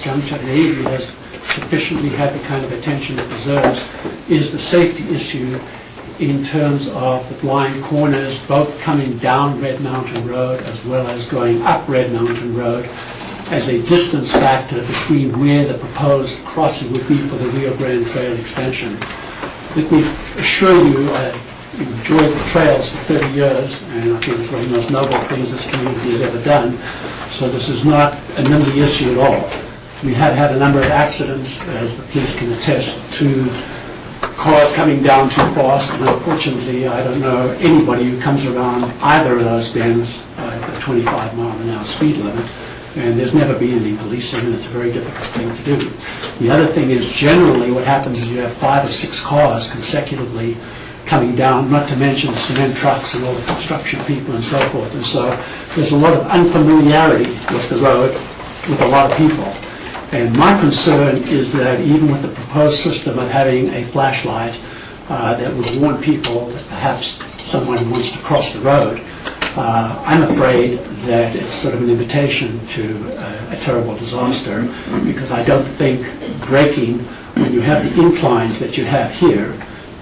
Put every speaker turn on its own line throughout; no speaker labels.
juncture, and maybe has sufficiently had the kind of attention it deserves, is the safety issue in terms of the blind corners, both coming down Red Mountain Road as well as going up Red Mountain Road, as a distance factor between where the proposed crossing would be for the Rio Grande Trail extension. Let me assure you, I've enjoyed the trails for 30 years, and I think it's one of the most noble things this community has ever done. So this is not a NIMBY issue at all. We have had a number of accidents, as the police can attest, to cars coming down too fast, and unfortunately I don't know anybody who comes around either of those bends at the 25 mile an hour speed limit, and there's never been any policing, and it's a very difficult thing to do. The other thing is, generally what happens is you have 5 or 6 cars consecutively coming down, not to mention the cement trucks and all the construction people and so forth, and so there's a lot of unfamiliarity with the road with a lot of people. And my concern is that even with the proposed system of having a flashlight that would warn people that perhaps someone wants to cross the road, I'm afraid that it's sort of an invitation to a terrible disaster, because I don't think braking, when you have the inclines that you have here,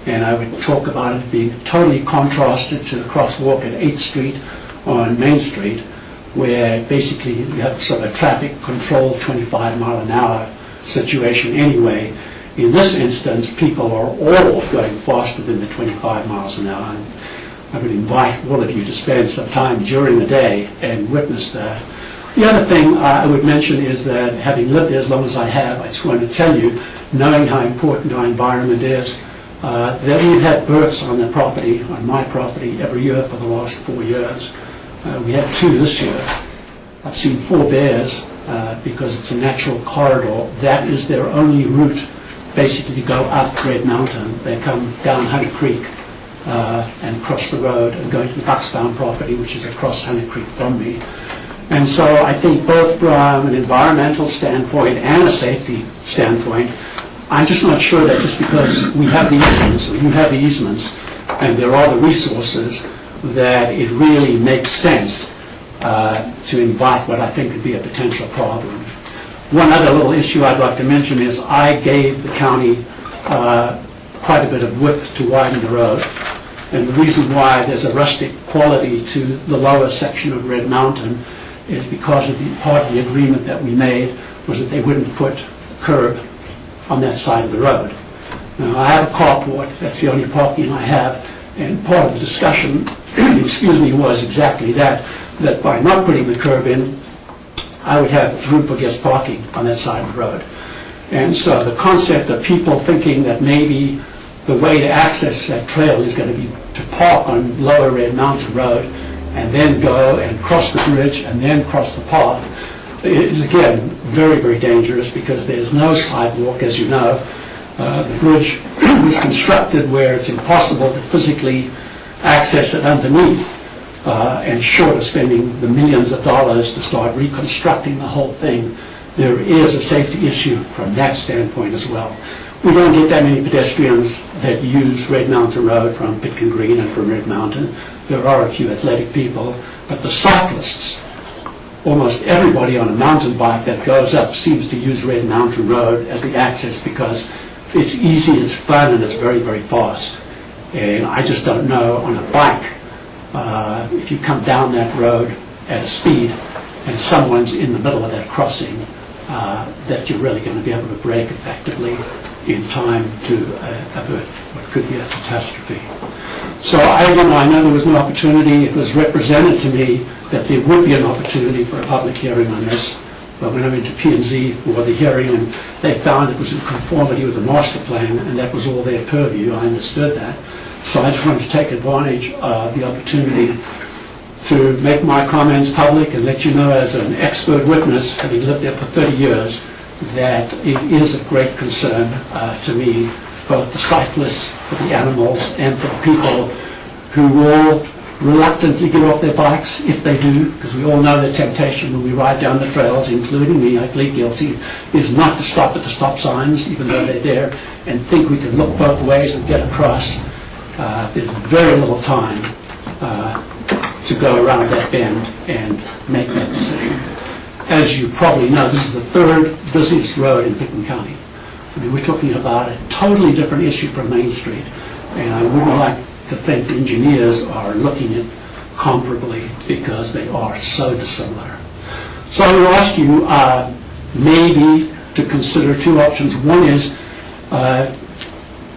and I would talk about it being totally contrasted to the crosswalk at 8th Street on Main Street, where basically you have sort of a traffic controlled 25 mile an hour situation anyway. In this instance, people are all going faster than the 25 miles an hour. And I would invite all of you to spend some time during the day and witness that. The other thing I would mention is that, having lived there as long as I have, I just want to tell you, knowing how important our environment is, that we've had births on the property, on my property, every year for the last 4 years. We had 2 this year. I've seen 4 bears because it's a natural corridor. That is their only route, basically, to go up Red Mountain. They come down Honey Creek and cross the road and go into the Buckstown property, which is across Honey Creek from me. And so I think both from an environmental standpoint and a safety standpoint, I'm just not sure that just because we have the easements, or you have the easements, and there are the resources, that it really makes sense to invite what I think could be a potential problem. One other little issue I'd like to mention is I gave the county quite a bit of width to widen the road, and the reason why there's a rustic quality to the lower section of Red Mountain is because of the part of the agreement that we made was that they wouldn't put a curb on that side of the road. Now, I have a carport, that's the only parking I have, and part of the discussion excuse me, was exactly that by not putting the curb in, I would have room for guest parking on that side of the road. And so the concept of people thinking that maybe the way to access that trail is going to be to park on Lower Red Mountain Road and then go and cross the bridge and then cross the path is, again, very, very dangerous, because there's no sidewalk, as you know. The bridge was constructed where it's impossible to physically access it underneath, and short of spending the millions of dollars to start reconstructing the whole thing, there is a safety issue from that standpoint as well. We don't get that many pedestrians that use Red Mountain Road from Pitkin Green and from Red Mountain. There are a few athletic people, but the cyclists, almost everybody on a mountain bike that goes up seems to use Red Mountain Road as the access, because it's easy, it's fun, and it's very, very fast. And I just don't know on a bike, if you come down that road at a speed and someone's in the middle of that crossing, that you're really going to be able to brake effectively in time to avert what could be a catastrophe. So I know there was no opportunity. It was represented to me that there would be an opportunity for a public hearing on this. But when I went to P&Z for the hearing, and they found it was in conformity with the master plan, and that was all their purview, I understood that. So I just wanted to take advantage of the opportunity to make my comments public and let you know, as an expert witness, having lived there for 30 years, that it is a great concern to me, both the cyclists, for the animals, and for the people who will reluctantly get off their bikes, if they do, because we all know the temptation when we ride down the trails, including me, I plead guilty, is not to stop at the stop signs, even though they're there, and think we can look both ways and get across. There's very little time to go around that bend and make that decision. as you probably know, this is the third busiest road in Pickens County. I mean, we're talking about a totally different issue from Main Street, and I wouldn't like to think engineers are looking at comparably because they are so dissimilar. So I will ask you maybe to consider two options. One is,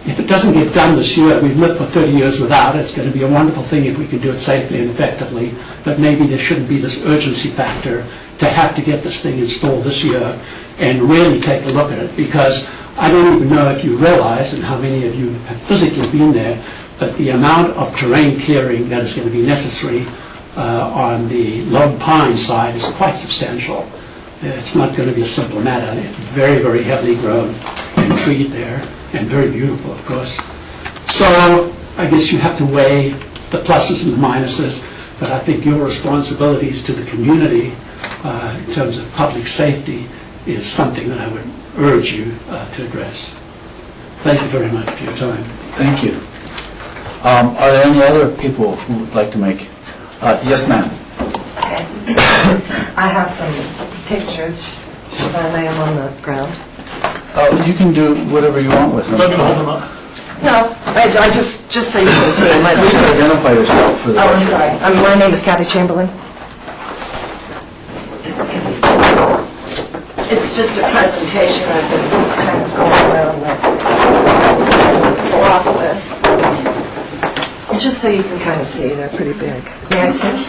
if it doesn't get done this year, we've lived for 30 years without it. It's going to be a wonderful thing if we can do it safely and effectively, but maybe there shouldn't be this urgency factor to have to get this thing installed this year and really take a look at it, because I don't even know if you realize, and how many of you have physically been there, but the amount of terrain clearing that is going to be necessary on the Lone Pine side is quite substantial. It's not going to be a simple matter. It's very, very heavily grown and treed there, and very beautiful, of course. So I guess you have to weigh the pluses and the minuses, but I think your responsibilities to the community in terms of public safety is something that I would urge you to address. Thank you very much for your time.
Thank you. Are there any other people who would like to make? Yes, ma'am.
I have some pictures. Should I lay them on the ground?
You can do whatever you want with them.
So I'm going to hold them up.
No, I just so you can see them.
Please identify yourself for the
Oh, I'm
record.
sorry. My name is Kathy Chamberlain. It's just a presentation I've been kind of going around the block with. Just so you can kind of see, they're pretty big. May I see?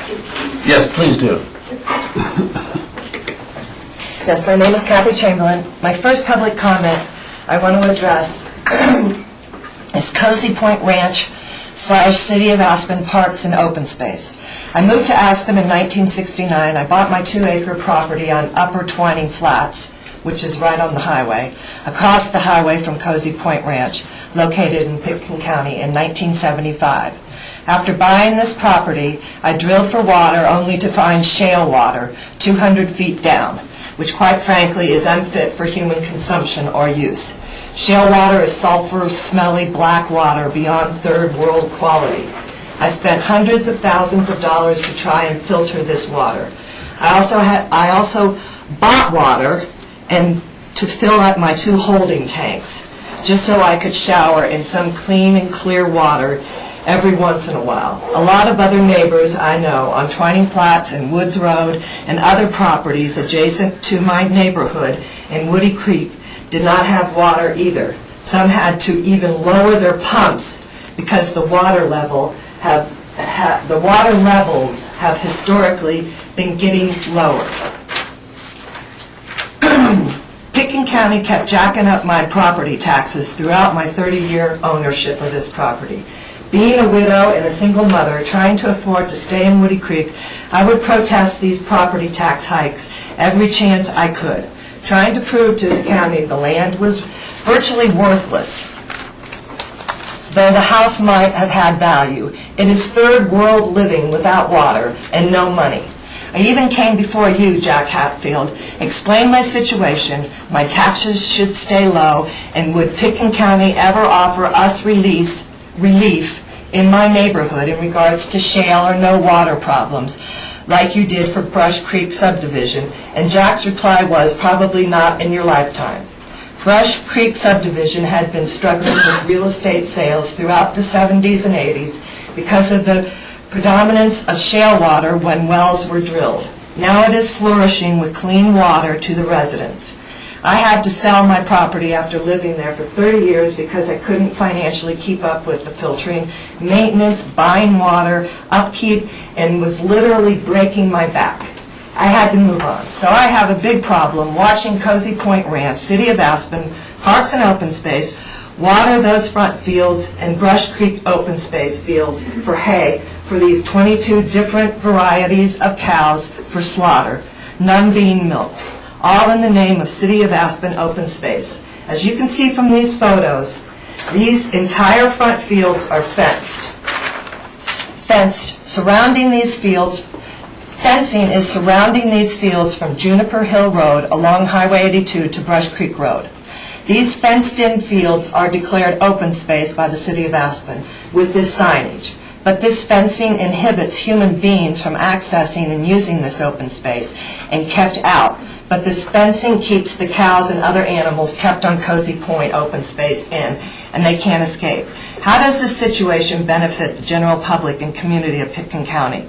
Yes, please do.
Yes, my name is Kathy Chamberlain. My first public comment I want to address is Cozy Point Ranch / City of Aspen Parks and Open Space. I moved to Aspen in 1969. I bought my 2-acre property on Upper Twining Flats, which is right on the highway, across the highway from Cozy Point Ranch, located in Pickens County in 1975. After buying this property, I drilled for water only to find shale water 200 feet down, which quite frankly is unfit for human consumption or use. Shale water is sulfur, smelly, black water beyond third world quality. I spent hundreds of thousands of dollars to try and filter this water. I also bought water and to fill up my 2 holding tanks, just so I could shower in some clean and clear water every once in a while. A lot of other neighbors I know on Twining Flats and Woods Road and other properties adjacent to my neighborhood in Woody Creek did not have water either. Some had to even lower their pumps because the water levels have historically been getting lower. Pickens County kept jacking up my property taxes throughout my 30-year ownership of this property. Being a widow and a single mother trying to afford to stay in Woody Creek, I would protest these property tax hikes every chance I could, trying to prove to the county the land was virtually worthless. Though the house might have had value, it is third world living without water and no money. I even came before you, Jack Hatfield, explained my situation, my taxes should stay low, and would Pickens County ever offer us relief in my neighborhood in regards to shale or no water problems, like you did for Brush Creek subdivision, and Jack's reply was, probably not in your lifetime. Brush Creek subdivision had been struggling with real estate sales throughout the 70s and 80s because of the predominance of shale water when wells were drilled. Now it is flourishing with clean water to the residents. I had to sell my property after living there for 30 years because I couldn't financially keep up with the filtering, maintenance, buying water, upkeep, and was literally breaking my back. I had to move on. So I have a big problem watching Cozy Point Ranch, City of Aspen, Parks and Open Space, water those front fields and Brush Creek open space fields for hay for these 22 different varieties of cows for slaughter, none being milked, all in the name of City of Aspen open space. As you can see from these photos, these entire front fields are fenced. Fencing is surrounding these fields from Juniper Hill Road along Highway 82 to Brush Creek Road. These fenced-in fields are declared open space by the City of Aspen with this signage. But this fencing inhibits human beings from accessing and using this open space and kept out. But this fencing keeps the cows and other animals kept on Cozy Point open space in, and they can't escape. How does this situation benefit the general public and community of Pitkin County?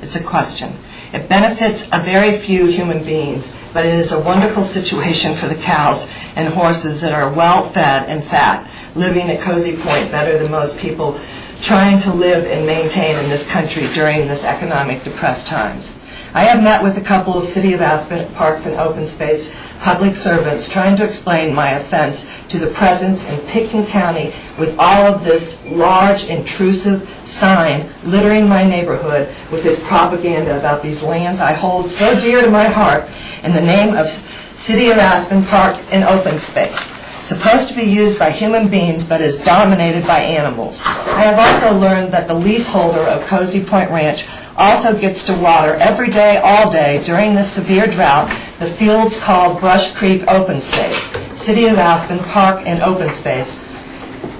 It's a question. It benefits a very few human beings, but it is a wonderful situation for the cows and horses that are well fed and fat, living at Cozy Point better than most people trying to live and maintain in this country during this economic depressed times. I have met with a couple of City of Aspen Parks and Open Space public servants trying to explain my offense to the presence in Pitkin County with all of this large, intrusive sign littering my neighborhood with this propaganda about these lands I hold so dear to my heart in the name of City of Aspen Park and Open Space, supposed to be used by human beings but is dominated by animals. I have also learned that the leaseholder of Cozy Point Ranch also gets to water every day, all day, during this severe drought, the fields called Brush Creek Open Space, City of Aspen Park and Open Space,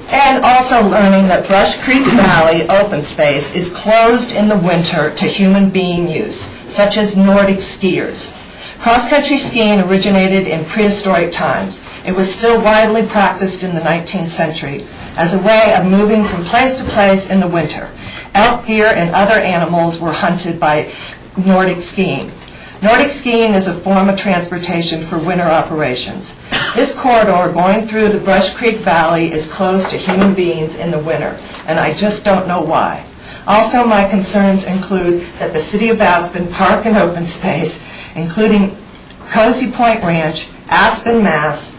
and also learning that Brush Creek Valley Open Space is closed in the winter to human being use, such as Nordic skiers. Cross-country skiing originated in prehistoric times. It was still widely practiced in the 19th century as a way of moving from place to place in the winter. Elk, deer, and other animals were hunted by Nordic skiing. Nordic skiing is a form of transportation for winter operations. This corridor going through the Brush Creek Valley is closed to human beings in the winter, and I just don't know why. Also, my concerns include that the City of Aspen Park and Open Space, including Cozy Point Ranch, Aspen, Mass.,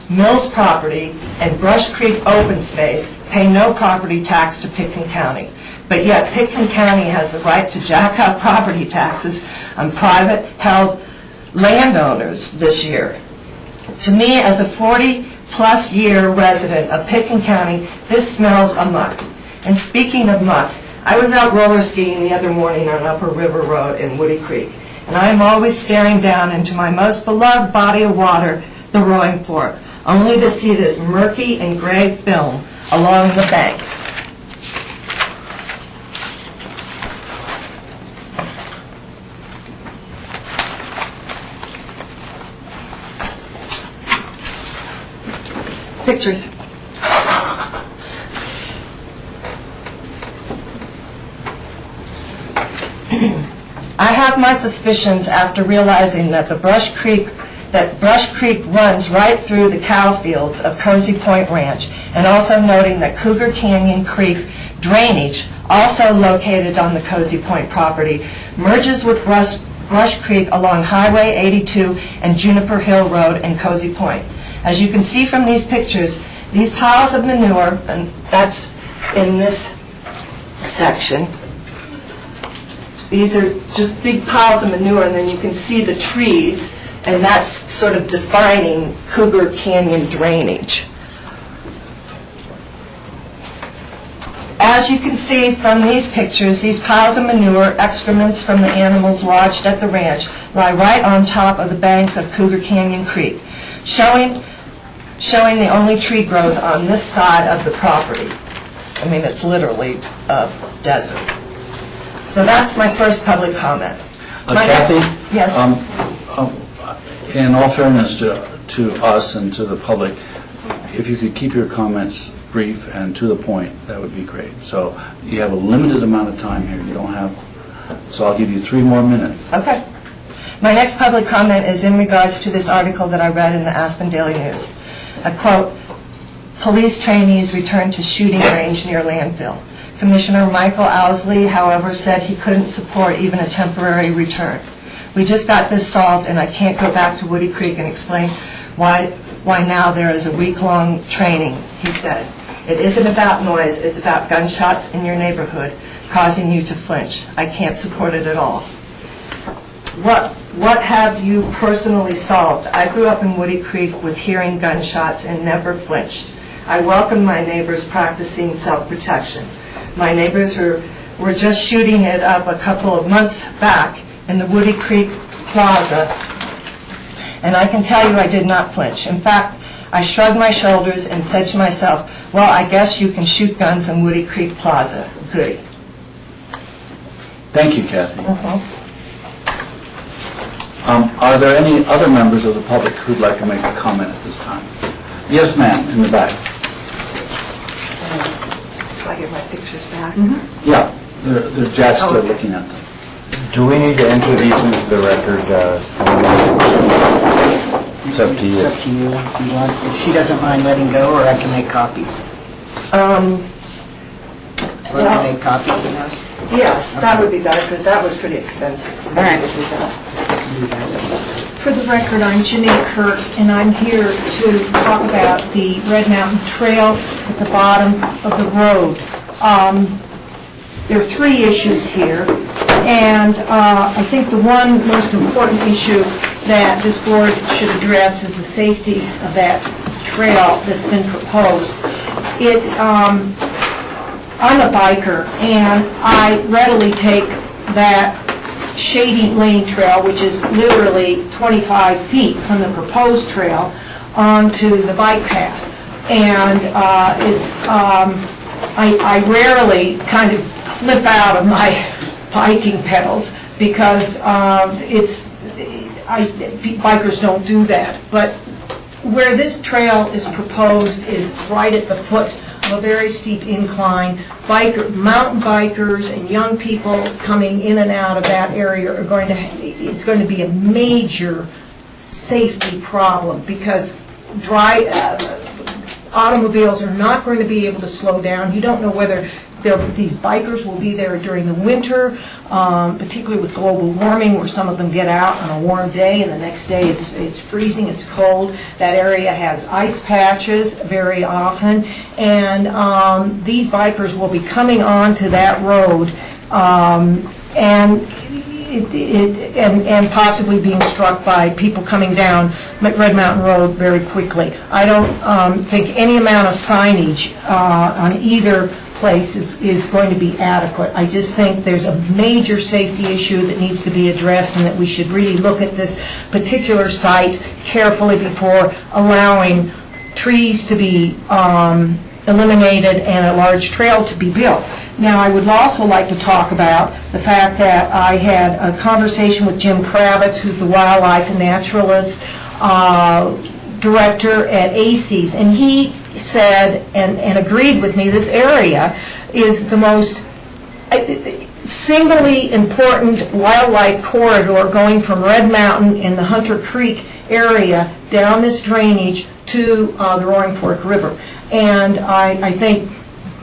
Mills Property, and Brush Creek Open Space, pay no property tax to Pitkin County. But yet Pitkin County has the right to jack up property taxes on private held landowners this year. To me, as a 40-plus year resident of Pitkin County, this smells of muck. And speaking of muck, I was out roller skiing the other morning on Upper River Road in Woody Creek, and I am always staring down into my most beloved body of water, the Roaring Fork, only to see this murky and gray film along the banks. Pictures. I have my suspicions after realizing that Brush Creek runs right through the cow fields of Cozy Point Ranch, and also noting that Cougar Canyon Creek drainage, also located on the Cozy Point property, merges with Brush Creek along Highway 82 and Juniper Hill Road in Cozy Point. As you can see from these pictures, these piles of manure, and that's in this section, these are just big piles of manure, and then you can see the trees, and that's sort of defining Cougar Canyon drainage. As you can see from these pictures, these piles of manure, excrements from the animals lodged at the ranch, lie right on top of the banks of Cougar Canyon Creek, showing the only tree growth on this side of the property. I mean, it's literally a desert. So that's my first public comment.
Kathy?
Yes.
In all fairness to us and to the public, if you could keep your comments brief and to the point, that would be great. So you have a limited amount of time here. You don't have, so I'll give you 3 more minutes.
Okay. My next public comment is in regards to this article that I read in the Aspen Daily News. I quote, "Police trainees return to shooting range near landfill." Commissioner Michael Owsley, however, said he couldn't support even a temporary return. "We just got this solved, and I can't go back to Woody Creek and explain why now there is a week-long training," he said. "It isn't about noise, it's about gunshots in your neighborhood causing you to flinch. I can't support it at all." What have you personally solved? I grew up in Woody Creek with hearing gunshots and never flinched. I welcome my neighbors practicing self-protection. My neighbors were just shooting it up a couple of months back in the Woody Creek Plaza, and I can tell you I did not flinch. In fact, I shrugged my shoulders and said to myself, well, I guess you can shoot guns in Woody Creek Plaza. Goody.
Thank you, Kathy. Are there any other members of the public who'd like to make a comment at this time? Yes, ma'am, in the back.
Can I get my pictures back?
Yeah, Jack's still looking at them.
Do we need to enter these into the record? It's up to you.
It's up to you if you want. If she doesn't mind letting go, or I can make copies. Or I can make copies of those.
Yes, that would be better, because that was pretty expensive for me
All right.
to do that.
For the record, I'm Janine Kirk, and I'm here to talk about the Red Mountain Trail at the bottom of the road. There are three issues here, and I think the one most important issue that this board should address is the safety of that trail that's been proposed. I'm a biker, and I readily take that shady lane trail, which is literally 25 feet from the proposed trail, onto the bike path. And I rarely kind of clip out of my biking pedals, because bikers don't do that. But where this trail is proposed is right at the foot of a very steep incline. Mountain bikers and young people coming in and out of that area are it's going to be a major safety problem, because automobiles are not going to be able to slow down. You don't know whether these bikers will be there during the winter, particularly with global warming, where some of them get out on a warm day and the next day it's freezing, it's cold. That area has ice patches very often, and these bikers will be coming onto that road and possibly being struck by people coming down Red Mountain Road very quickly. I don't think any amount of signage on either place is going to be adequate. I just think there's a major safety issue that needs to be addressed, and that we should really look at this particular site carefully before allowing trees to be eliminated and a large trail to be built. Now, I would also like to talk about the fact that I had a conversation with Jim Kravitz, who's the wildlife and naturalist director at ACES, and he said and agreed with me this area is the most singly important wildlife corridor, going from Red Mountain in the Hunter Creek area down this drainage to the Roaring Fork River. And I think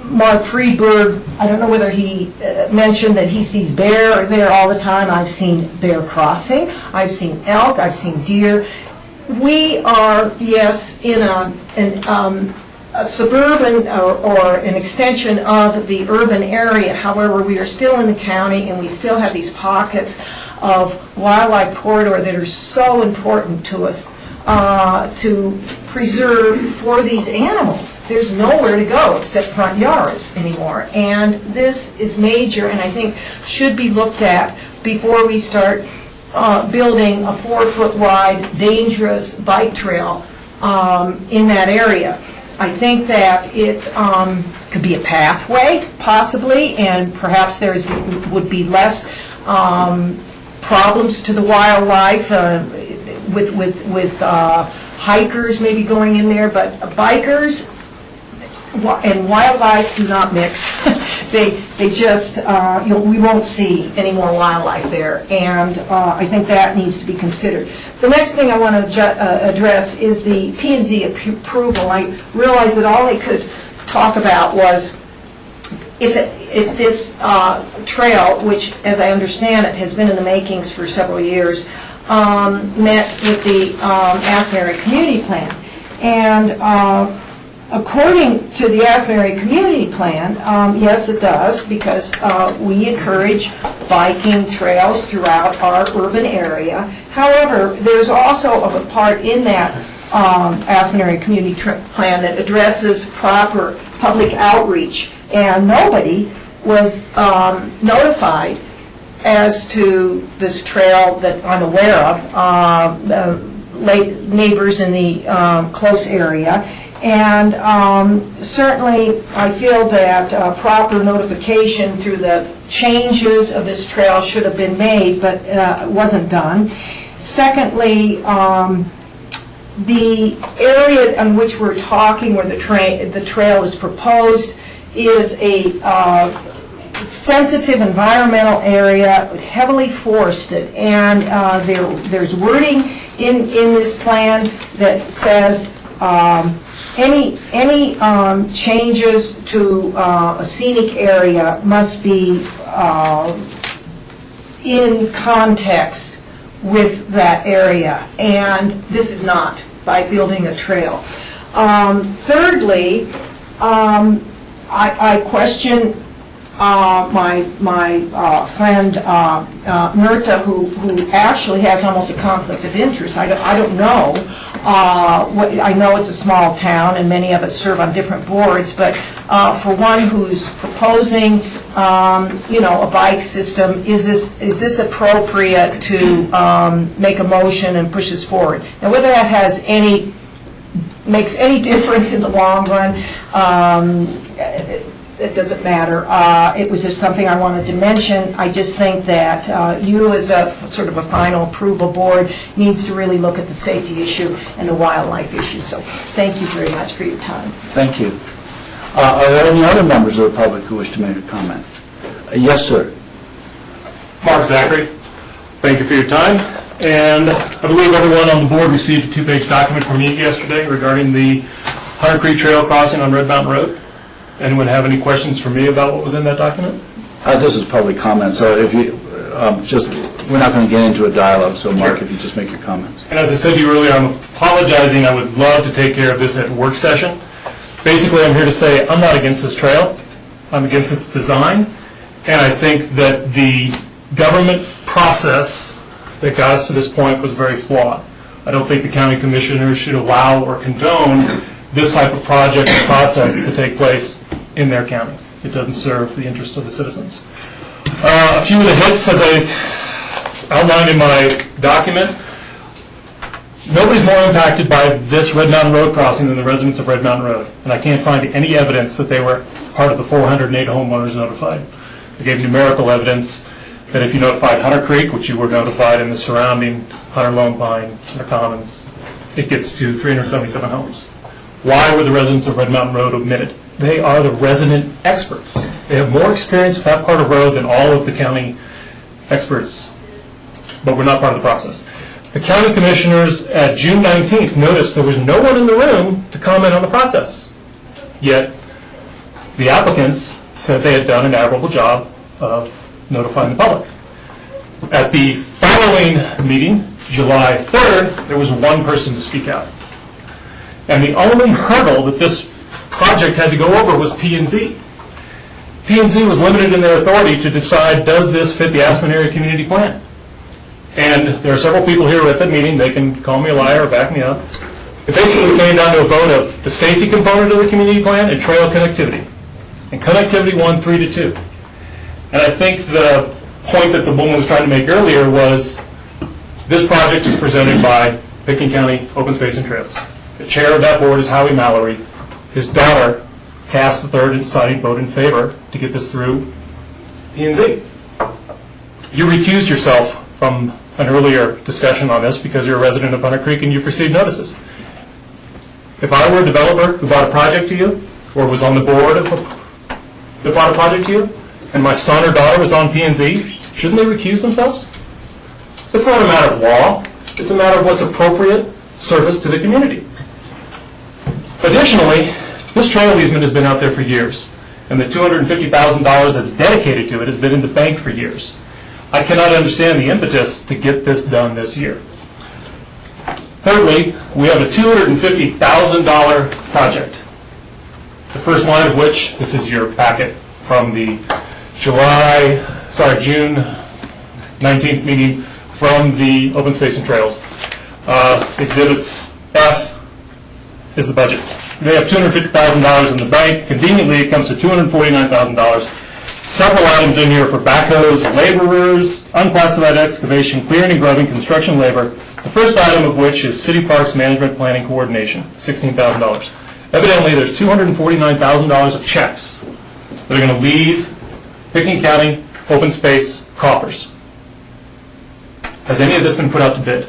Mark Friedberg, I don't know whether he mentioned that he sees bear there all the time. I've seen bear crossing, I've seen elk, I've seen deer. We are, yes, in a suburban or an extension of the urban area. However, we are still in the county, and we still have these pockets of wildlife corridor that are so important to us to preserve for these animals. There's nowhere to go except front yards anymore. And this is major, and I think should be looked at before we start building a 4-foot wide, dangerous bike trail in that area. I think that it could be a pathway, possibly, and perhaps would be less problems to the wildlife with hikers maybe going in there, but bikers and wildlife do not mix. They just, we won't see any more wildlife there, and I think that needs to be considered. The next thing I want to address is the P&Z approval. I realized that all they could talk about was if this trail, which, as I understand it, has been in the makings for several years, met with the Asbury Community Plan. And according to the Asbury Community Plan, yes, it does, because we encourage biking trails throughout our urban area. However, there's also a part in that Asbury Community Plan that addresses proper public outreach, and nobody was notified as to this trail that I'm aware of, neighbors in the close area. And certainly I feel that proper notification through the changes of this trail should have been made, but it wasn't done. Secondly, the area on which we're talking, where the trail is proposed, is a sensitive environmental area, heavily forested, and there's wording in this plan that says any changes to a scenic area must be in context with that area, and this is not by building a trail. Thirdly, I question my friend Myrta, who actually has almost a conflict of interest. I don't know. I know it's a small town and many of us serve on different boards, but for one who's proposing, a bike system, is this appropriate to make a motion and push this forward? Now, whether that makes any difference in the long run, it doesn't matter. It was just something I wanted to mention. I just think that you, as a sort of a final approval board, needs to really look at the safety issue and the wildlife issue. So thank you very much for your time.
Thank you. Are there any other members of the public who wish to make a comment? Yes, sir.
Mark Zachary, thank you for your time. And I believe everyone on the board received a 2-page document from me yesterday regarding the Hunter Creek Trail crossing on Red Mountain Road. Anyone have any questions for me about what was in that document?
This is public comment, so if you we're not going to get into a dialogue, so Mark, if you just make your comments.
And as I said to you earlier, I'm apologizing. I would love to take care of this at work session. Basically, I'm here to say I'm not against this trail. I'm against its design. And I think that the government process that got us to this point was very flawed. I don't think the county commissioners should allow or condone this type of project and process to take place in their county. It doesn't serve the interest of the citizens. A few of the hits, as I outlined in my document, nobody's more impacted by this Red Mountain Road crossing than the residents of Red Mountain Road. And I can't find any evidence that they were part of the 408 homeowners notified. I gave numerical evidence that if you notified Hunter Creek, which you were notified, in the surrounding Hunter Lone Pine, Hunter Commons, it gets to 377 homes. Why were the residents of Red Mountain Road omitted? They are the resident experts. They have more experience with that part of road than all of the county experts, but we're not part of the process. The county commissioners at June 19th noticed there was no one in the room to comment on the process, yet the applicants said they had done an admirable job of notifying the public. At the following meeting, July 3rd, there was one person to speak out. And the only hurdle that this project had to go over was P&Z. P&Z was limited in their authority to decide, does this fit the Aspen Area Community Plan? And there are several people here at that meeting. They can call me a liar or back me up. It basically came down to a vote of the safety component of the community plan and trail connectivity. And connectivity won 3-2. And I think the point that the woman was trying to make earlier was this project is presented by Pickens County Open Space and Trails. The chair of that board is Howie Mallory. His daughter cast the third and deciding vote in favor to get this through P&Z. You recused yourself from an earlier discussion on this because you're a resident of Hunter Creek and you've received notices. If I were a developer who bought a project to you, or was on the board that bought a project to you, and my son or daughter was on P&Z, shouldn't they recuse themselves? It's not a matter of law. It's a matter of what's appropriate service to the community. Additionally, this trail easement has been out there for years, and the $250,000 that's dedicated to it has been in the bank for years. I cannot understand the impetus to get this done this year. Thirdly, we have a $250,000 project. The first line of which, this is your packet from the June 19th meeting from the Open Space and Trails. Exhibits F is the budget. They have $250,000 in the bank. Conveniently, it comes to $249,000. Several items in here for backhoes, laborers, unclassified excavation, clearing and grubbing, construction labor. The first item of which is City Parks Management Planning Coordination, $16,000. Evidently, there's $249,000 of checks that are going to leave Pickens County open space coffers. Has any of this been put out to bid?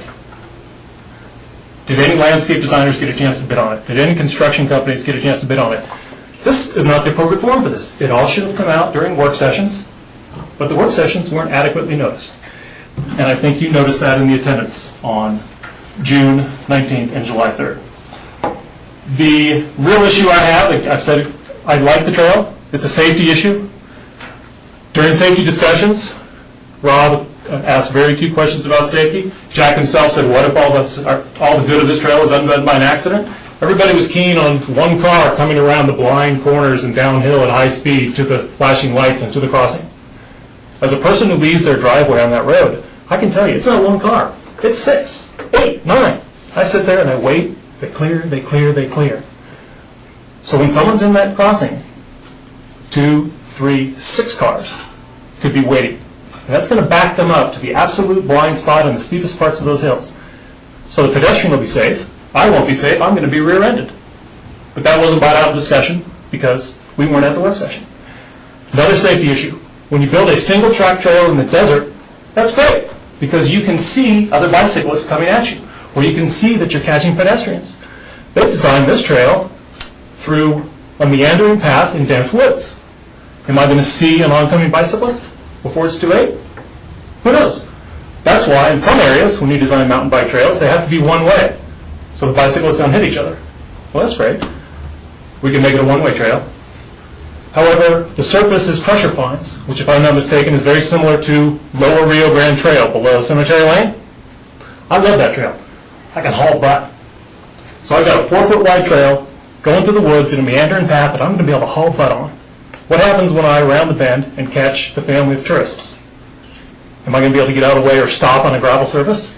Did any landscape designers get a chance to bid on it? Did any construction companies get a chance to bid on it? This is not the appropriate forum for this. It all should have come out during work sessions, but the work sessions weren't adequately noticed. And I think you noticed that in the attendance on June 19th and July 3rd. The real issue I have, like I've said, I like the trail. It's a safety issue. During safety discussions, Rob asked very few questions about safety. Jack himself said, what if all the good of this trail is undone by an accident? Everybody was keen on one car coming around the blind corners and downhill at high speed to the flashing lights and to the crossing. As a person who leaves their driveway on that road, I can tell you, it's not one car. It's 6, 8, 9. I sit there and I wait. They clear, they clear, they clear. So when someone's in that crossing, 2, 3, 6 cars could be waiting. And that's going to back them up to the absolute blind spot on the steepest parts of those hills. So the pedestrian will be safe. I won't be safe. I'm going to be rear-ended. But that wasn't brought out of discussion because we weren't at the work session. Another safety issue. When you build a single-track trail in the desert, that's great because you can see other bicyclists coming at you, or you can see that you're catching pedestrians. They've designed this trail through a meandering path in dense woods. Am I going to see an oncoming bicyclist before it's too late? Who knows? That's why in some areas, when you design mountain bike trails, they have to be one way, so the bicyclists don't hit each other. Well, that's great. We can make it a one-way trail. However, the surface is crusher fines, which, if I'm not mistaken, is very similar to Lower Rio Grande Trail below Cemetery Lane. I love that trail. I can haul butt. So I've got a 4-foot wide trail going through the woods in a meandering path that I'm going to be able to haul butt on. What happens when I round the bend and catch the family of tourists? Am I going to be able to get out of the way or stop on a gravel surface?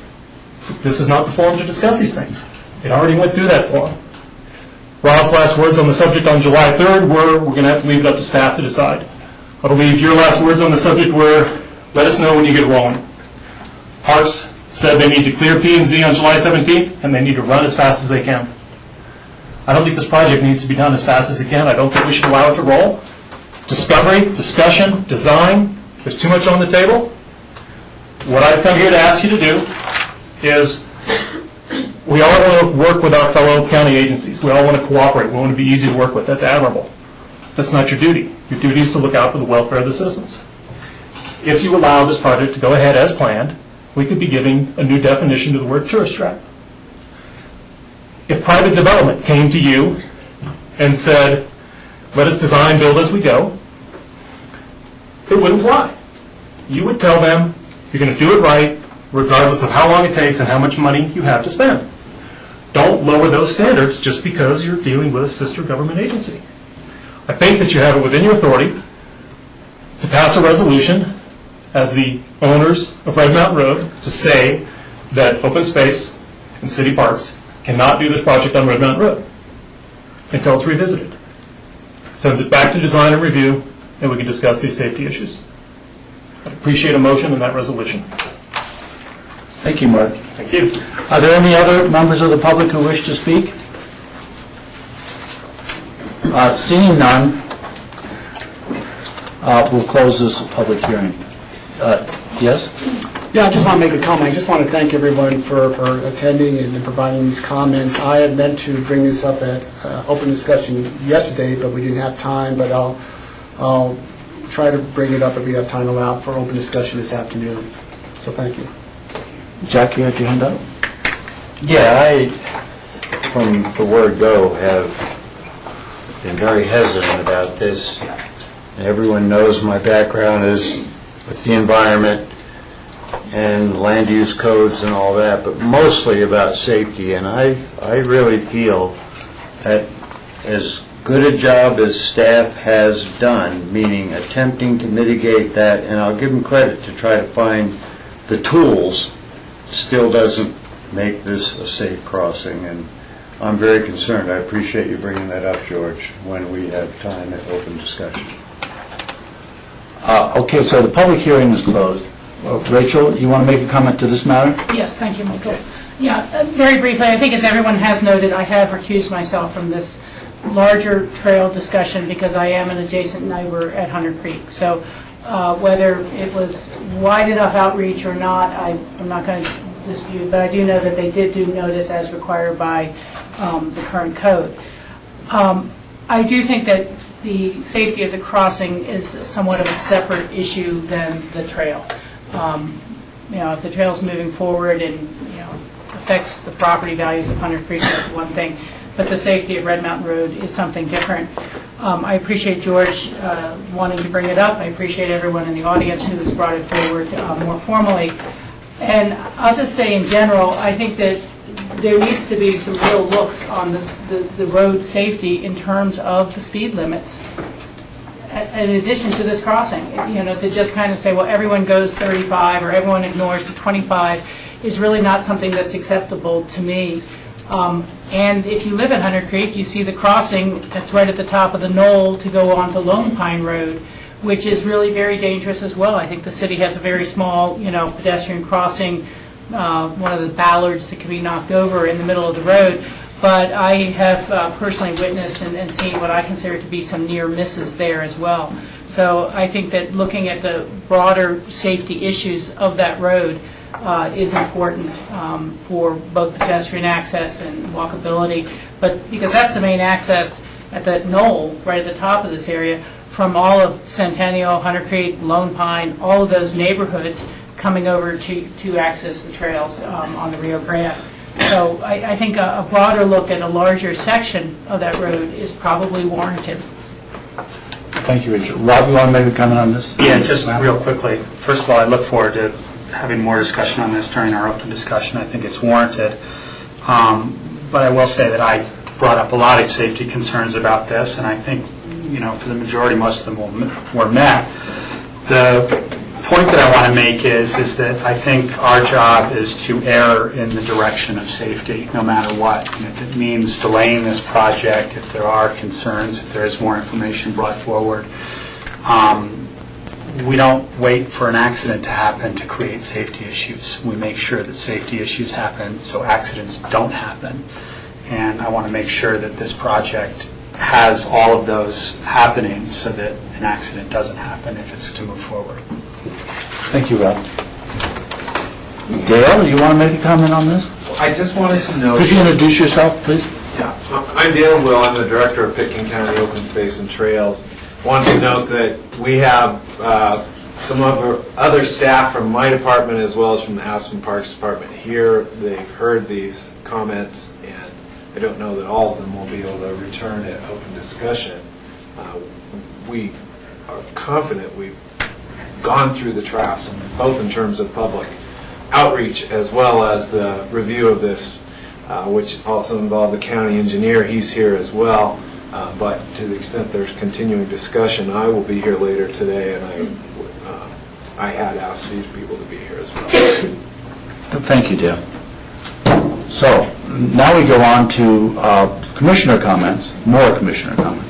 This is not the forum to discuss these things. It already went through that forum. Rob's last words on the subject on July 3rd were, we're going to have to leave it up to staff to decide. I believe your last words on the subject were, let us know when you get rolling. Parks said they need to clear P&Z on July 17th, and they need to run as fast as they can. I don't think this project needs to be done as fast as it can. I don't think we should allow it to roll. Discovery, discussion, design, there's too much on the table. What I've come here to ask you to do is, we all want to work with our fellow county agencies. We all want to cooperate. We want to be easy to work with. That's admirable. That's not your duty. Your duty is to look out for the welfare of the citizens. If you allow this project to go ahead as planned, we could be giving a new definition to the word tourist trap. If private development came to you and said, let us design, build as we go, it wouldn't fly. You would tell them, you're going to do it right, regardless of how long it takes and how much money you have to spend. Don't lower those standards just because you're dealing with a sister government agency. I think that you have it within your authority to pass a resolution as the owners of Red Mountain Road to say that open space and city parks cannot do this project on Red Mountain Road until it's revisited. Sends it back to design and review, and we can discuss these safety issues. I'd appreciate a motion in that resolution.
Thank you, Mark.
Thank you.
Are there any other members of the public who wish to speak? Seeing none, we'll close this public hearing. Yes?
Yeah, I just want to make a comment. I just want to thank everyone for attending and providing these comments. I had meant to bring this up at open discussion yesterday, but we didn't have time, but I'll try to bring it up if we have time allowed for open discussion this afternoon. So thank you.
Jack, you had your hand up?
Yeah, I, from the word go, have been very hesitant about this. And everyone knows my background is with the environment and land use codes and all that, but mostly about safety. And I really feel that as good a job as staff has done, meaning attempting to mitigate that, and I'll give them credit to try to find the tools, still doesn't make this a safe crossing. And I'm very concerned. I appreciate you bringing that up, George, when we have time at open discussion.
Okay, so the public hearing is closed. Rachel, you want to make a comment to this matter?
Yes, thank you, Michael. Yeah, very briefly, I think as everyone has noted, I have recused myself from this larger trail discussion because I am an adjacent neighbor at Hunter Creek. So Whether it was wide enough outreach or not, I'm not going to dispute, but I do know that they did do notice as required by the current code. I do think that the safety of the crossing is somewhat of a separate issue than the trail. If the trail's moving forward and, affects the property values of Hunter Creek, that's one thing, but the safety of Red Mountain Road is something different. I appreciate George wanting to bring it up. I appreciate everyone in the audience who has brought it forward more formally. And I'll just say in general, I think that there needs to be some real looks on the road safety in terms of the speed limits, in addition to this crossing. To just kind of say, well, everyone goes 35 or everyone ignores the 25 is really not something that's acceptable to me. And if you live at Hunter Creek, you see the crossing that's right at the top of the knoll to go on to Lone Pine Road, which is really very dangerous as well. I think the city has a very small, pedestrian crossing, one of the ballards that can be knocked over in the middle of the road. But I have personally witnessed and seen what I consider to be some near misses there as well. So I think that looking at the broader safety issues of that road is important for both pedestrian access and walkability. But because that's the main access at the knoll, right at the top of this area, from all of Centennial, Hunter Creek, Lone Pine, all of those neighborhoods coming over to access the trails on the Rio Grande. So I think a broader look at a larger section of that road is probably warranted.
Thank you, Richard. Rob, you want to make a comment on this?
Yeah, just real quickly. First of all, I look forward to having more discussion on this during our open discussion. I think it's warranted. But I will say that I brought up a lot of safety concerns about this, and I think, for the majority, most of them were met. The point that I want to make is that I think our job is to err in the direction of safety, no matter what. And if it means delaying this project, if there are concerns, if there is more information brought forward, we don't wait for an accident to happen to create safety issues. We make sure that safety issues happen so accidents don't happen. And I want to make sure that this project has all of those happening so that an accident doesn't happen if it's to move forward.
Thank you, Rob. Dale, you want to make a comment on this?
I just wanted to know...
Could you introduce yourself, please?
Yeah, I'm Dale Will. I'm the Director of Pitkin County Open Space and Trails. Wanted to note that we have some other staff from my department as well as from the Aspen Parks Department here. They've heard these comments, and I don't know that all of them will be able to return at open discussion. We are confident we've gone through the traps, both in terms of public outreach as well as the review of this, which also involved the county engineer. He's here as well. But to the extent there's continuing discussion, I will be here later today, and I had asked these people to be here as well.
Thank you, Dale. So now we go on to commissioner comments, more commissioner comments.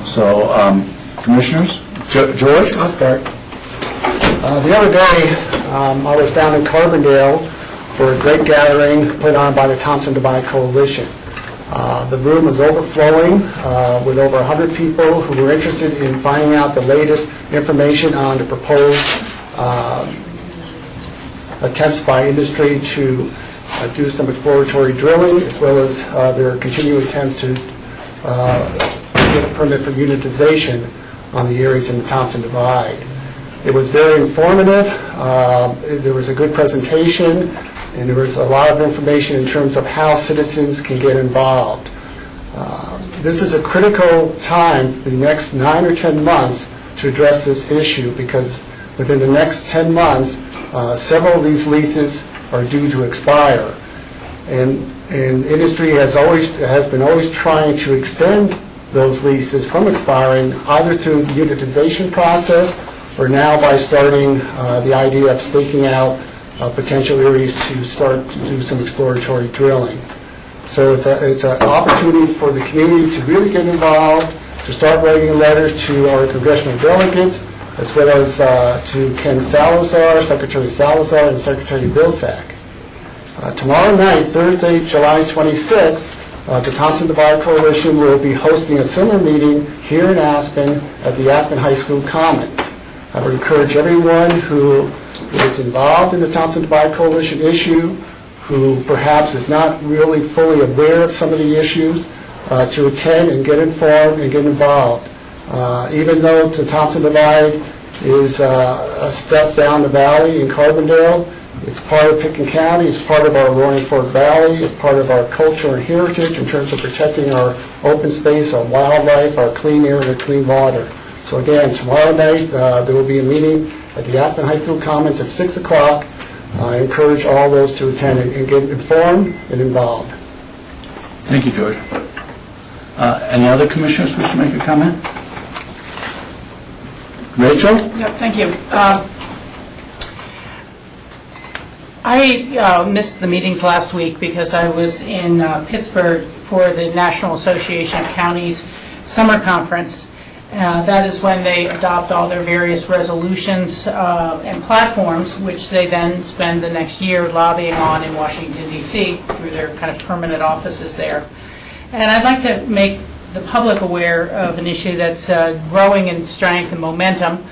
So commissioners, George?
I'll start. The other day, I was down in Carbondale for a great gathering put on by the Thompson Divide Coalition. The room was overflowing with over 100 people who were interested in finding out the latest information on the proposed attempts by industry to do some exploratory drilling, as well as their continuing attempts to get a permit for unitization on the areas in the Thompson Divide. It was very informative. There was a good presentation, and there was a lot of information in terms of how citizens can get involved. This is a critical time for the next 9 or 10 months to address this issue, because within the next 10 months, several of these leases are due to expire. And industry has been always trying to extend those leases from expiring, either through the unitization process or now by starting the idea of staking out potential areas to start to do some exploratory drilling. So it's an opportunity for the community to really get involved, to start writing letters to our congressional delegates, as well as to Ken Salazar, Secretary Salazar, and Secretary Vilsack. Tomorrow night, Thursday, July 26th, the Thompson Divide Coalition will be hosting a similar meeting here in Aspen at the Aspen High School Commons. I would encourage everyone who is involved in the Thompson Divide Coalition issue, who perhaps is not really fully aware of some of the issues, to attend and get informed and get involved. Even though the Thompson Divide is a step down the valley in Carbondale, it's part of Pitkin County, it's part of our Roaring Fork Valley, it's part of our culture and heritage in terms of protecting our open space, our wildlife, our clean air, and our clean water. So again, tomorrow night, there will be a meeting at the Aspen High School Commons at 6 o'clock. I encourage all those to attend and get informed and involved.
Thank you, George. Any other commissioners wish to make a comment? Rachel?
Yep, thank you. I missed the meetings last week because I was in Pittsburgh for the National Association of Counties Summer Conference. That is when they adopt all their various resolutions and platforms, which they then spend the next year lobbying on in Washington, D.C. through their kind of permanent offices there. And I'd like to make the public aware of an issue that's growing in strength and momentum,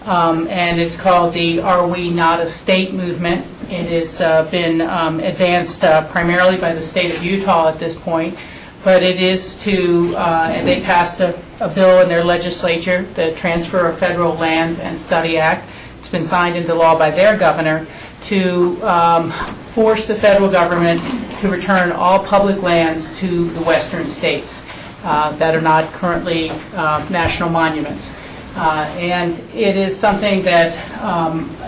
and it's called the Are We Not a State movement. It has been advanced primarily by the state of Utah at this point, but it is to, and they passed a bill in their legislature, the Transfer of Federal Lands and Study Act. It's been signed into law by their governor to force the federal government to return all public lands to the western states that are not currently national monuments. And it is something that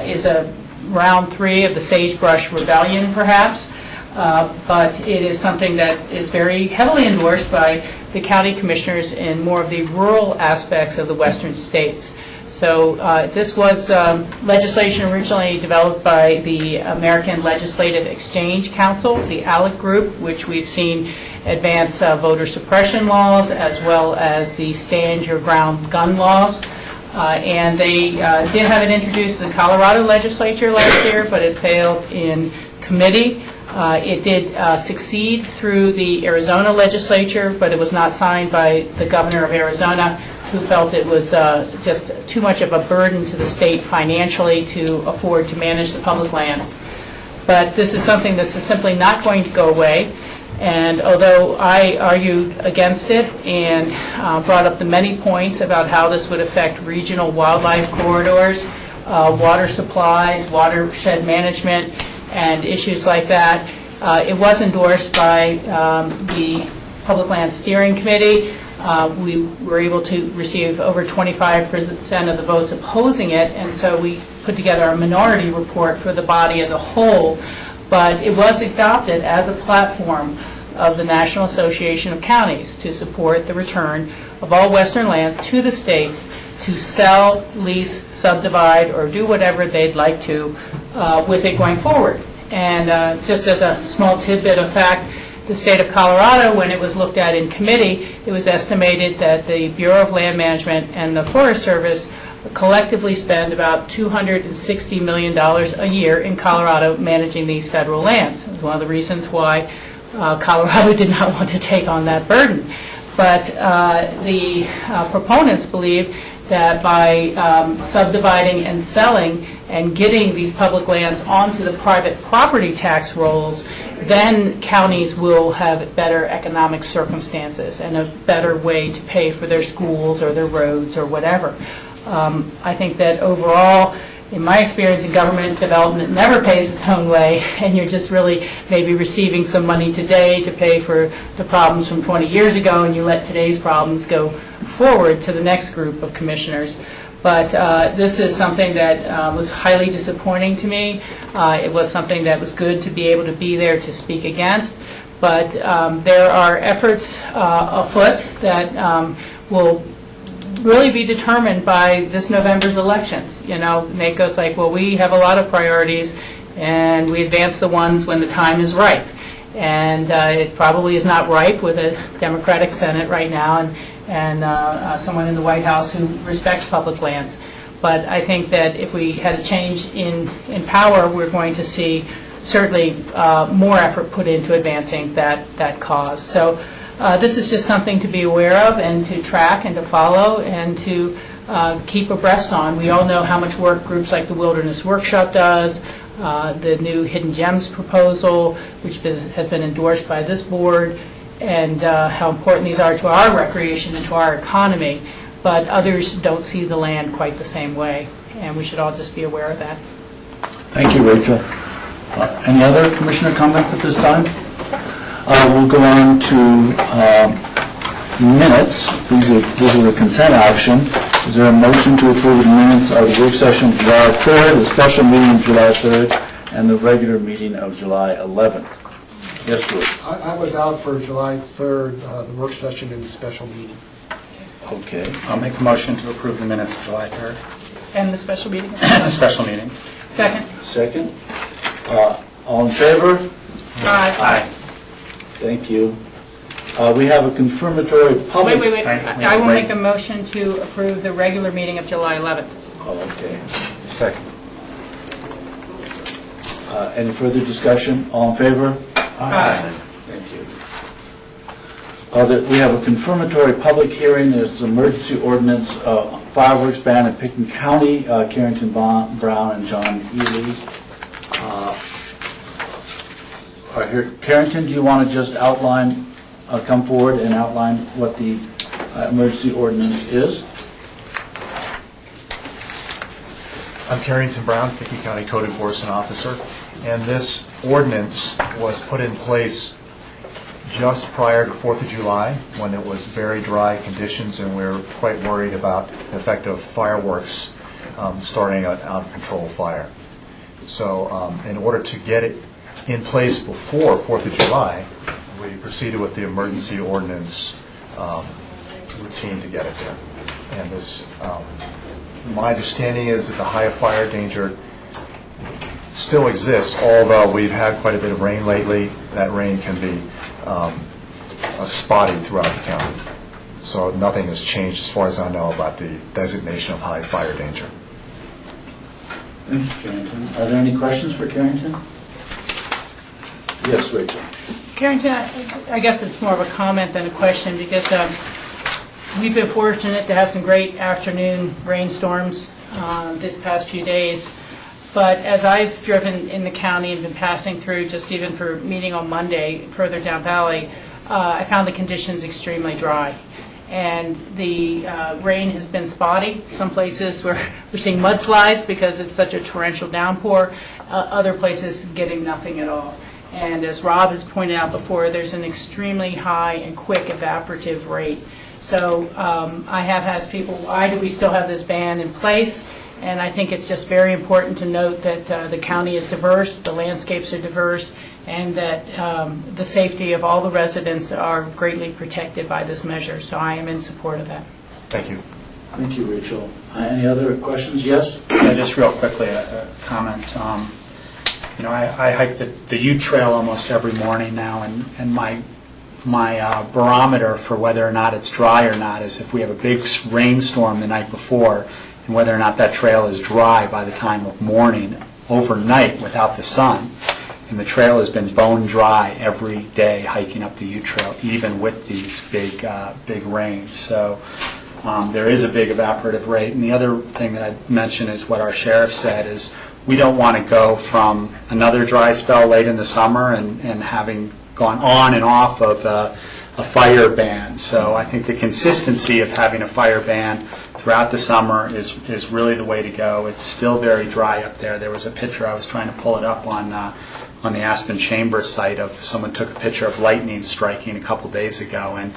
is a round 3 of the Sagebrush Rebellion, perhaps, but it is something that is very heavily endorsed by the county commissioners in more of the rural aspects of the western states. So this was legislation originally developed by the American Legislative Exchange Council, the ALEC group, which we've seen advance voter suppression laws as well as the stand your ground gun laws. And they did have it introduced in the Colorado legislature last year, but it failed in committee. It did succeed through the Arizona legislature, but it was not signed by the governor of Arizona, who felt it was just too much of a burden to the state financially to afford to manage the public lands. But this is something that's simply not going to go away. And although I argued against it and brought up the many points about how this would affect regional wildlife corridors, water supplies, watershed management, and issues like that, it was endorsed by the Public Land Steering Committee. We were able to receive over 25% of the votes opposing it, and so we put together a minority report for the body as a whole. But it was adopted as a platform of the National Association of Counties to support the return of all western lands to the states to sell, lease, subdivide, or do whatever they'd like to with it going forward. And just as a small tidbit of fact, the state of Colorado, when it was looked at in committee, it was estimated that the Bureau of Land Management and the Forest Service collectively spend about $260 million a year in Colorado managing these federal lands. It's one of the reasons why Colorado did not want to take on that burden. But the proponents believe that by subdividing and selling and getting these public lands onto the private property tax rolls, then counties will have better economic circumstances and a better way to pay for their schools or their roads or whatever. I think that overall, in my experience in government development, it never pays its own way, and you're just really maybe receiving some money today to pay for the problems from 20 years ago, and you let today's problems go forward to the next group of commissioners. But this is something that was highly disappointing to me. It was something that was good to be able to be there to speak against. But there are efforts afoot that will really be determined by this November's elections. You know, NACO's like, well, we have a lot of priorities, and we advance the ones when the time is ripe. And it probably is not ripe with a Democratic Senate right now and someone in the White House who respects public lands. But I think that if we had a change in power, we're going to see certainly more effort put into advancing that cause. So this is just something to be aware of and to track and to follow and to keep abreast on. We all know how much work groups like the Wilderness Workshop does, the new Hidden Gems proposal, which has been endorsed by this board, and how important these are to our recreation and to our economy. But others don't see the land quite the same way, and we should all just be aware of that.
Thank you, Rachel. Any other commissioner comments at this time? We'll go on to minutes. This is a consent action. Is there a motion to approve the minutes of the work session of July 3rd, the special meeting of July 3rd, and the regular meeting of July 11th? Yes, George.
I was out for July 3rd, the work session and the special meeting.
Okay.
I'll make a motion to approve the minutes of July 3rd,
And the special meeting?
the special meeting.
Second?
Second. All in favor?
Aye.
Aye.
Thank you. We have a confirmatory public...
Wait.
Right,
I will
wait.
make a motion to approve the regular meeting of July 11th.
Oh, okay.
Second.
Any further discussion? All in favor?
Aye.
Thank you. We have a confirmatory public hearing. There's an emergency ordinance fireworks ban in Pickens County. Carrington Brown and John Ely are here. Carrington, do you want to just outline, come forward and outline what the emergency ordinance is?
I'm Carrington Brown, Pickens County Code Enforcement Officer, and this ordinance was put in place just prior to 4th of July when it was very dry conditions, and we were quite worried about the effect of fireworks starting an out-of-control fire. So in order to get it in place before 4th of July, we proceeded with the emergency ordinance routine to get it there. And this, my understanding is that the high fire danger still exists, although we've had quite a bit of rain lately. That rain can be spotty throughout the county. So nothing has changed as far as I know about the designation of high fire danger.
Thank you, Carrington. Are there any questions for Carrington? Yes, Rachel.
Carrington, I guess it's more of a comment than a question, because we've been fortunate to have some great afternoon rainstorms this past few days. But as I've driven in the county and been passing through, just even for meeting on Monday further down Valley, I found the conditions extremely dry. And the rain has been spotty. Some places we're seeing mudslides because it's such a torrential downpour. Other places getting nothing at all. And as Rob has pointed out before, there's an extremely high and quick evaporative rate. So I have asked people, why do we still have this ban in place? And I think it's just very important to note that the county is diverse, the landscapes are diverse, and that the safety of all the residents are greatly protected by this measure. So I am in support of that.
Thank you.
Thank you, Rachel. Any other questions? Yes?
Yeah, just real quickly, a comment. I hike the Ute Trail almost every morning now, and my barometer for whether or not it's dry or not is if we have a big rainstorm the night before, and whether or not that trail is dry by the time of morning, overnight without the sun. And the trail has been bone dry every day hiking up the Ute Trail, even with these big rains. So there is a big evaporative rate. And the other thing that I'd mention is what our sheriff said is we don't want to go from another dry spell late in the summer and having gone on and off of a fire ban. So I think the consistency of having a fire ban throughout the summer is really the way to go. It's still very dry up there. There was a picture, I was trying to pull it up on the Aspen Chamber site, of someone took a picture of lightning striking a couple days ago, and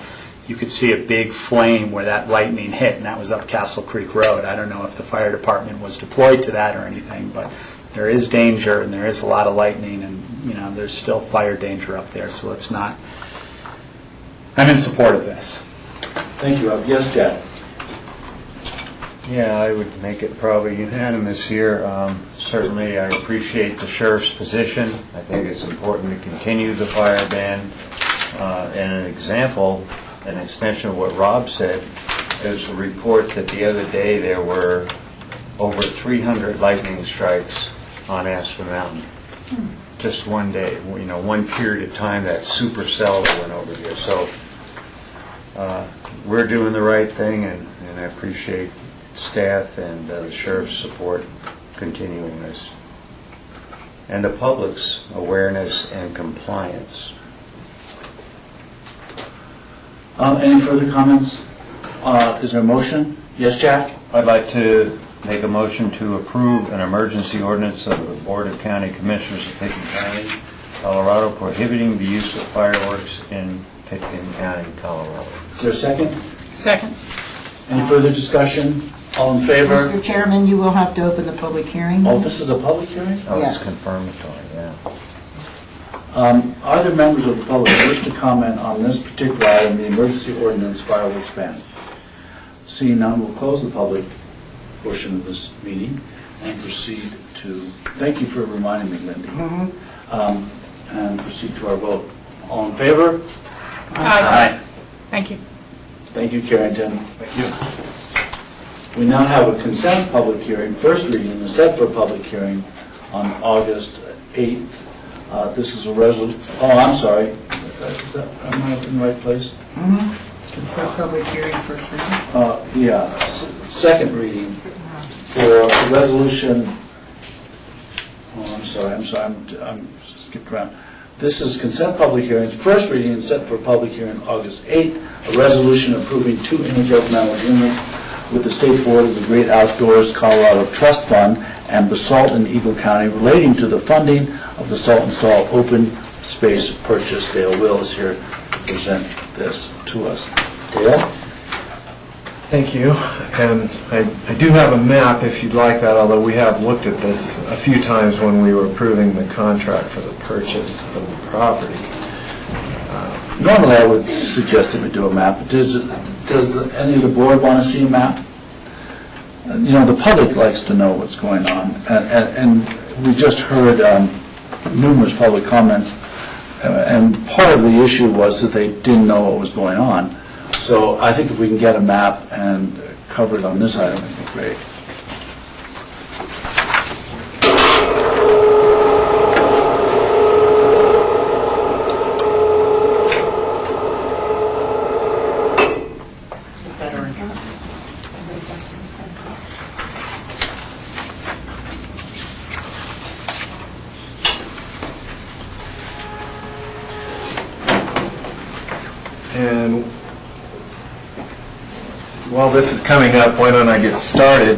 you could see a big flame where that lightning hit, and that was up Castle Creek Road. I don't know if the fire department was deployed to that or anything, but there is danger and there is a lot of lightning, and there's still fire danger up there, so let's not. I'm in support of this.
Thank you, Rob. Yes, Jack?
Yeah, I would make it probably unanimous here. Certainly, I appreciate the sheriff's position. I think it's important to continue the fire ban. And an example, an extension of what Rob said, there's a report that the other day there were over 300 lightning strikes on Aspen Mountain. Just one day, one period of time, that supercell that went over here. So we're doing the right thing, and I appreciate staff and the sheriff's support continuing this, and the public's awareness and compliance.
Any further comments? Is there a motion? Yes, Jack?
I'd like to make a motion to approve an emergency ordinance of the Board of County Commissioners of Pitkin County, Colorado, prohibiting the use of fireworks in Pitkin County, Colorado.
Is there a second?
Second.
Any further discussion? All in favor?
Mr. Chairman, you will have to open the public hearing.
Oh, this is a public hearing?
Oh,
Yes.
it's confirmatory, yeah.
Are there members of the public who wish to comment on this particular item, the emergency ordinance fireworks ban? Seeing none, we'll close the public portion of this meeting and proceed to, thank you for reminding me, Lindy, and proceed to our vote. All in favor?
Aye. Thank you.
Thank you, Carrington. Thank you. We now have a consent public hearing, first reading, and set for a public hearing on August 8th. This is a resolution, oh, I'm sorry. Am I in the right place?
Consent public hearing, first reading.
Yeah, second reading for a resolution, oh, I'm sorry, I'm skipped around. This is consent public hearings, first reading and set for public hearing August 8th, a resolution approving 2 intergovernmental agreements with the State Board of the Great Outdoors Colorado Trust Fund and Basalt in Eagle County relating to the funding of the Salt and Salt open space purchase. Dale Will is here to present this to us. Dale?
Thank you. And I do have a map if you'd like that, although we have looked at this a few times when we were approving the contract for the purchase of the property.
Normally I would suggest that we do a map. Does any of the board want to see a map? You know, the public likes to know what's going on. And we just heard numerous public comments, and part of the issue was that they didn't know what was going on. So I think if we can get a map and cover it on this item, it would be great.
And while this is coming up, why don't I get started?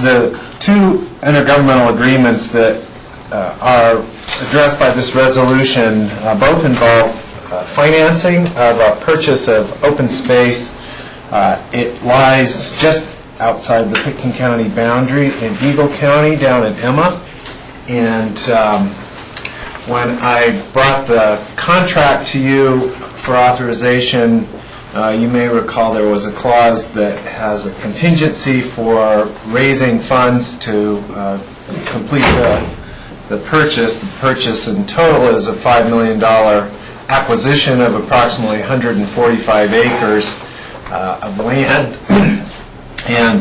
The 2 intergovernmental agreements that are addressed by this resolution both involve financing of a purchase of open space. It lies just outside the Pitkin County boundary in Eagle County down in Emma. And when I brought the contract to you for authorization, you may recall there was a clause that has a contingency for raising funds to complete the purchase. The purchase in total is a $5 million acquisition of approximately 145 acres of land. And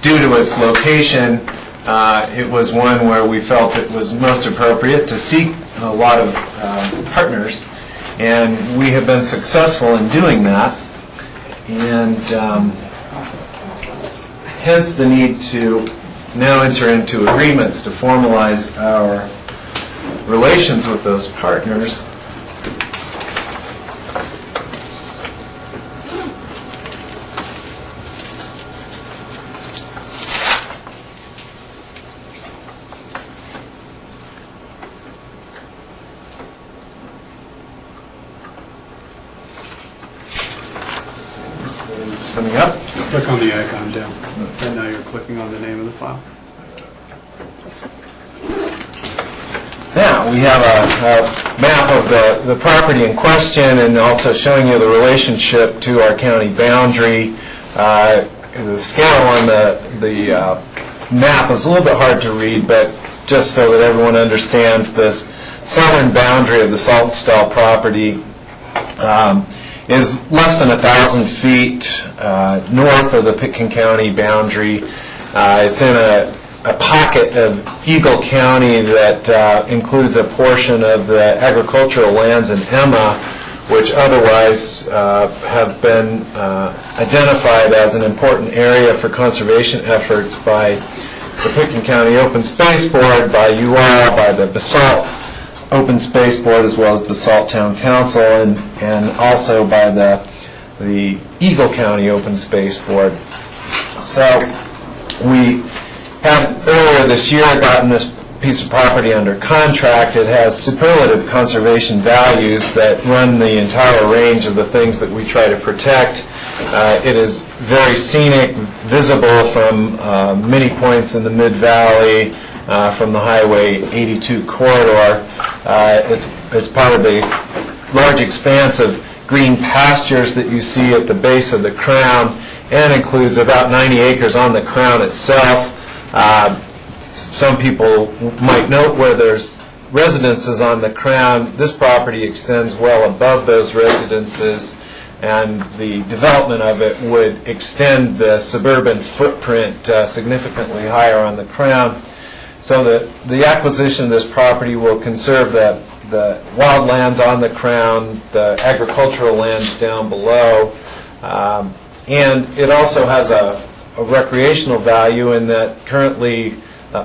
due to its location, it was one where we felt it was most appropriate to seek a lot of partners, and we have been successful in doing that, and hence the need to now enter into agreements to formalize our relations with those partners. Coming up.
Click on the icon down. And now you're clicking on the name of the file.
Now, we have a map of the property in question and also showing you the relationship to our county boundary. The scale on the map is a little bit hard to read, but just so that everyone understands, this southern boundary of the Saltonstall property is less than 1,000 feet north of the Pitkin County boundary. It's in a pocket of Eagle County that includes a portion of the agricultural lands in Emma, which otherwise have been identified as an important area for conservation efforts by the Pitkin County Open Space Board, by UR, by the BOCC Open Space Board, as well as BOCC Town Council, and also by the Eagle County Open Space Board. So we have earlier this year gotten this piece of property under contract. It has superlative conservation values that run the entire range of the things that we try to protect. It is very scenic, visible from many points in the Mid-Valley, from the Highway 82 corridor. It's part of the large expanse of green pastures that you see at the base of the Crown, and includes about 90 acres on the Crown itself. Some people might note where there's residences on the Crown. This property extends well above those residences, and the development of it would extend the suburban footprint significantly higher on the Crown. So the acquisition of this property will conserve the wildlands on the Crown, the agricultural lands down below, and it also has a recreational value in that currently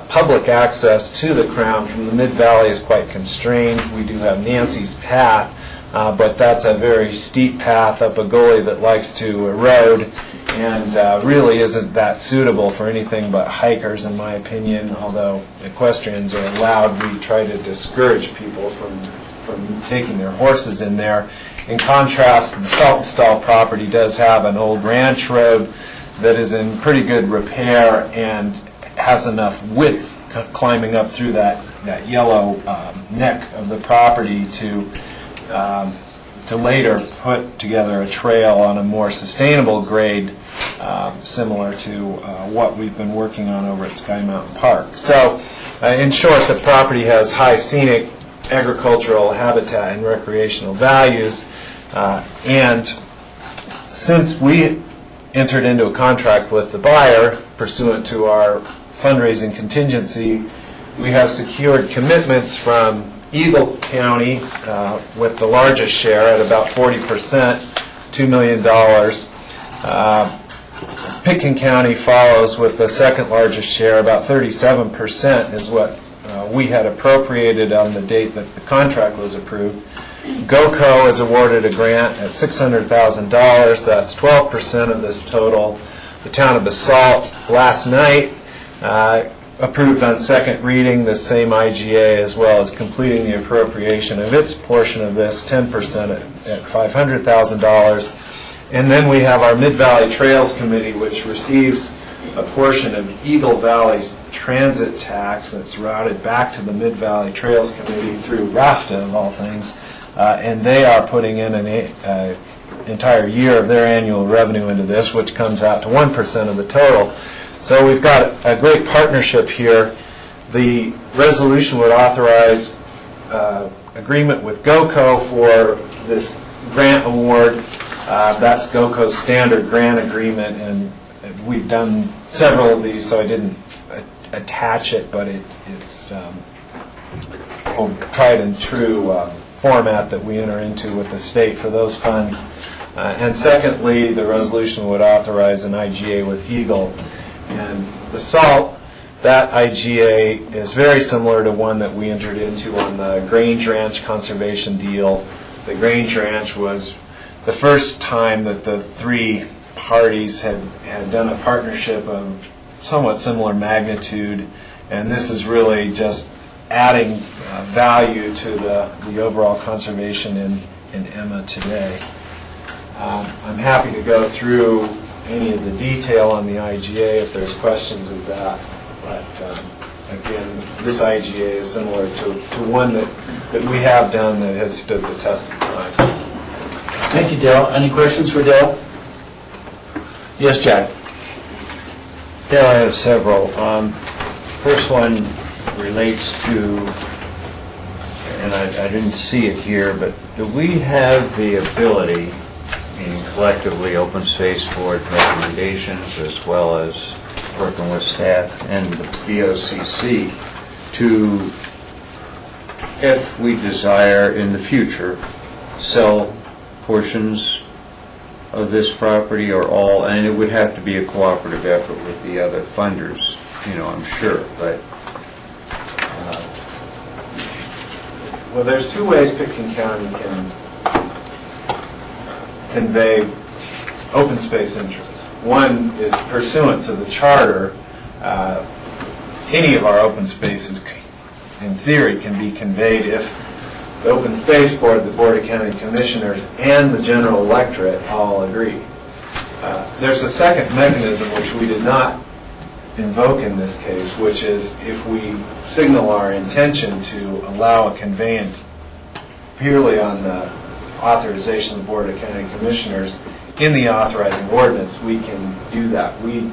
public access to the Crown from the Mid-Valley is quite constrained. We do have Nancy's Path, but that's a very steep path up a gully that likes to erode, and really isn't that suitable for anything but hikers, in my opinion. Although equestrians are allowed, we try to discourage people from taking their horses in there. In contrast, the Saltonstall property does have an old ranch road that is in pretty good repair and has enough width climbing up through that yellow neck of the property to later put together a trail on a more sustainable grade, similar to what we've been working on over at Sky Mountain Park. So, in short, the property has high scenic, agricultural, habitat, and recreational values, and since we entered into a contract with the buyer pursuant to our fundraising contingency, we have secured commitments from Eagle County with the largest share at about 40%, $2 million. Pitkin County follows with the second largest share, about 37% is what we had appropriated on the date that the contract was approved. GOCO is awarded a grant at $600,000. That's 12% of this total. The town of Basalt last night approved on second reading the same IGA, as well as completing the appropriation of its portion of this, 10% at $500,000. And then we have our Mid-Valley Trails Committee, which receives a portion of Eagle Valley's transit tax that's routed back to the Mid-Valley Trails Committee through RAFTA, of all things. And they are putting in an entire year of their annual revenue into this, which comes out to 1% of the total. So we've got a great partnership here. The resolution would authorize agreement with GOCO for this grant award. That's GOCO's standard grant agreement, and we've done several of these, so I didn't attach it, but it's a tried and true format that we enter into with the state for those funds. And secondly, the resolution would authorize an IGA with Eagle. And the SALT, that IGA is very similar to one that we entered into on the Grange Ranch conservation deal. The Grange Ranch was the first time that the three parties had done a partnership of somewhat similar magnitude, and this is really just adding value to the overall conservation in Emma today. I'm happy to go through any of the detail on the IGA if there's questions of that, but again, this IGA is similar to one that we have done that has stood the test of time.
Thank you, Dale. Any questions for Dale? Yes, Jack.
Yeah, I have several. First one relates to, and I didn't see it here, but do we have the ability, meaning collectively Open Space Board recommendations as well as working with staff and the BOCC, to, if we desire in the future, sell portions of this property or all? And it would have to be a cooperative effort with the other funders, I'm sure, but...
Well, there's two ways Pitkin County can convey open space interests. One is pursuant to the charter. Any of our open spaces, in theory, can be conveyed if the Open Space Board, the Board of County Commissioners, and the general electorate all agree. There's a second mechanism which we did not invoke in this case, which is if we signal our intention to allow a conveyance purely on the authorization of the Board of County Commissioners in the authorizing ordinance, we can do that. We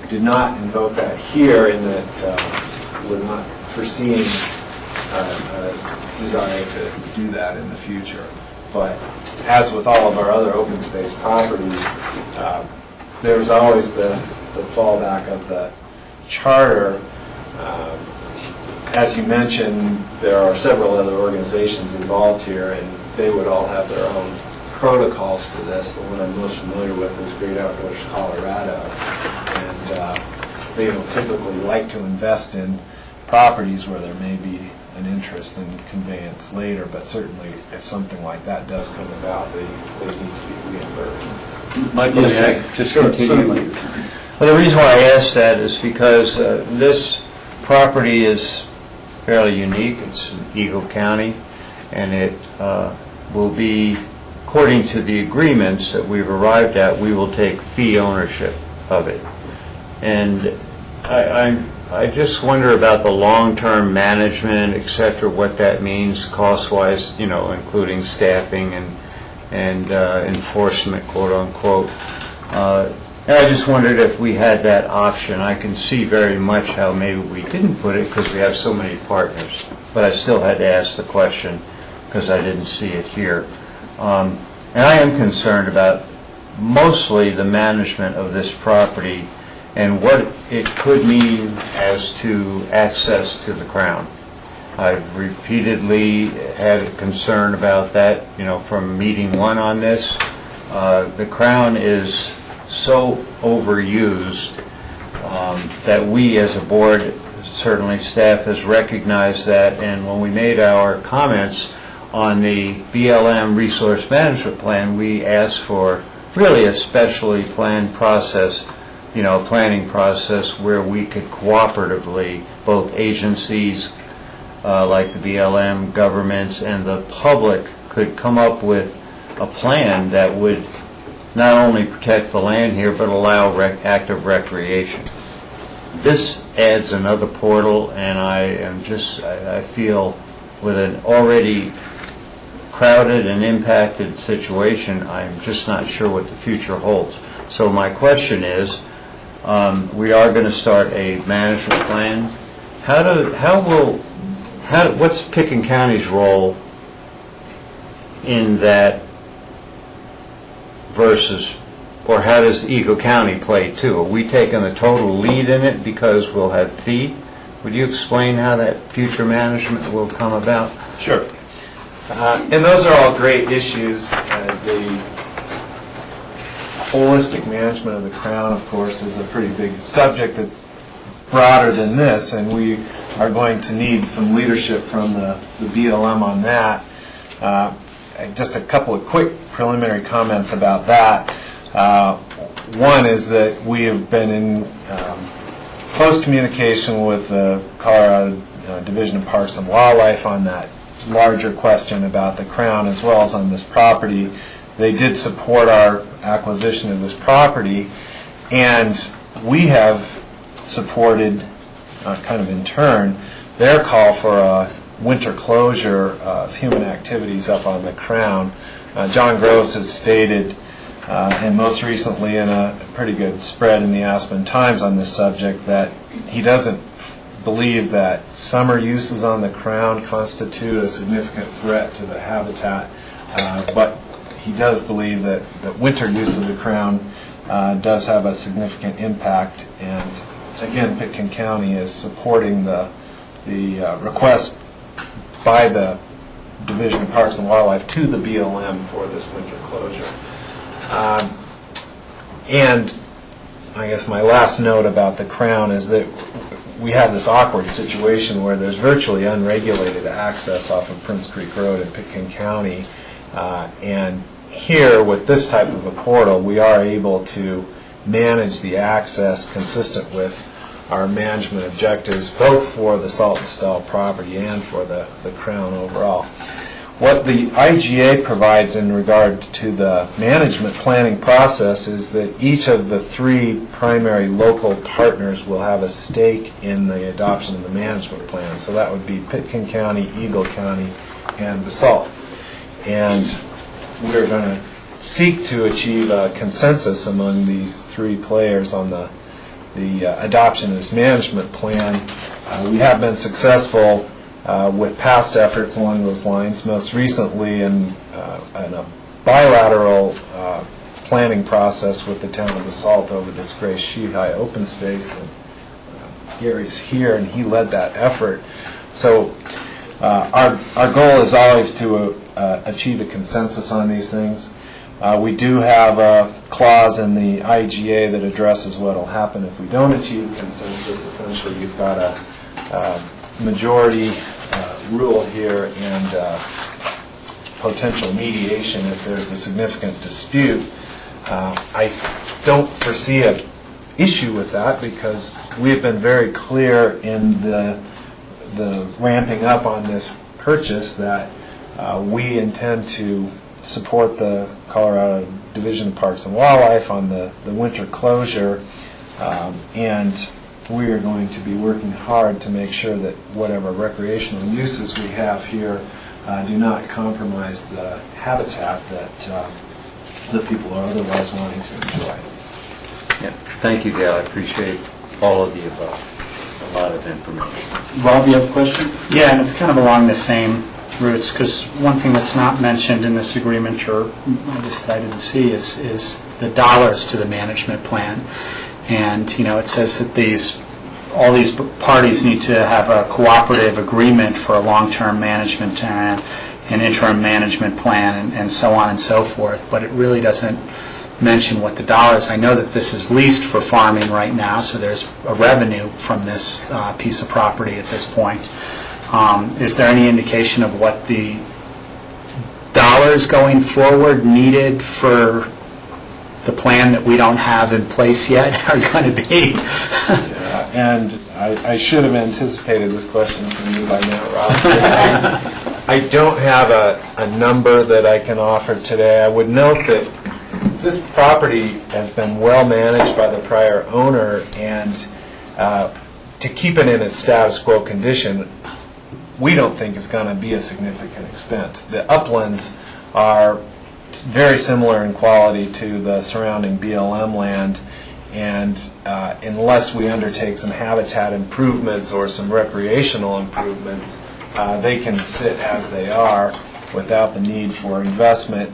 did not invoke that here in that we're not foreseeing a desire to do that in the future. But as with all of our other open space properties, there's always the fallback of the charter. As you mentioned, there are several other organizations involved here, and they would all have their own protocols for this. The one I'm most familiar with is Great Outdoors Colorado, and they don't typically like to invest in properties where there may be an interest in conveyance later, but certainly if something like that does come about, they need to be reimbursed.
Michael, just continue.
Certainly.
Well, the reason why I asked that is because this property is fairly unique. It's in Eagle County, and it will be, according to the agreements that we've arrived at, we will take fee ownership of it. And I just wonder about the long-term management, et cetera, what that means cost-wise, including staffing and enforcement, quote-unquote. And I just wondered if we had that option. I can see very much how maybe we didn't put it because we have so many partners. But I still had to ask the question because I didn't see it here. And I am concerned about mostly the management of this property and what it could mean as to access to the Crown. I've repeatedly had a concern about that, from meeting one on this. The Crown is so overused that we as a board, certainly staff, has recognized that, and when we made our comments on the BLM resource management plan, we asked for really a specially planned process, planning process where we could cooperatively, both agencies like the BLM, governments, and the public could come up with a plan that would not only protect the land here, but allow active recreation. This adds another portal, and I feel with an already crowded and impacted situation, I'm just not sure what the future holds. So my question is, we are going to start a management plan. What's Pitkin County's role in that versus, or how does Eagle County play too? Are we taking the total lead in it because we'll have fee? Would you explain how that future management will come about?
Sure. And those are all great issues. The holistic management of the Crown, of course, is a pretty big subject that's broader than this, and we are going to need some leadership from the BLM on that. Just a couple of quick preliminary comments about that. One is that we have been in close communication with the Colorado Division of Parks and Wildlife on that larger question about the Crown as well as on this property. They did support our acquisition of this property, and we have supported, kind of in turn, their call for a winter closure of human activities up on the Crown. John Groves has stated, and most recently in a pretty good spread in the Aspen Times on this subject, that he doesn't believe that summer uses on the Crown constitute a significant threat to the habitat, but he does believe that winter use of the Crown does have a significant impact, and again, Pitkin County is supporting the request by the Division of Parks and Wildlife to the BLM for this winter closure. And I guess my last note about the Crown is that we have this awkward situation where there's virtually unregulated access off of Prince Creek Road in Pitkin County. And here, with this type of a portal, we are able to manage the access consistent with our management objectives, both for the Saltonstall property and for the Crown overall. What the IGA provides in regard to the management planning process is that each of the three primary local partners will have a stake in the adoption of the management plan. So that would be Pitkin County, Eagle County, and Basalt. And we're going to seek to achieve a consensus among these three players on the adoption of this management plan. We have been successful with past efforts along those lines, most recently in a bilateral planning process with the town of Basalt over this Gray Shihai open space. And, Gary's here, and he led that effort. So our goal is always to achieve a consensus on these things. We do have a clause in the IGA that addresses what will happen if we don't achieve a consensus. Essentially, you've got a majority rule here and potential mediation if there's a significant dispute. I don't foresee an issue with that because we have been very clear in the ramping up on this purchase that we intend to support the Colorado Division of Parks and Wildlife on the winter closure, and we are going to be working hard to make sure that whatever recreational uses we have here do not compromise the habitat that the people are otherwise wanting to enjoy.
Yeah. Thank you, Gail. I appreciate all of the above. A lot of information.
Rob, you have a question?
Yeah, and it's kind of along the same routes, because one thing that's not mentioned in this agreement, or at least that I didn't see, is the dollars to the management plan. And, you know, it says that all these parties need to have a cooperative agreement for a long-term management plan, an interim management plan, and so on and so forth, but it really doesn't mention what the dollars. I know that this is leased for farming right now, so there's a revenue from this piece of property at this point. Is there any indication of what the dollars going forward needed for the plan that we don't have in place yet are going to be?
Yeah, and I should have anticipated this question from you by now, Rob. I don't have a number that I can offer today. I would note that this property has been well managed by the prior owner, and to keep it in its status quo condition, we don't think it's going to be a significant expense. The uplands are very similar in quality to the surrounding BLM land, and unless we undertake some habitat improvements or some recreational improvements, they can sit as they are without the need for investment.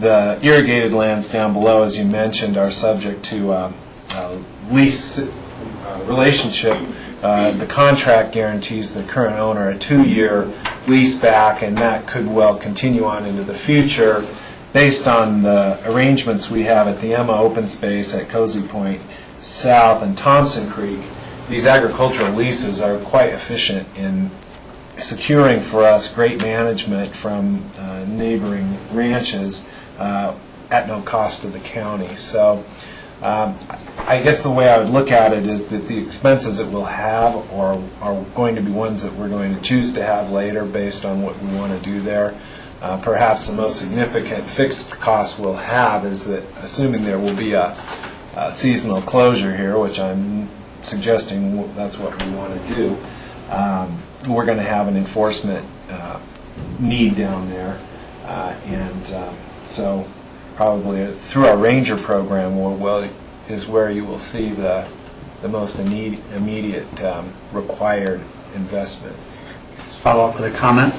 The irrigated lands down below, as you mentioned, are subject to lease relationship. The contract guarantees the current owner a 2-year lease back, and that could well continue on into the future. Based on the arrangements we have at the Emma Open Space at Cozy Point South and Thompson Creek, these agricultural leases are quite efficient in securing for us great management from neighboring ranches at no cost to the county. So I guess the way I would look at it is that the expenses that we'll have are going to be ones that we're going to choose to have later based on what we want to do there. Perhaps the most significant fixed cost we'll have is that, assuming there will be a seasonal closure here, which I'm suggesting that's what we want to do, we're going to have an enforcement need down there. So probably through our ranger program is where you will see the most immediate required investment.
Just follow up with a comment.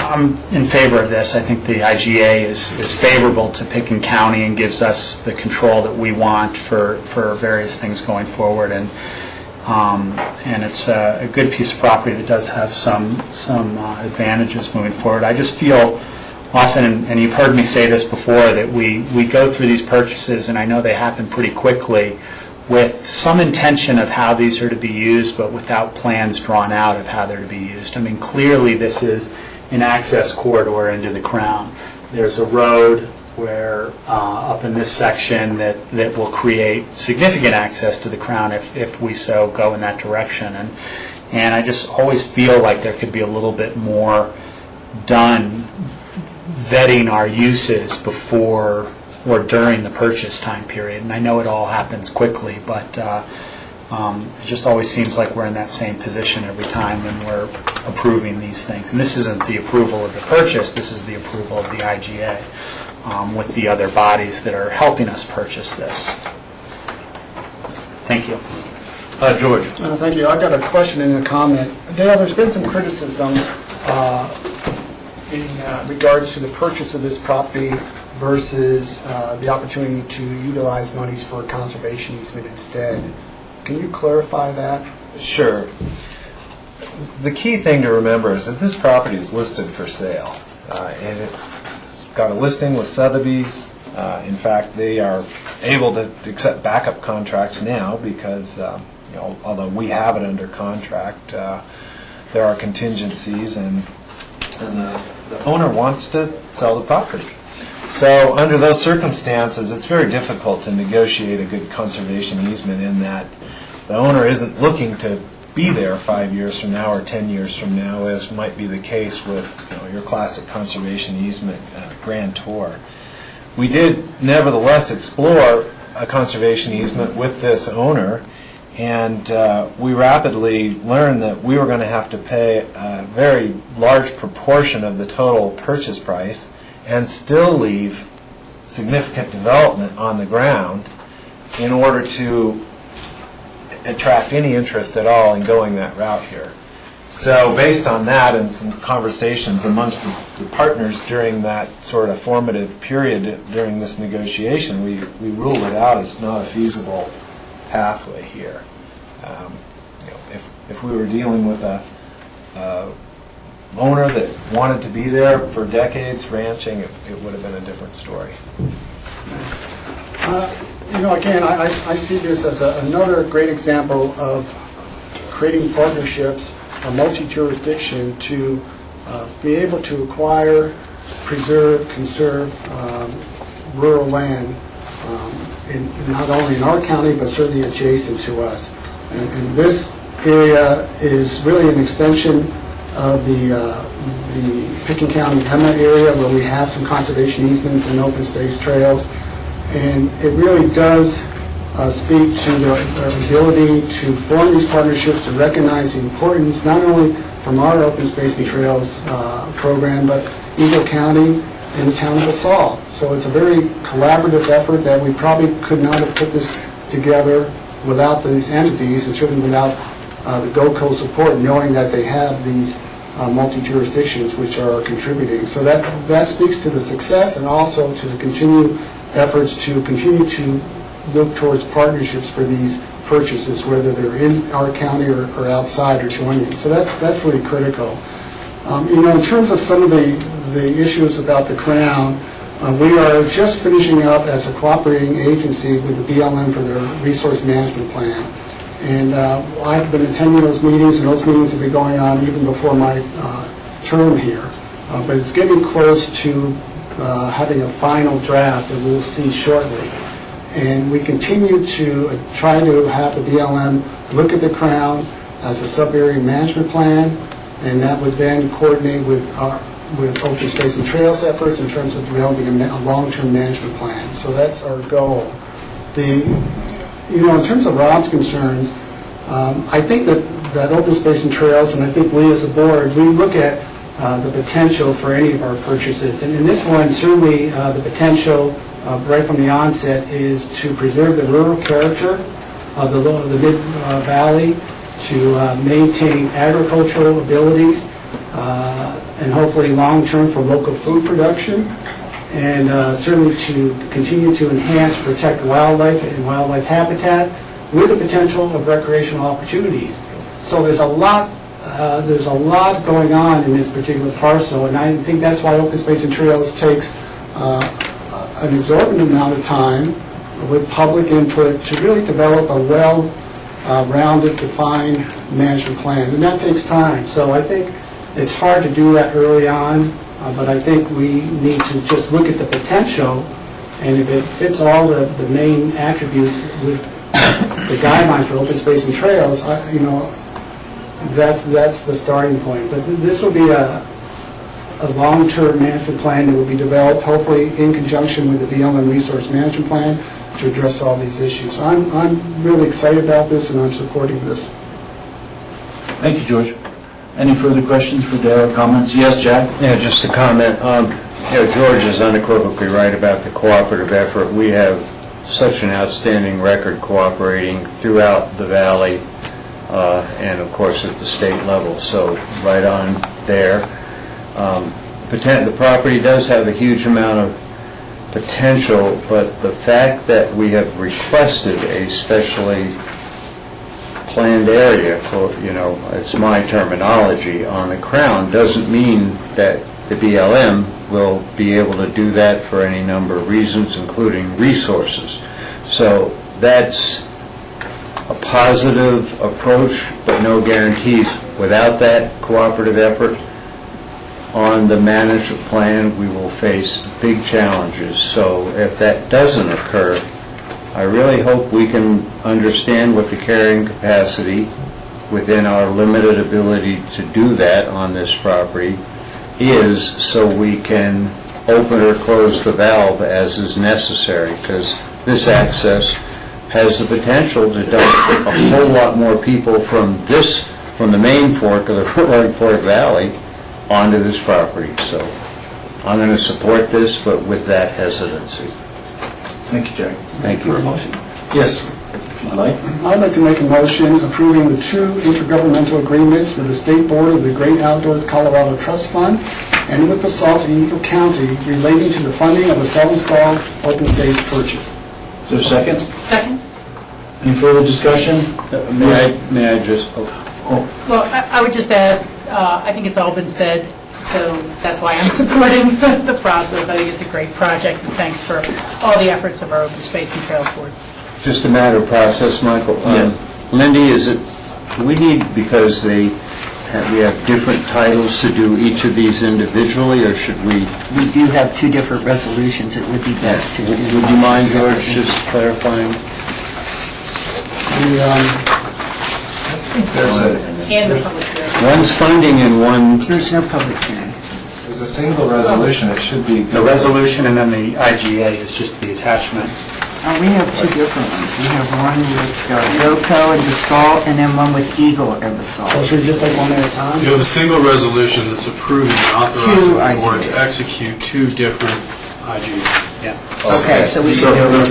I'm in favor of this. I think the IGA is favorable to Pitkin County and gives us the control that we want for various things going forward. And And it's a good piece of property that does have some advantages moving forward. I just feel often, and you've heard me say this before, that we go through these purchases, and I know they happen pretty quickly, with some intention of how these are to be used, but without plans drawn out of how they're to be used. I mean, clearly this is an access corridor into the Crown. There's a road where, up in this section, that will create significant access to the Crown if we so go in that direction. And I just always feel like there could be a little bit more done vetting our uses before or during the purchase time period. And I know it all happens quickly, but it just always seems like we're in that same position every time when we're approving these things. And this isn't the approval of the purchase, this is the approval of the IGA with the other bodies that are helping us purchase this. Thank you.
George.
Thank you. I've got a question and a comment. Dale, there's been some criticism in regards to the purchase of this property versus the opportunity to utilize monies for a conservation easement instead. Can you clarify that?
Sure. The key thing to remember is that this property is listed for sale, and it's got a listing with Sotheby's. In fact, they are able to accept backup contracts now because, although we have it under contract, there are contingencies, and the owner wants to sell the property. So under those circumstances, it's very difficult to negotiate a good conservation easement in that the owner isn't looking to be there 5 years from now or 10 years from now, as might be the case with your classic conservation easement grantor. We did nevertheless explore a conservation easement with this owner, and we rapidly learned that we were going to have to pay a very large proportion of the total purchase price and still leave significant development on the ground in order to attract any interest at all in going that route here. So based on that and some conversations amongst the partners during that sort of formative period during this negotiation, we ruled it out as not a feasible pathway here. If we were dealing with a owner that wanted to be there for decades ranching, it would have been a different story.
Again, I see this as another great example of creating partnerships, a multi-jurisdiction to be able to acquire, preserve, conserve rural land, not only in our county, but certainly adjacent to us. And this area is really an extension of the Picken County Emma area, where we have some conservation easements and open space trails. And it really does speak to our ability to form these partnerships, to recognize the importance, not only from our open space and trails program, but Eagle County and the town of LaSalle. So it's a very collaborative effort that we probably could not have put this together without these entities, and certainly without the GOCO support, knowing that they have these multi-jurisdictions which are contributing. So that speaks to the success, and also to the continued efforts to continue to look towards partnerships for these purchases, whether they're in our county or outside or joining. So that's really critical. In terms of some of the issues about the Crown, we are just finishing up as a cooperating agency with the BLM for their resource management plan. And I've been attending those meetings, and those meetings have been going on even before my term here. But it's getting close to having a final draft that we'll see shortly. And we continue to try to have the BLM look at the Crown as a sub-area management plan, and that would then coordinate with open space and trails efforts in terms of developing a long-term management plan. So that's our goal. In terms of Rob's concerns, I think that open space and trails, and I think we as a board, we look at the potential for any of our purchases. And in this one, certainly the potential right from the onset is to preserve the rural character of the Mid-Valley, to maintain agricultural abilities, and hopefully long-term for local food production, and certainly to continue to enhance, protect wildlife and wildlife habitat, with the potential of recreational opportunities. So there's a lot going on in this particular parcel, and I think that's why Open Space and Trails takes an exorbitant amount of time with public input to really develop a well-rounded, defined management plan, and that takes time. So I think it's hard to do that early on, but I think we need to just look at the potential, and if it fits all the main attributes with the guideline for open space and trails, that's the starting point. But this will be a long-term management plan that will be developed, hopefully in conjunction with the BLM Resource Management Plan, to address all these issues. So I'm really excited about this, and I'm supporting this.
Thank you, George. Any further questions for Dale or comments? Yes, Jack?
Yeah, just a comment. George is unequivocally right about the cooperative effort. We have such an outstanding record cooperating throughout the valley and, of course, at the state level. So right on there. The property does have a huge amount of potential, but the fact that we have requested a specially planned area for, it's my terminology, on the Crown doesn't mean that the BLM will be able to do that for any number of reasons, including resources. So that's a positive approach, but no guarantees. Without that cooperative effort on the management plan, we will face big challenges. So if that doesn't occur, I really hope we can understand what the carrying capacity within our limited ability to do that on this property is, so we can open or close the valve as is necessary, because this access has the potential to dump a whole lot more people from the main fork of the Roaring Fork Valley onto this property. So I'm going to support this, but with that hesitancy.
Thank you, Jack.
Thank you.
For a motion.
Yes.
I'd like to make a motion approving the 2 intergovernmental agreements with the State Board of the Great Outdoors Colorado Trust Fund and with BOCC in Eagle County relating to the funding of the self-installed open space purchase.
Is there a second?
Second?
Any further discussion?
May I just...
Well, I would just add, I think it's all been said, so that's why I'm supporting the process. I think it's a great project, and thanks for all the efforts of our Open Space and Trails Board.
Just a matter of process, Michael.
Yes.
Lindy, do we need, because we have different titles to do each of these individually, or should we?
We do have 2 different resolutions. It would be best to do.
Would you mind, George, just clarifying?
And the public hearing.
One's funding and one...
There's no public hearing.
There's a single resolution, it should be...
The resolution and then the IGA is just the attachment.
We have 2 different ones. We have one with GoCo and BOCC, and then one with Eagle and
So
BOCC.
should we just take one at a time?
You have a single resolution that's approving and authorizing the board to
IGAs.
execute 2 different IGAs.
Yeah.
Okay, so we
So
can do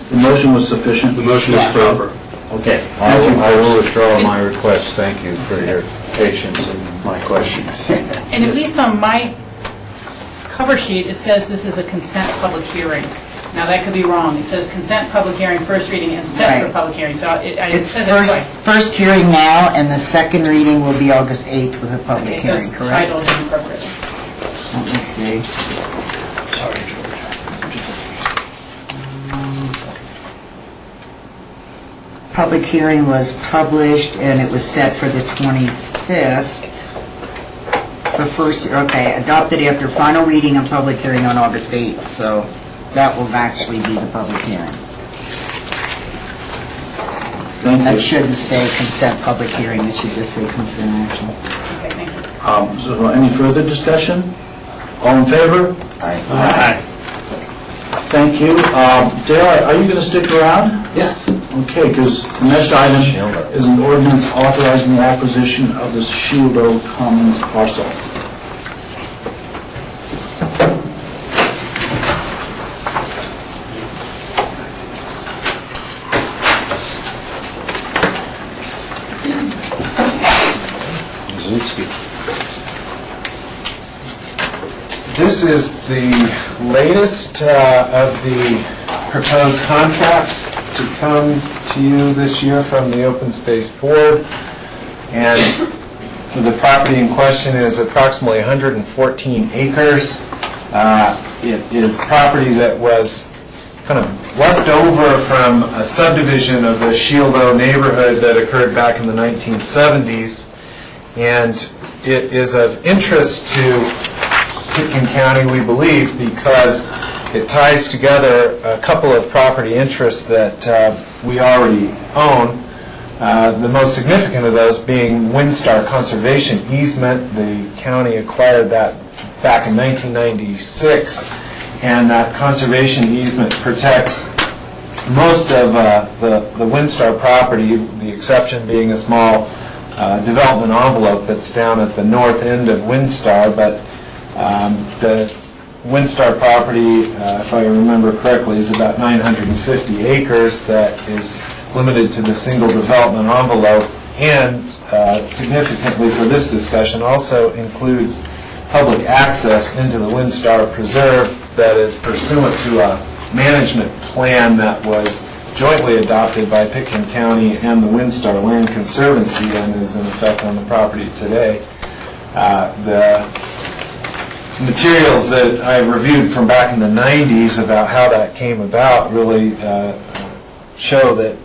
the motion was sufficient?
The motion is proper.
Okay.
I will withdraw my request. Thank you for your patience and my questions.
And at least on my cover sheet, it says this is a consent public hearing. Now, that could be wrong. It says consent public hearing, first reading, and set for
Right.
public hearing. So it
It's
says it twice.
first hearing now, and the second reading will be August 8th with a public
Okay, so
hearing,
it's
correct?
titled inappropriately.
Let me see.
Sorry, George.
Public hearing was published, and it was set for the 25th. For first, okay, adopted after final reading and public hearing on August 8th, so that will actually be the public hearing.
Thank
That
you.
shouldn't say consent public hearing, it should just say consent action.
Okay, thank you.
So any further discussion? All in favor?
Aye.
Thank you. Dale, are you going to stick around?
Yes.
Okay, because the next item is an ordinance authorizing the acquisition of the Shieldo Commons parcel.
This is the latest of the proposed contracts to come to you this year from the Open Space Board. And the property in question is approximately 114 acres. It is property that was kind of left over from a subdivision of the Shieldo neighborhood that occurred back in the 1970s. And it is of interest to Pitkin County, we believe, because it ties together a couple of property interests that we already own. The most significant of those being Windstar Conservation Easement. The county acquired that back in 1996, and that conservation easement protects most of the Windstar property, the exception being a small development envelope that's down at the north end of Windstar, but the Windstar property, if I remember correctly, is about 950 acres that is limited to the single development envelope, and significantly for this discussion also includes public access into the Windstar Preserve that is pursuant to a management plan that was jointly adopted by Pitkin County and the Windstar Land Conservancy and is in effect on the property today. The materials that I've reviewed from back in the 90s about how that came about really show that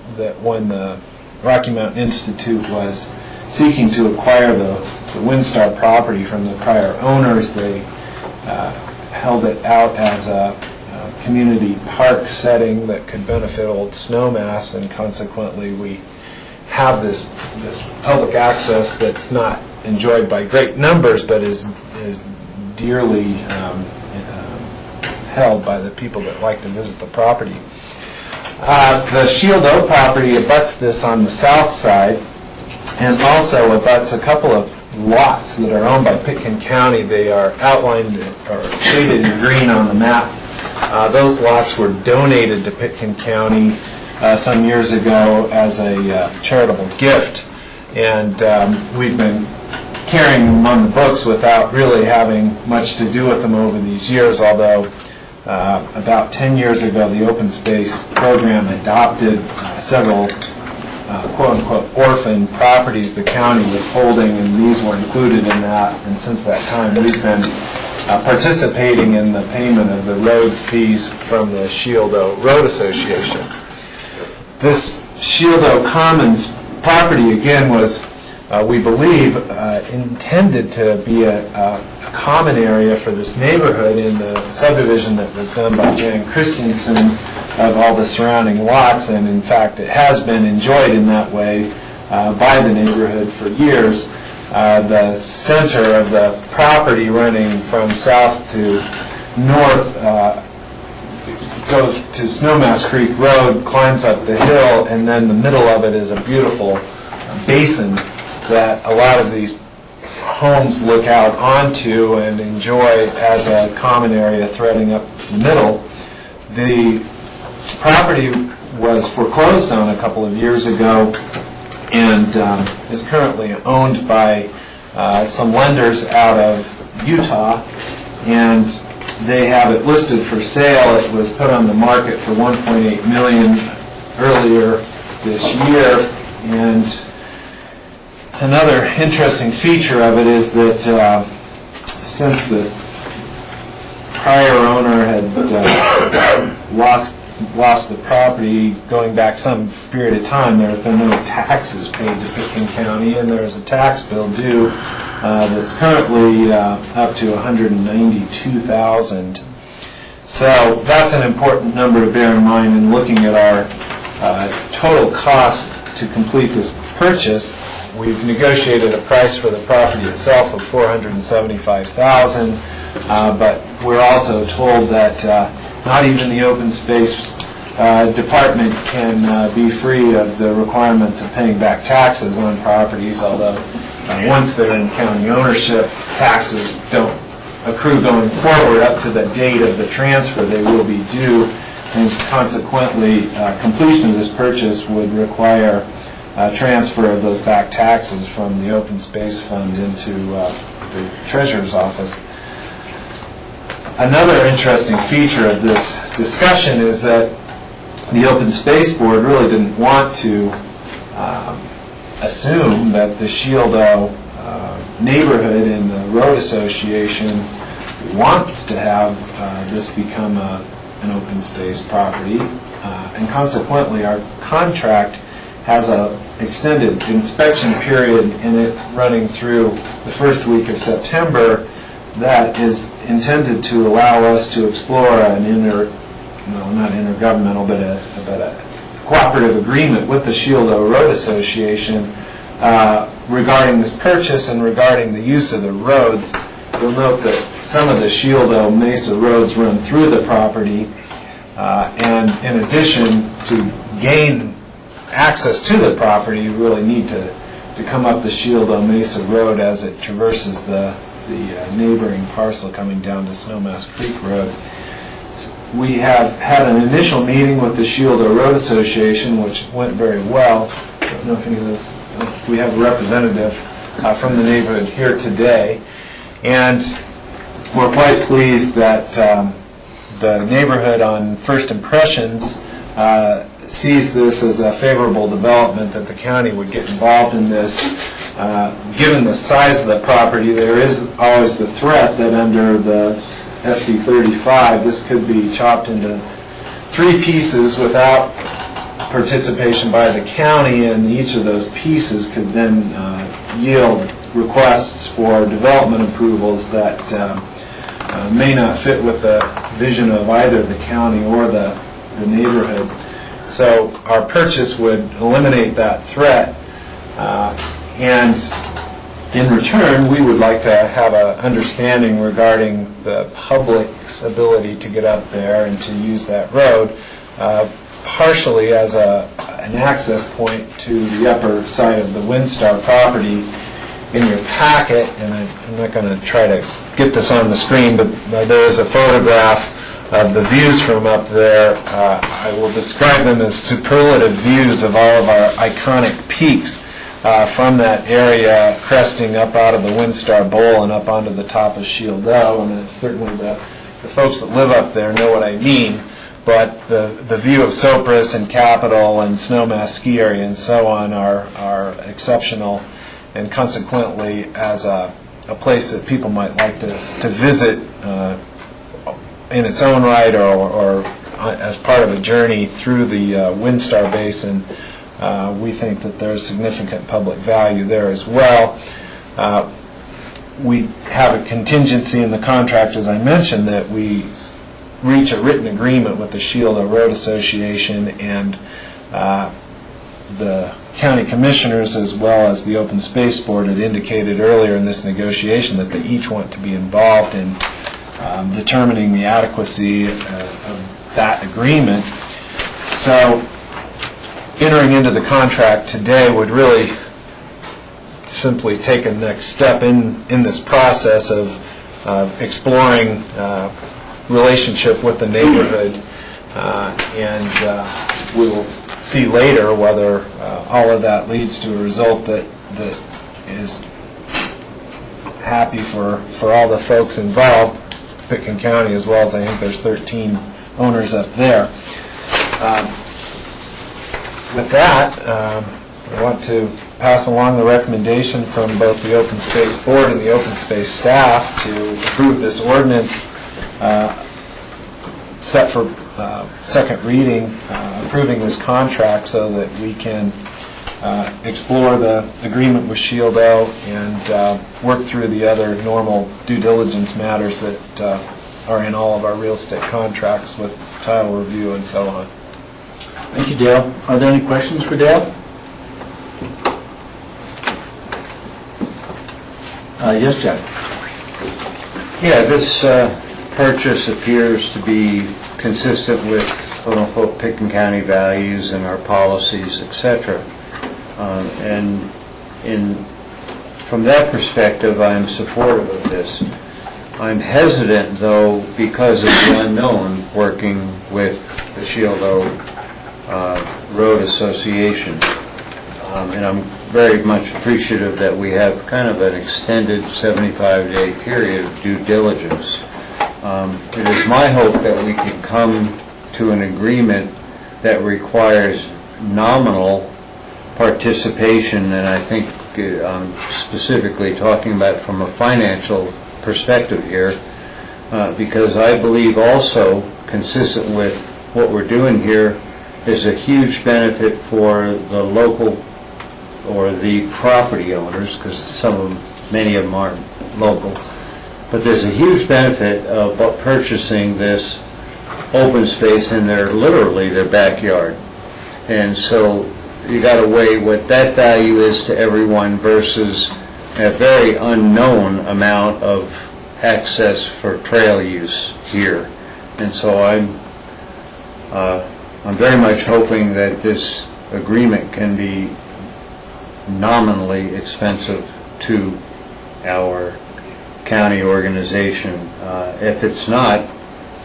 when the Rocky Mountain Institute was seeking to acquire the Windstar property from the prior owners, they held it out as a community park setting that could benefit Old Snowmass, and consequently we have this public access that's not enjoyed by great numbers but is dearly held by the people that like to visit the property. The Shieldo property abuts this on the south side, and also abuts a couple of lots that are owned by Pitkin County. They are outlined or shaded in green on the map. Those lots were donated to Pitkin County some years ago as a charitable gift, and we've been carrying them on the books without really having much to do with them over these years, although about 10 years ago the Open Space Program adopted several quote-unquote orphan properties the county was holding, and these were included in that, and since that time we've been participating in the payment of the road fees from the Shieldo Road Association. This Shieldo Commons property, again, was, we believe, intended to be a common area for this neighborhood in the subdivision that was done by Jan Christensen of all the surrounding lots, and in fact it has been enjoyed in that way by the neighborhood for years. The center of the property running from south to north goes to Snowmass Creek Road, climbs up the hill, and then the middle of it is a beautiful basin that a lot of these homes look out onto and enjoy as a common area threading up the middle. The property was foreclosed on a couple of years ago and is currently owned by some lenders out of Utah, and they have it listed for sale. It was put on the market for $1.8 million earlier this year, and another interesting feature of it is that since the prior owner had lost the property going back some period of time, there have been no taxes paid to Pitkin County, and there is a tax bill due that's currently up to $192,000. So that's an important number to bear in mind in looking at our total cost to complete this purchase. We've negotiated a price for the property itself of $475,000, but we're also told that not even the open space department can be free of the requirements of paying back taxes on properties, although once they're in county ownership, taxes don't accrue going forward up to the date of the transfer. They will be due, and consequently completion of this purchase would require transfer of those back taxes from the open space fund into the treasurer's office. Another interesting feature of this discussion is that the Open Space Board really didn't want to assume that the Shieldo neighborhood in the road association wants to have this become an open space property, and consequently our contract has a extended inspection period in it running through the first week of September that is intended to allow us to explore an not intergovernmental, but a cooperative agreement with the Shieldo Road Association regarding this purchase and regarding the use of the roads. You'll note that some of the Shieldo Mesa roads run through the property, and in addition to gain access to the property, you really need to come up the Shieldo Mesa Road as it traverses the neighboring parcel coming down to Snowmass Creek Road. We have had an initial meeting with the Shieldo Road Association, which went very well. I don't know if any of those, we have a representative from the neighborhood here today, and we're quite pleased that the neighborhood on first impressions sees this as a favorable development, that the county would get involved in this. Given the size of the property, there is always the threat that under the SB 35, this could be chopped into 3 pieces without participation by the county, and each of those pieces could then yield requests for development approvals that may not fit with the vision of either the county or the neighborhood. So our purchase would eliminate that threat, and in return, we would like to have an understanding regarding the public's ability to get up there and to use that road, partially as an access point to the upper side of the Windstar property. In your packet, and I'm not going to try to get this on the screen, but there is a photograph of the views from up there. I will describe them as superlative views of all of our iconic peaks from that area, cresting up out of the Windstar Bowl and up onto the top of Shieldo. And certainly the folks that live up there know what I mean. But the view of Sopris and Capitol and Snowmass Ski Area and so on are exceptional, and consequently as a place that people might like to visit in its own right or as part of a journey through the Windstar Basin, we think that there's significant public value there as well. We have a contingency in the contract, as I mentioned, that we reach a written agreement with the Shieldo Road Association and the county commissioners, as well as the Open Space Board, had indicated earlier in this negotiation that they each want to be involved in determining the adequacy of that agreement. So entering into the contract today would really simply take a next step in this process of exploring relationship with the neighborhood, and we will see later whether all of that leads to a result that is happy for all the folks involved, Pitkin County, as well as I think there's 13 owners up there. With that, I want to pass along the recommendation from both the Open Space Board and the Open Space staff to approve this ordinance set for second reading, approving this contract so that we can explore the agreement with Shieldo and work through the other normal due diligence matters that are in all of our real estate contracts with title review and so on.
Thank you, Dale. Are there any questions for Dale? Yes, Jack.
Yeah, this purchase appears to be consistent with quote-unquote Pitkin County values and our policies, etc. From that perspective, I'm supportive of this. I'm hesitant, though, because of the unknown, working with the Shieldo Road Association. And I'm very much appreciative that we have kind of an extended 75-day period of due diligence. It is my hope that we can come to an agreement that requires nominal participation, and I think I'm specifically talking about from a financial perspective here, because I believe also, consistent with what we're doing here, is a huge benefit for the local or the property owners, because many of them aren't local, but there's a huge benefit of purchasing this open space in literally their backyard. And so you got to weigh what that value is to everyone versus a very unknown amount of access for trail use here. And so I'm very much hoping that this agreement can be nominally expensive to our county organization. If it's not,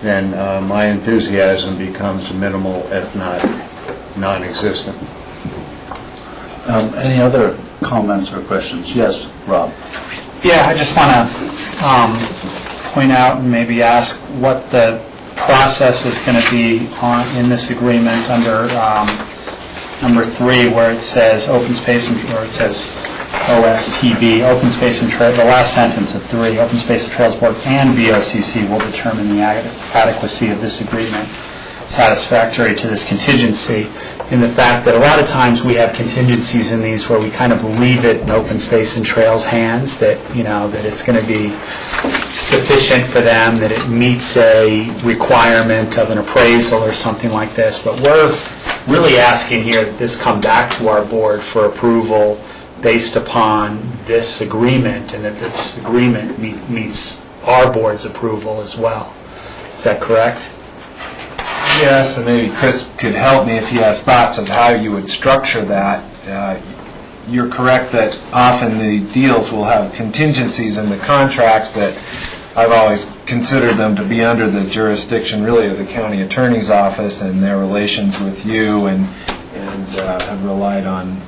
then my enthusiasm becomes minimal, if not non-existent.
Any other comments or questions? Yes, Rob.
Yeah, I just want to point out and maybe ask what the process is going to be in this agreement under number 3, where it says open space, or it says OSTB, open space and trail, the last sentence of 3, open space and trails board and BOCC will determine the adequacy of this agreement satisfactory to this contingency, in the fact that a lot of times we have contingencies in these where we kind of leave it in open space and trails hands, that, you know, that it's going to be sufficient for them, that it meets a requirement of an appraisal or something like this. But we're really asking here that this come back to our board for approval based upon this agreement, and that this agreement meets our board's approval as well. Is that correct?
Yes, and maybe Chris could help me if he has thoughts of how you would structure that. You're correct that often the deals will have contingencies in the contracts that I've always considered them to be under the jurisdiction really of the county attorney's office and their relations with you, and have relied on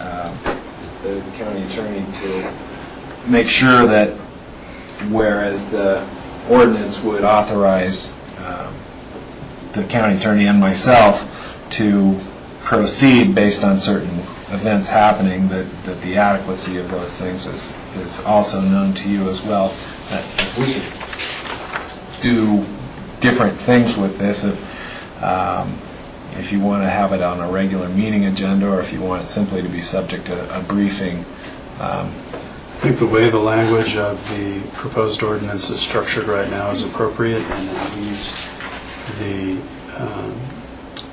the county attorney to make sure that whereas the ordinance would authorize the county attorney and myself to proceed based on certain events happening, that the adequacy of those things is also known to you as well. That if we could do different things with this, if you want to have it on a regular meeting agenda, or if you want it simply to be subject to a briefing.
I think the way the language of the proposed ordinance is structured right now is appropriate, and it leaves the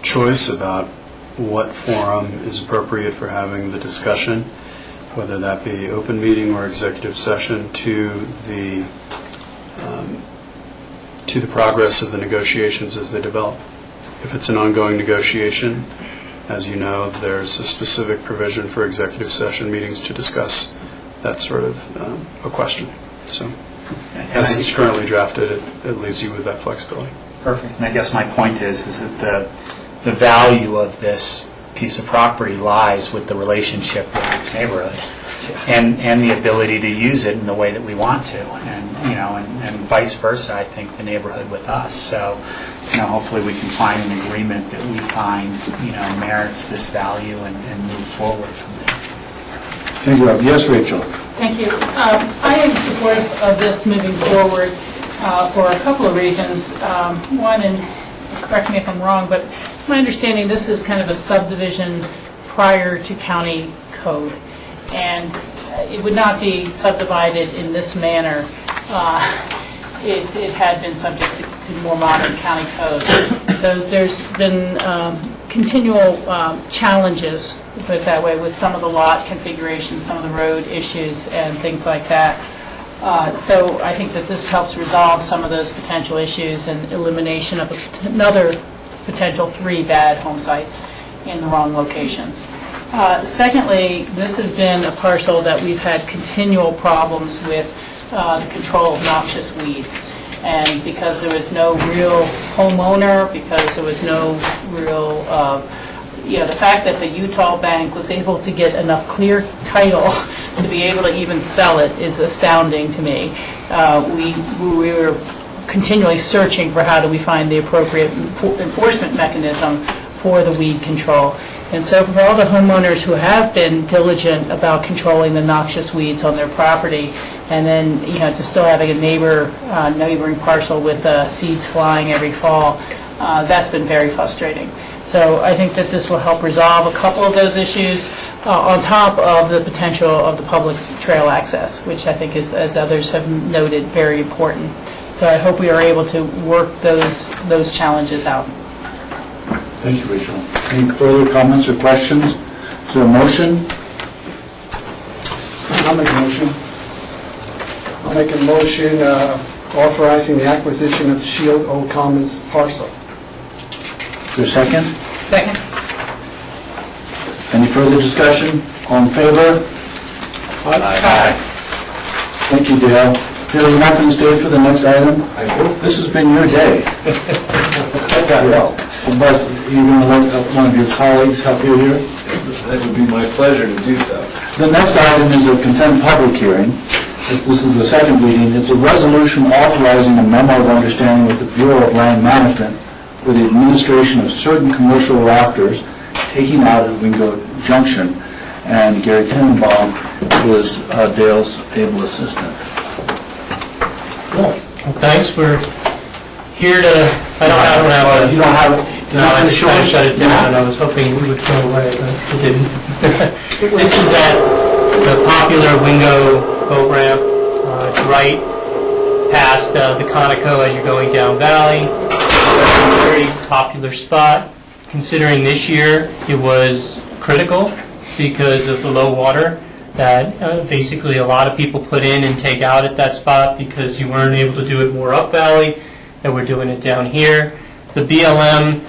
choice about what forum is appropriate for having the discussion, whether that be open meeting or executive session, to the progress of the negotiations as they develop. If it's an ongoing negotiation, as you know, there's a specific provision for executive session meetings to discuss that sort of a question. So, as it's currently drafted, it leaves you with that flexibility.
Perfect. And I guess my point is that the value of this piece of property lies with the relationship with its neighborhood, and the ability to use it in the way that we want to, and vice versa. I think the neighborhood with us. So, hopefully we can find an agreement that we find merits this value and move forward from there.
Thank you, Rob. Yes, Rachel.
Thank you. I am supportive of this moving forward for a couple of reasons. One, and correct me if I'm wrong, but to my understanding, this is kind of a subdivision prior to county code, and it would not be subdivided in this manner if it had been subject to more modern county code. So there's been continual challenges, put it that way, with some of the lot configurations, some of the road issues, and things like that. So I think that this helps resolve some of those potential issues and elimination of another potential 3 bad home sites in the wrong locations. Secondly, this has been a parcel that we've had continual problems with the control of noxious weeds. And because there was no real homeowner, because there was no real, the fact that the Utah Bank was able to get enough clear title to be able to even sell it is astounding to me. We were continually searching for how do we find the appropriate enforcement mechanism for the weed control. And so for all the homeowners who have been diligent about controlling the noxious weeds on their property, and then, to still having a neighboring parcel with seeds flying every fall, that's been very frustrating. So I think that this will help resolve a couple of those issues on top of the potential of the public trail access, which I think is, as others have noted, very important. So I hope we are able to work those challenges out.
Thank you, Rachel. Any further comments or questions? Is there a motion?
I'll make a motion. I'll make a motion authorizing the acquisition of Shield Old Commons parcel.
Is there a second?
Second.
Any further discussion? All in favor? Aye. Thank you, Dale. Dale, you're not going to stay for the next item? This has been your day. But you're going to let one of your colleagues help you here?
That would be my pleasure to do so.
The next item is a consent public hearing. This is the second reading. It's a resolution authorizing a memo of understanding with the Bureau of Land Management for the administration of certain commercial rafters taking out at Wingo Junction. And Gary Tenenbaum is Dale's able assistant.
Well, thanks. We're here to, I don't have
You don't have it?
no, I just tried to shut it down. I was hoping we would go away, but it didn't. This is at the popular Wingo boat ramp. It's right past the Conoco as you're going down Valley. It's a very popular spot. Considering this year it was critical because of the low water that basically a lot of people put in and take out at that spot because you weren't able to do it more up Valley, that we're doing it down here. The BLM,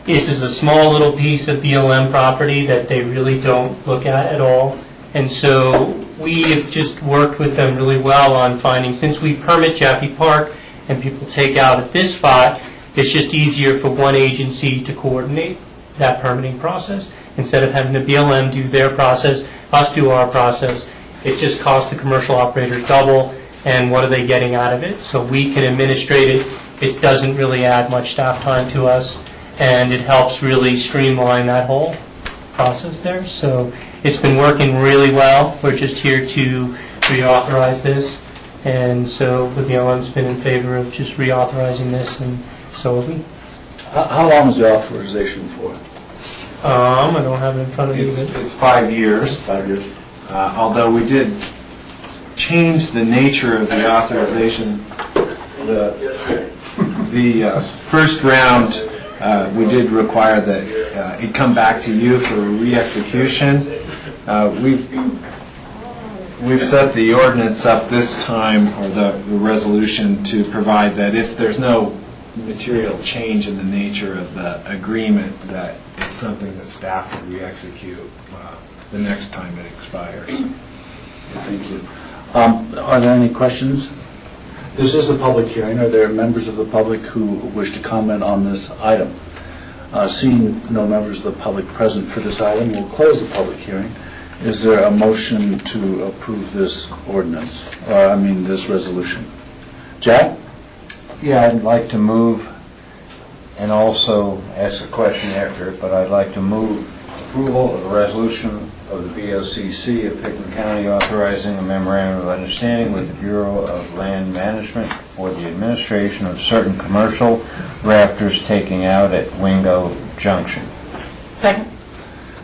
this is a small little piece of BLM property that they really don't look at all. And so we have just worked with them really well on finding, since we permit Jaffe Park and people take out at this spot, it's just easier for one agency to coordinate that permitting process. Instead of having the BLM do their process, us do our process, it just costs the commercial operator double, and what are they getting out of it? So we can administrate it. It doesn't really add much staff time to us, and it helps really streamline that whole process there. So it's been working really well. We're just here to reauthorize this, and so the BLM's been in favor of just reauthorizing this, and so are we.
How long is the authorization for?
I don't have it in front of me.
It's 5 years.
5 years.
Although we did change the nature of the authorization. The first round, we did require that it come back to you for re-execution. We've set the ordinance up this time, or the resolution, to provide that if there's no material change in the nature of the agreement, that it's something that staff would re-execute the next time it expires.
Thank you. Are there any questions? This is a public hearing. Are there members of the public who wish to comment on this item? Seeing no members of the public present for this item, we'll close the public hearing. Is there a motion to approve this ordinance, this resolution? Jack?
Yeah, I'd like to move, and also ask a question after it, but I'd like to move approval of the resolution of the BOCC of Pickens County authorizing a memorandum of understanding with the Bureau of Land Management for the administration of certain commercial rafters taking out at Wingo Junction.
Second.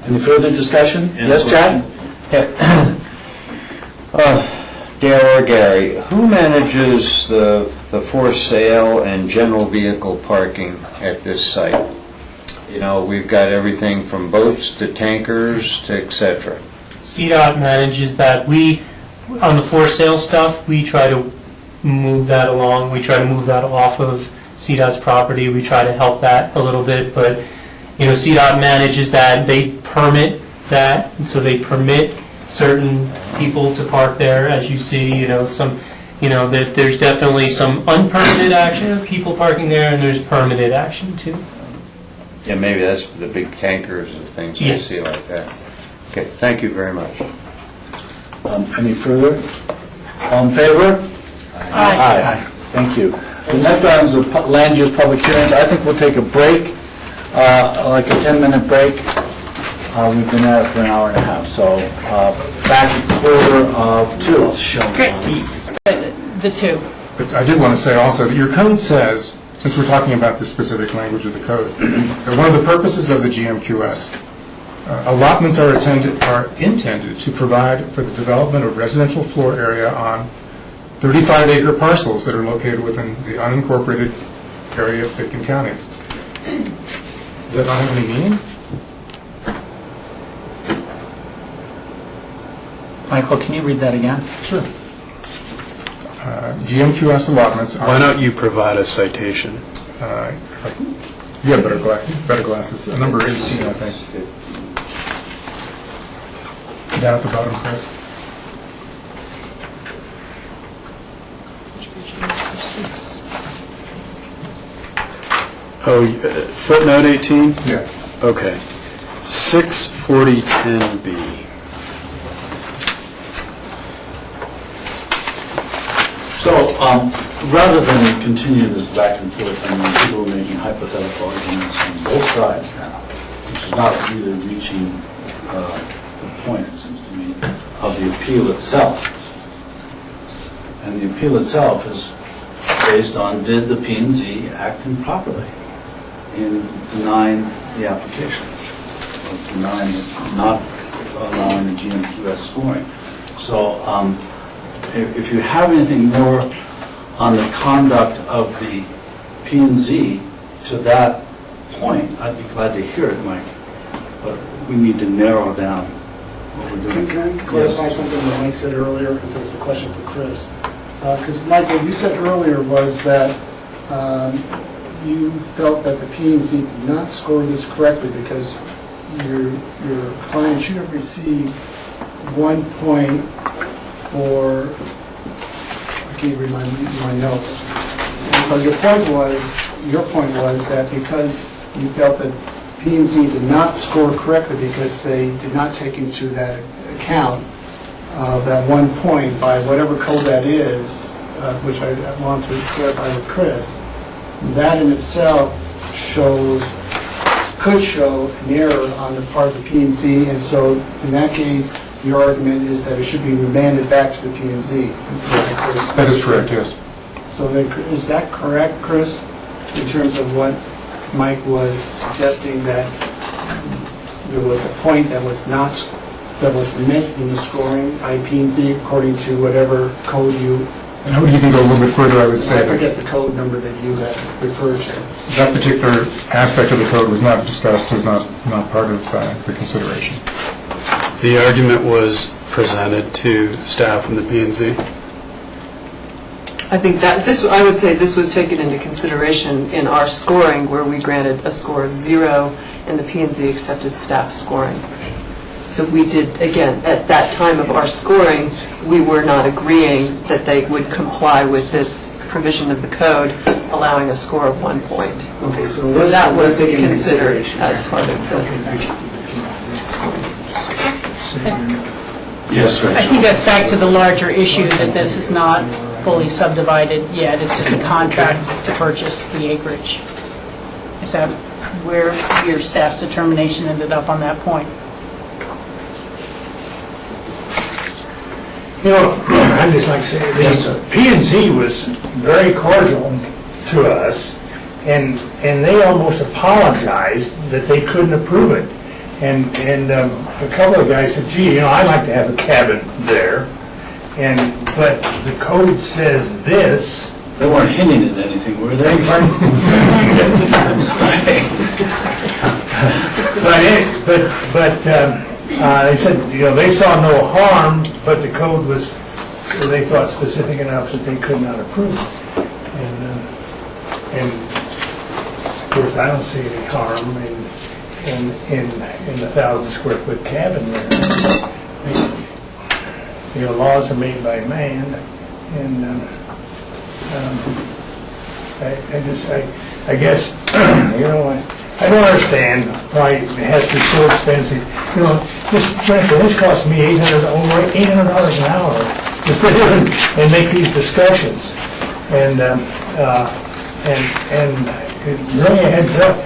Any further discussion? Yes, Jack?
Dale or Gary, who manages the for sale and general vehicle parking at this site? You know, we've got everything from boats to tankers to et cetera.
CDOT manages that. We, on the for sale stuff, we try to move that along. We try to move that off of CDOT's property. We try to help that a little bit, but CDOT manages that. They permit that, so they permit certain people to park there, as you see. That there's definitely some unpermitted action of people parking there, and there's permitted action too.
Yeah, maybe that's the big tankers and things we see like that. Okay, thank you very much.
Any further? All in favor?
Aye.
Thank you. The next item is land use public hearings. I think we'll take a break like a 10-minute break. We've been at it for an hour and a half, so back at 1:45.
Great. The two.
But I did want to say also that your code says, since we're talking about the specific language of the code, that one of the purposes of the GMQS, allotments are intended to provide for the development of residential floor area on 35-acre parcels that are located within the unincorporated area of Pitkin County. Does that not have any meaning?
Michael, can you read that again?
Sure. GMQS allotments are...
Why don't you provide a citation?
You have better glasses. Number 18, I think. Down at the bottom, Chris.
Oh, footnote 18?
Yeah.
Okay. 64010B.
So, rather than continue this back and forth, I mean, people are making hypothetical arguments on both sides now, which is not really reaching the point, it seems to me, of the appeal itself. And the appeal itself is based on, did the P&Z act improperly in denying the application, or denying, not allowing the GMQS scoring. So, if you have anything more on the conduct of the P&Z to that point, I'd be glad to hear it, Mike. But we need to narrow down what we're doing.
Can I clarify something that Mike said earlier, because it's a question for Chris? Because Mike, what you said earlier was that you felt that the P&Z did not score this correctly because your client should have received 1 point for, I can't read my notes, but your point was that because you felt that P&Z did not score correctly because they did not take into that account that 1 point by whatever code that is, which I want to clarify with Chris, that in itself could show an error on the part of the P&Z, and so in that case, your argument is that it should be remanded back to the P&Z.
That is correct, yes.
So is that correct, Chris, in terms of what Mike was suggesting, that there was a point that was missed in the scoring by P&Z according to whatever code you...
And I would even go a little bit further, I would say.
I forget the code number that you had referred to.
That particular aspect of the code was not discussed, was not part of the consideration.
The argument was presented to staff from the P&Z.
I think that I would say this was taken into consideration in our scoring, where we granted a score of 0 and the P&Z accepted staff scoring. So we did, again, at that time of our scoring, we were not agreeing that they would comply with this provision of the code, allowing a score of 1 point.
Okay, so
that was considered as part of the...
Yes,
I think that's back to the larger issue that this is not fully subdivided yet. It's just a contract to purchase the acreage. Is that where your staff's determination ended up on that point?
You know, I'd just like to say, the P&Z was very cordial to us, and they almost apologized that they couldn't approve it. And a couple of guys said, gee, I'd like to have a cabin there, but the code says this.
They weren't hinting at anything, were they?
But they said, they saw no harm, but the code was, they thought, specific enough that they could not approve it. And of course, I don't see any harm in the 1,000 square foot cabin there. Laws are made by man, and I guess I don't understand why it has to be so expensive. This cost me over $800 an hour to sit here and make these discussions, and It really adds up,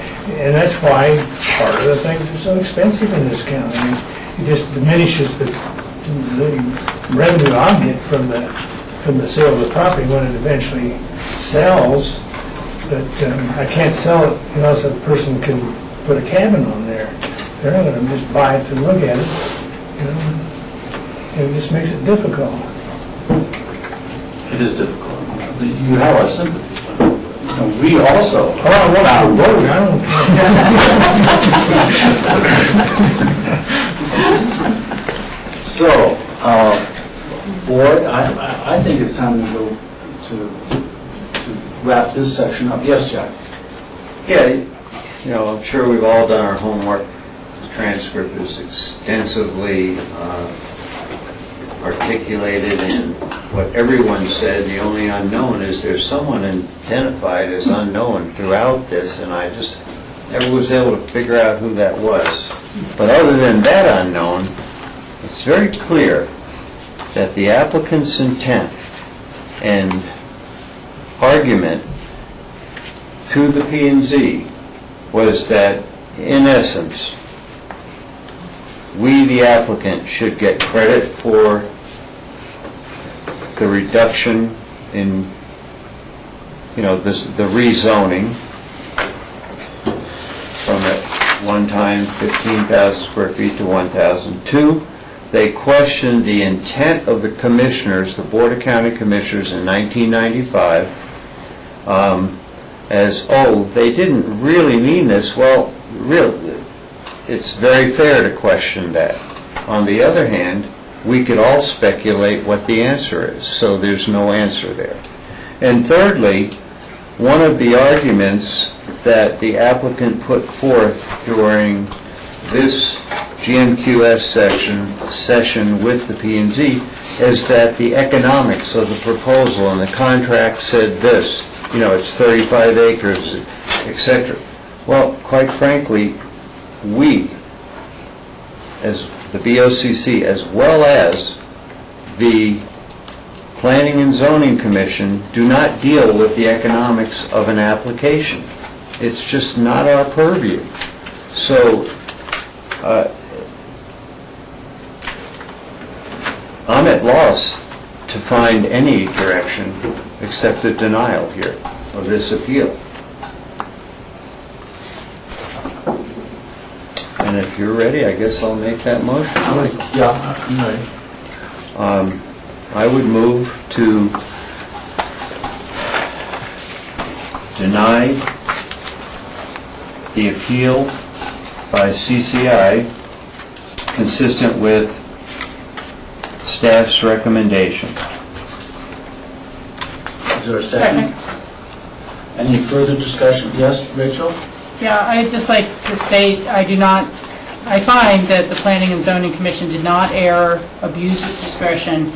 and that's why part of the things are so expensive in this county. I mean, it just diminishes the revenue I'll get from the sale of the property when it eventually sells. But I can't sell it unless a person can put a cabin on there. They're not going to just buy it to look at it, you know. And it just makes it difficult.
It is difficult. You have our sympathy. We also.
Oh, I want to vote, I don't care.
So, Board, I think it's time to go to wrap this section up. Yes, Jack?
Yeah, you know, I'm sure we've all done our homework. The transcript is extensively articulated in what everyone said. The only unknown is there's someone identified as unknown throughout this, and I just never was able to figure out who that was. But other than that unknown, it's very clear that the applicant's intent and argument to the P&Z was that, in essence, we, the applicant, should get credit for the reduction in, you know, the rezoning from at one time 15,000 square feet to 1,000. Two, they questioned the intent of the commissioners, the Board of County Commissioners in 1995, as, oh, they didn't really mean this. Well, really, it's very fair to question that. On the other hand, we could all speculate what the answer is, so there's no answer there. And thirdly, one of the arguments that the applicant put forth during this GMQS session with the P&Z is that the economics of the proposal and the contract said this, you know, it's 35 acres, etc. Well, quite frankly, we, as the BOCC, as well as the Planning and Zoning Commission, do not deal with the economics of an application. It's just not our purview. So, I'm at loss to find any direction except a denial here of this appeal. And if you're ready, I guess I'll make that motion.
Yeah, I'm ready.
I would move to deny the appeal by CCI consistent with staff's recommendation.
Is there a second? Any further discussion? Yes, Rachel?
Yeah, I'd just like to state, I find that the Planning and Zoning Commission did not err, abuse its discretion,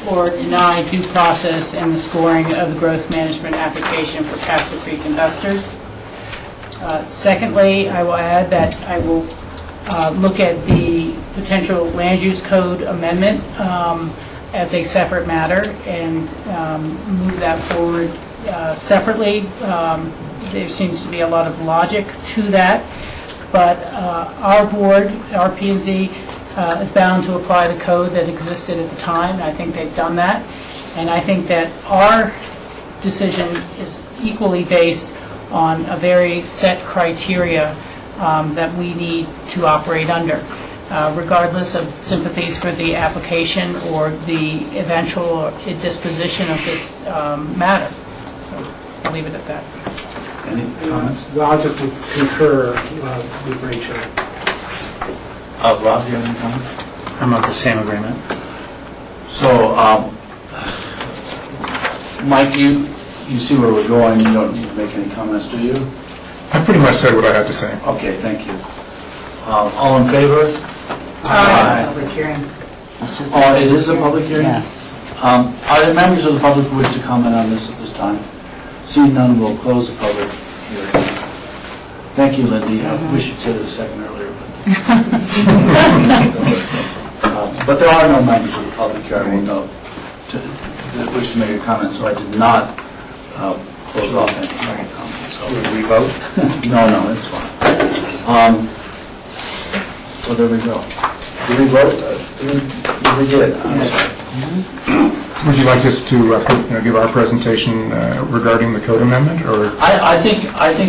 or deny due process in the scoring of the growth management application for Castle Creek investors. Secondly, I will add that I will look at the potential land use code amendment as a separate matter and move that forward separately. There seems to be a lot of logic to that, but our board, our P&Z, is bound to apply the code that existed at the time, and I think they've done that. And I think that our decision is equally based on a very set criteria that we need to operate under, regardless of sympathies for the application or the eventual disposition of this matter. So I'll leave it at that.
Any comments?
Well, I'll just concur with Rachel.
Rob, do you have any comments?
I'm of the same agreement.
So, Mike, you see where we're going. You don't need to make any comments, do you?
I pretty much said what I had to say.
Okay, thank you. All in favor?
Aye. Public hearing.
Oh, it is a public hearing?
Yes.
Are there members of the public who wish to comment on this at this time? Seeing none, we'll close the public hearing. Thank you, Lindy. I wish you'd said it a second earlier. But there are no members of the public here, I will note, that wish to make a comment, so I did not close off any comments. So we revote? No, it's fine. So there we go. Did we vote? We did. I'm sorry.
Would you like us to give our presentation regarding the code amendment, or?
I think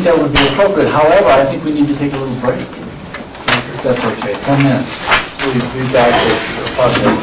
that would be appropriate. However, I think we need to take a little break. If that's okay. 10 minutes. We'll be back with the process.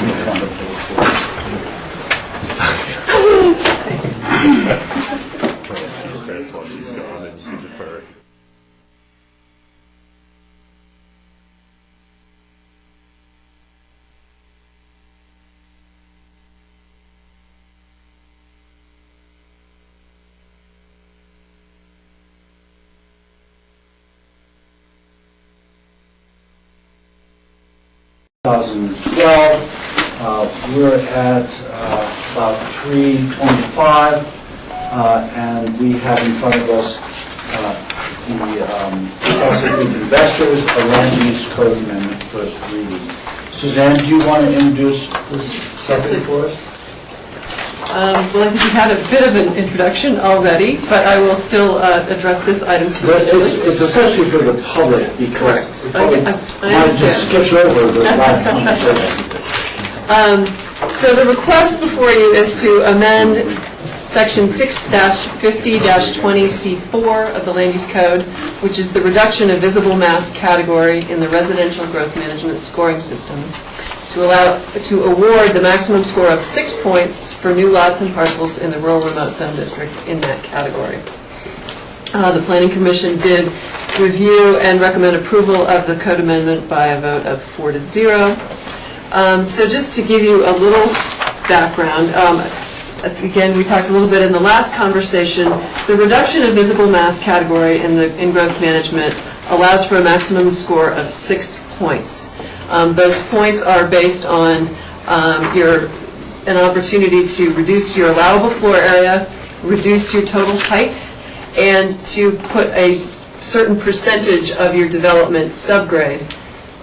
We're at about 3:25, and we have in front of us the Council of Investors, a land use code amendment first reading. Suzanne, do you want to introduce this subject for us?
Well, I think you had a bit of an introduction already, but I will still address this item specifically.
It's essentially for the public, because
I understand.
just skip over the last conversation.
So the request before you is to amend Section 6-50-20C4 of the Land Use Code, which is the reduction of visible mass category in the residential growth management scoring system, to award the maximum score of 6 points for new lots and parcels in the rural remote zone district in that category. The Planning Commission did review and recommend approval of the code amendment by a vote of 4-0. So just to give you a little background, again, we talked a little bit in the last conversation, the reduction of visible mass category in growth management allows for a maximum score of 6 points. Those points are based on an opportunity to reduce your allowable floor area, reduce your total height, and to put a certain percentage of your development subgrade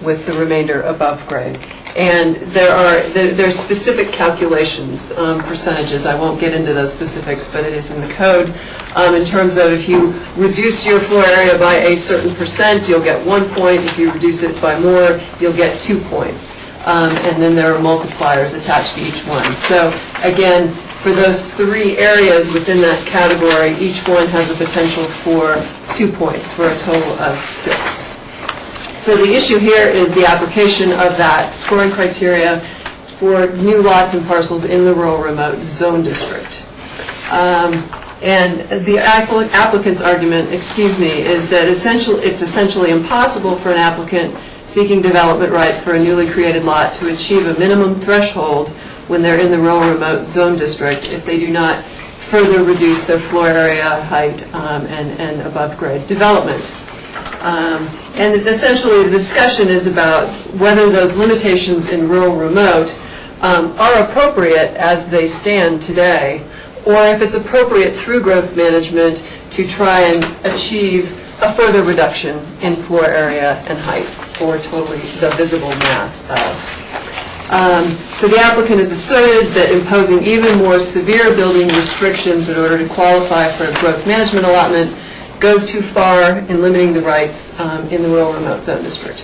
with the remainder above grade. And there's specific calculations, percentages. I won't get into those specifics, but it is in the code. In terms of if you reduce your floor area by a certain percent, you'll get 1 point. If you reduce it by more, you'll get 2 points. And then there are multipliers attached to each one. So again, for those 3 areas within that category, each one has a potential for 2 points, for a total of 6. So the issue here is the application of that scoring criteria for new lots and parcels in the rural remote zone district. And the applicant's argument, is that it's essentially impossible for an applicant seeking development right for a newly created lot to achieve a minimum threshold when they're in the rural remote zone district if they do not further reduce their floor area, height, and above grade development. And essentially the discussion is about whether those limitations in rural remote are appropriate as they stand today, or if it's appropriate through growth management to try and achieve a further reduction in floor area and height, or totally the visible mass of. So the applicant has asserted that imposing even more severe building restrictions in order to qualify for a growth management allotment goes too far in limiting the rights in the rural remote zone district.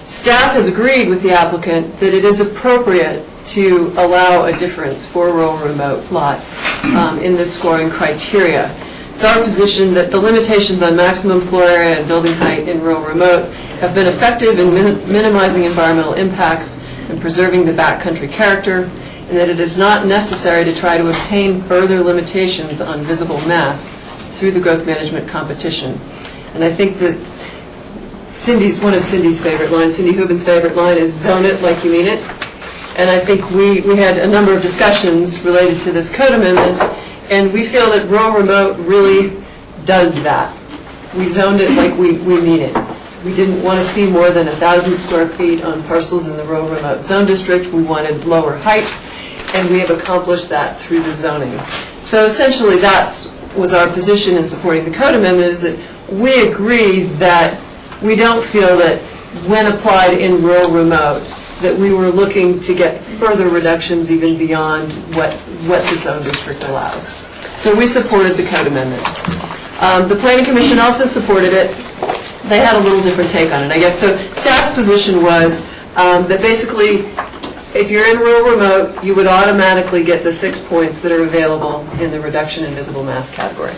Staff has agreed with the applicant that it is appropriate to allow a difference for rural remote lots in this scoring criteria. It's our position that the limitations on maximum floor area and building height in rural remote have been effective in minimizing environmental impacts and preserving the backcountry character, and that it is not necessary to try to obtain further limitations on visible mass through the growth management competition. And I think that one of Cindy's favorite lines, Cindy Hubin's favorite line is zone it like you mean it. And I think we had a number of discussions related to this code amendment, and we feel that rural remote really does that. We zoned it like we mean it. We didn't want to see more than 1,000 square feet on parcels in the rural remote zone district. We wanted lower heights, and we have accomplished that through the zoning. So essentially that was our position in supporting the code amendment, is that we agree that we don't feel that when applied in rural remote that we were looking to get further reductions even beyond what the zone district allows. So we supported the code amendment. The Planning Commission also supported it. They had a little different take on it, I guess. So staff's position was that basically, if you're in rural remote, you would automatically get the 6 points that are available in the reduction in visible mass category.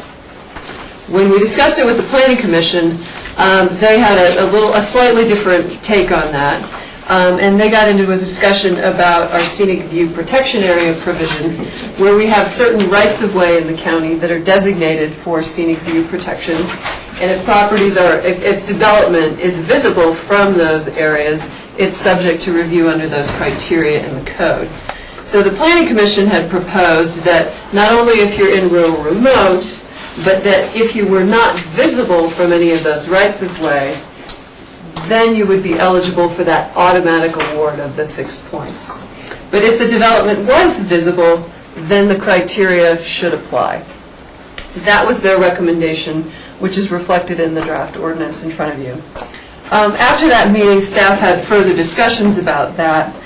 When we discussed it with the Planning Commission, they had a slightly different take on that. And they got into a discussion about our scenic view protection area provision, where we have certain rights-of-way in the county that are designated for scenic view protection. And if development is visible from those areas, it's subject to review under those criteria in the code. So the Planning Commission had proposed that not only if you're in rural remote, but that if you were not visible from any of those rights-of-way, then you would be eligible for that automatic award of the 6 points. But if the development was visible, then the criteria should apply. That was their recommendation, which is reflected in the draft ordinance in front of you. After that meeting, staff had further discussions about that,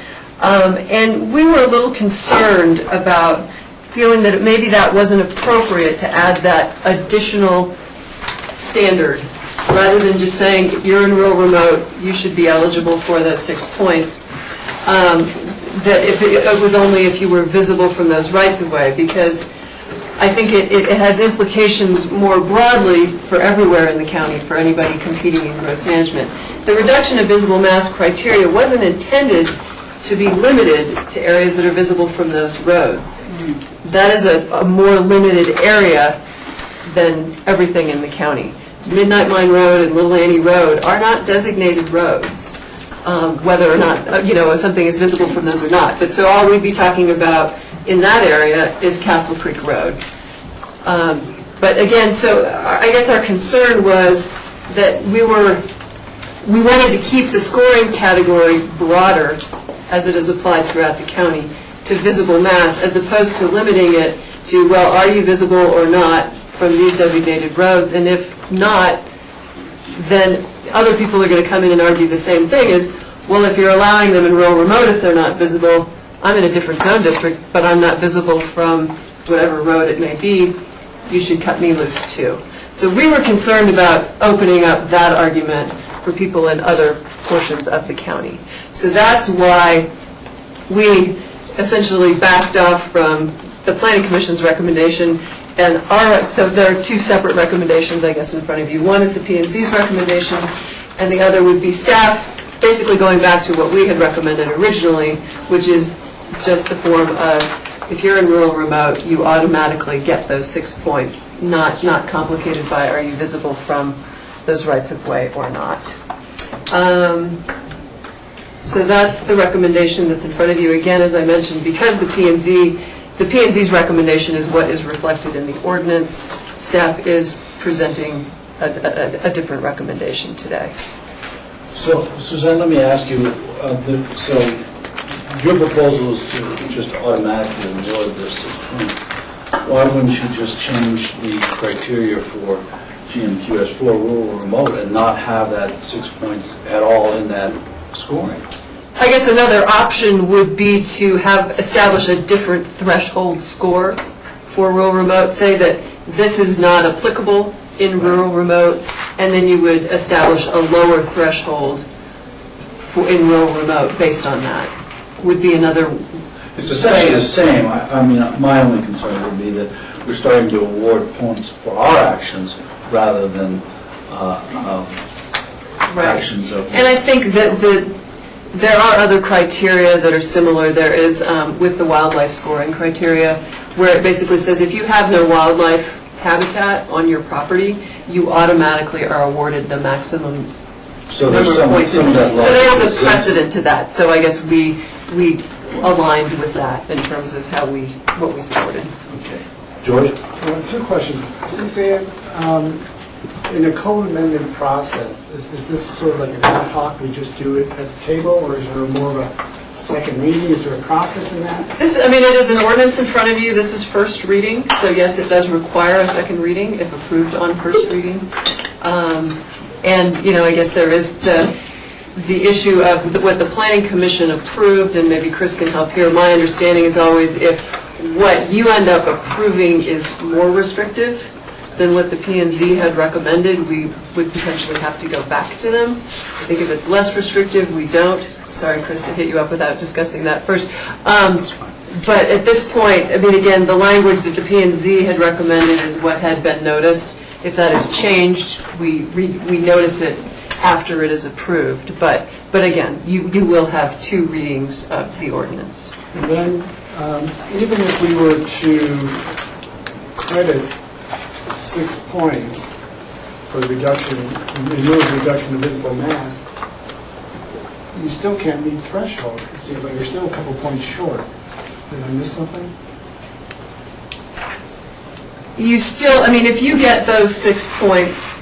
and we were a little concerned about feeling that maybe that wasn't appropriate to add that additional standard. Rather than just saying, if you're in rural remote, you should be eligible for those 6 points, that if it was only if you were visible from those rights-of-way, because I think it has implications more broadly for everywhere in the county, for anybody competing in growth management. The reduction of visible mass criteria wasn't intended to be limited to areas that are visible from those roads. That is a more limited area than everything in the county. Midnight Mine Road and Little Annie Road are not designated roads, whether or not something is visible from those or not. But so all we'd be talking about in that area is Castle Creek Road. But again, so I guess our concern was that we wanted to keep the scoring category broader as it is applied throughout the county to visible mass, as opposed to limiting it to, well, are you visible or not from these designated roads? And if not, then other people are going to come in and argue the same thing as, well, if you're allowing them in rural remote if they're not visible, I'm in a different zone district, but I'm not visible from whatever road it may be, you should cut me loose too. So we were concerned about opening up that argument for people in other portions of the county. So that's why we essentially backed off from the Planning Commission's recommendation. And so there are two separate recommendations, I guess, in front of you. One is the P&Z's recommendation, and the other would be staff, basically going back to what we had recommended originally, which is just the form of, if you're in rural remote, you automatically get those 6 points, not complicated by are you visible from those rights-of-way or not. So that's the recommendation that's in front of you. Again, as I mentioned, because the P&Z's recommendation is what is reflected in the ordinance, staff is presenting a different recommendation today.
So, Suzanne, let me ask you, so your proposal is to just automatically award the 6 points. Why wouldn't you just change the criteria for GMQS for rural remote and not have that 6 points at all in that scoring?
I guess another option would be to establish a different threshold score for rural remote, say that this is not applicable in rural remote, and then you would establish a lower threshold in rural remote based on that. Would be another.
It's essentially the same. I mean, my only concern would be that we're starting to award points for our actions rather than actions of.
And I think that there are other criteria that are similar. There is with the wildlife scoring criteria, where it basically says if you have no wildlife habitat on your property, you automatically are awarded the maximum number of points. So there is a precedent to that. So I guess we aligned with that in terms of what we supported.
Okay. George?
Two questions. Suzanne, in a code amendment process, is this sort of like an ad hoc, we just do it at the table, or is there more of a second reading? Is there a process in that?
It is an ordinance in front of you. This is first reading, so yes, it does require a second reading if approved on first reading. And, I guess there is the issue of what the Planning Commission approved, and maybe Chris can help here. My understanding is always if what you end up approving is more restrictive, than what the P and Z had recommended, we would potentially have to go back to them. I think if it's less restrictive, we don't. Sorry, Chris, to hit you up without discussing that first. But at this point, I mean, again, the language that the P and Z had recommended is what had been noticed. If that has changed, we notice it after it is approved. But again, you will have 2 readings of the ordinance.
And then, even if we were to credit 6 points for the reduction, in lieu of reduction of visible mass, you still can't meet threshold. It seems like you're still a couple points short. Did I miss something?
You still, I mean, if you get those 6 points,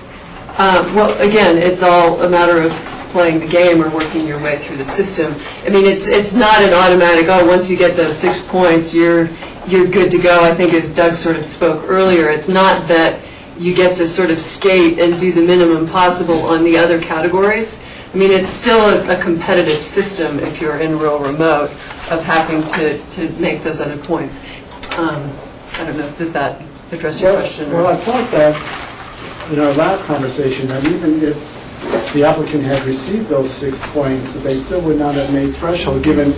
well, again, it's all a matter of playing the game or working your way through the system. I mean, it's not an automatic, oh, once you get those 6 points, you're good to go. I think as Doug sort of spoke earlier, it's not that you get to sort of skate and do the minimum possible on the other categories. I mean, it's still a competitive system if you're in rural remote of having to make those other points. I don't know, does that address your question?
Well, I thought that in our last conversation, that even if the applicant had received those 6 points, that they still would not have made threshold, given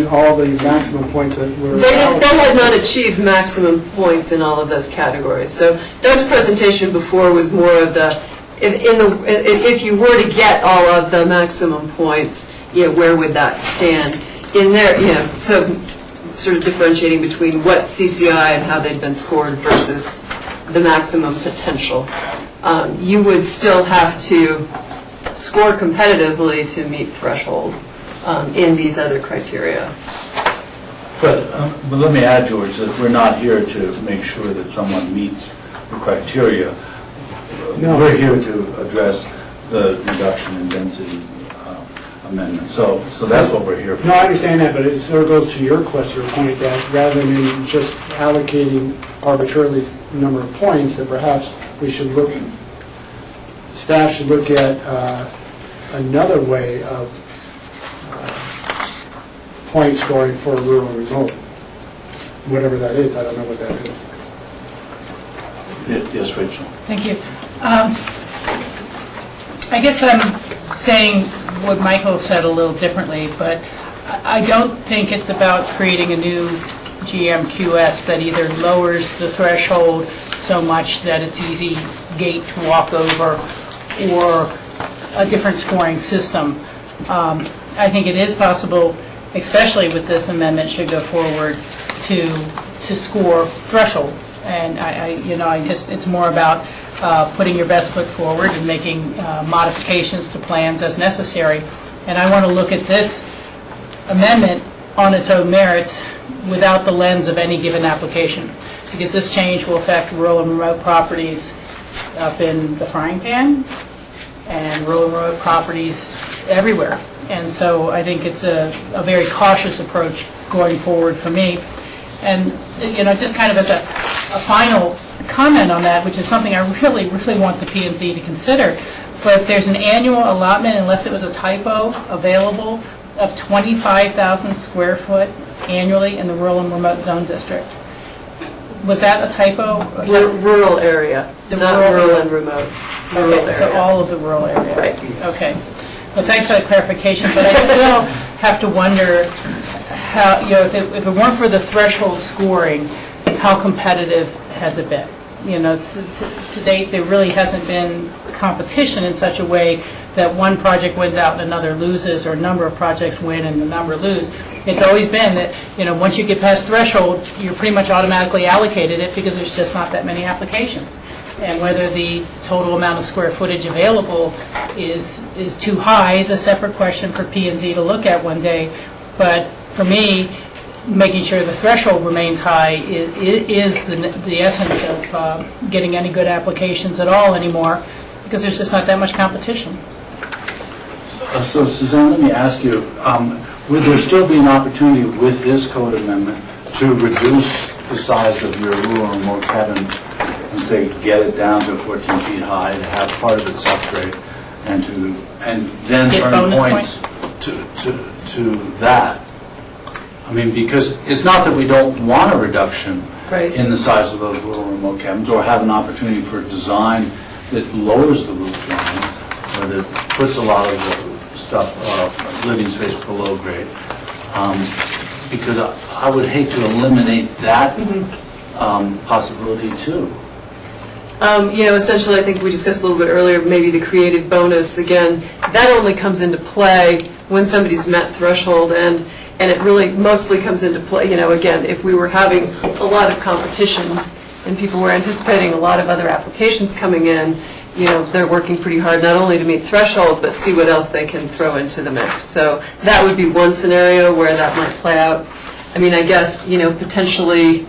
all the maximum points that were...
They had not achieved maximum points in all of those categories. So Doug's presentation before was more of the, if you were to get all of the maximum points, where would that stand? In there, so sort of differentiating between what CCI and how they'd been scored versus the maximum potential. You would still have to score competitively to meet threshold in these other criteria.
But let me add, George, that we're not here to make sure that someone meets the criteria. No. We're here to address the reduction in density amendment. So that's what we're here for.
No, I understand that, but it sort of goes to your question or point that rather than just allocating arbitrarily number of points, that perhaps we should look, staff should look at another way of point scoring for rural remote. Whatever that is, I don't know what that is.
Yes, Rachel.
Thank you. I guess I'm saying what Michael said a little differently, but I don't think it's about creating a new GMQS that either lowers the threshold so much that it's easy gate to walk over or a different scoring system. I think it is possible, especially with this amendment should go forward, to score threshold. And it's more about putting your best foot forward and making modifications to plans as necessary. And I want to look at this amendment on its own merits without the lens of any given application, because this change will affect rural and remote properties up in the frying pan and rural and remote properties everywhere. And so I think it's a very cautious approach going forward for me. And just kind of as a final comment on that, which is something I really, really want the P&Z to consider, but there's an annual allotment, unless it was a typo, available of 25,000 square foot annually in the rural and remote zone district. Was that a typo?
Rural area, not rural and remote.
Okay, so all of the rural area.
Right.
Okay. Well, thanks for that clarification, but I still have to wonder how, if it weren't for the threshold scoring, how competitive has it been? To date, there really hasn't been competition in such a way that one project wins out and another loses, or a number of projects win and a number lose. It's always been that, once you get past threshold, you're pretty much automatically allocated it because there's just not that many applications. And whether the total amount of square footage available is too high is a separate question for P&Z to look at one day. But for me, making sure the threshold remains high is the essence of getting any good applications at all anymore, because there's just not that much competition.
So Suzanne, let me ask you, would there still be an opportunity with this code amendment to reduce the size of your rural and remote cabin and say get it down to 14 feet high, to have part of it subgrade, and then earn points to that? I mean, because it's not that we don't want a reduction,
Right.
in the size of those rural remote cabins, or have an opportunity for design that lowers the roof line, or that puts a lot of the stuff, living space below grade. Because I would hate to eliminate that possibility too.
Essentially, I think we discussed a little bit earlier, maybe the creative bonus, again, that only comes into play when somebody's met threshold, and it really mostly comes into play, again, if we were having a lot of competition and people were anticipating a lot of other applications coming in, they're working pretty hard not only to meet threshold, but see what else they can throw into the mix. So that would be one scenario where that might play out. I mean, I guess, potentially,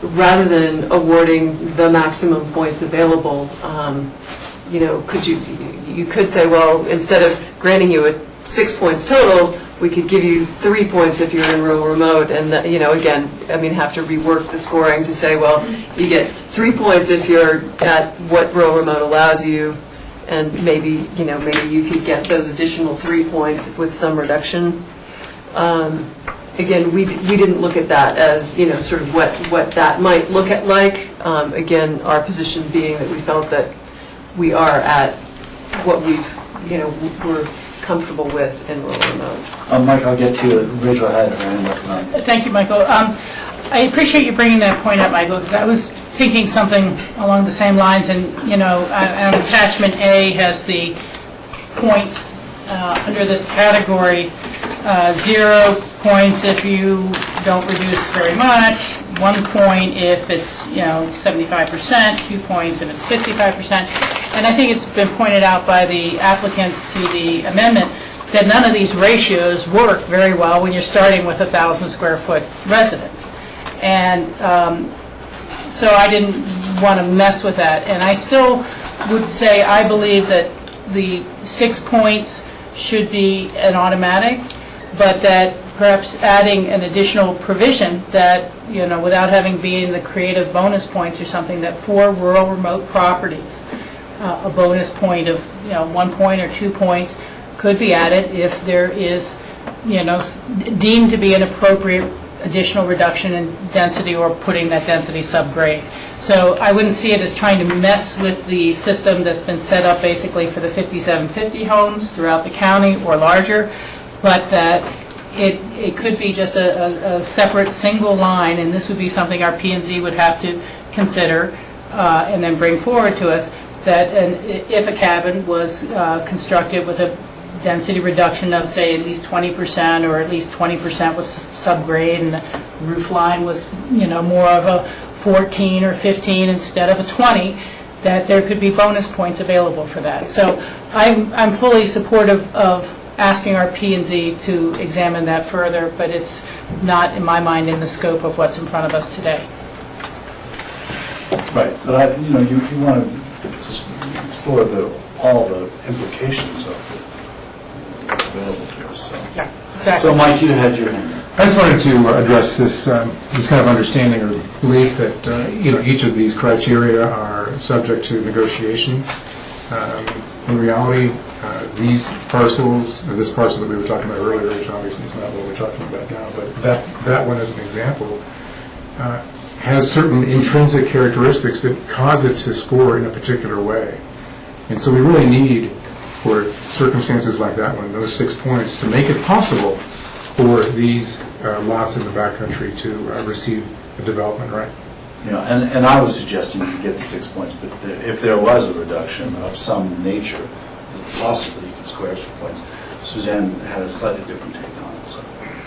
rather than awarding the maximum points available, you could say, well, instead of granting you 6 points total, we could give you 3 points if you're in rural remote, and again, have to rework the scoring to say, well, you get 3 points if you're at what rural remote allows you, and maybe you could get those additional 3 points with some reduction. Again, we didn't look at that as, sort of what that might look at like. Again, our position being that we felt that we are at what we're comfortable with in rural remote.
Mike, I'll get to you. Rachel had her hand up.
Thank you, Michael. I appreciate you bringing that point up, Michael, because I was thinking something along the same lines, and, attachment A has the points under this category. 0 points if you don't reduce very much, 1 point if it's 75%, 2 points if it's 55%. And I think it's been pointed out by the applicants to the amendment that none of these ratios work very well when you're starting with 1,000 square foot residence. And so I didn't want to mess with that. And I still would say I believe that the 6 points should be an automatic, but that perhaps adding an additional provision that, without having been the creative bonus points or something, that for rural remote properties, a bonus point of, 1 point or 2 points could be added if there is, deemed to be an appropriate additional reduction in density or putting that density subgrade. So I wouldn't see it as trying to mess with the system that's been set up basically for the 5750 homes throughout the county or larger, but that it could be just a separate single line, and this would be something our P&Z would have to consider and then bring forward to us, that if a cabin was constructed with a density reduction of, say, at least 20%, or at least 20% was subgrade, and the roof line was, more of a 14 or 15 instead of a 20, that there could be bonus points available for that. So I'm fully supportive of asking our P&Z to examine that further, but it's not, in my mind, in the scope of what's in front of us today.
Right, but you want to just explore all the implications of it available here. So.
Yeah, exactly.
So, Mike, you had your hand.
I just wanted to address this kind of understanding or belief that each of these criteria are subject to negotiation. In reality, these parcels, or this parcel that we were talking about earlier, which obviously is not what we're talking about now, but that one as an example, has certain intrinsic characteristics that cause it to score in a particular way. And so we really need, for circumstances like that one, those 6 points to make it possible for these lots in the backcountry to receive a development right.
And I was suggesting you get the 6 points, but if there was a reduction of some nature, possibly you could square extra points. Suzanne had a slightly different take on it,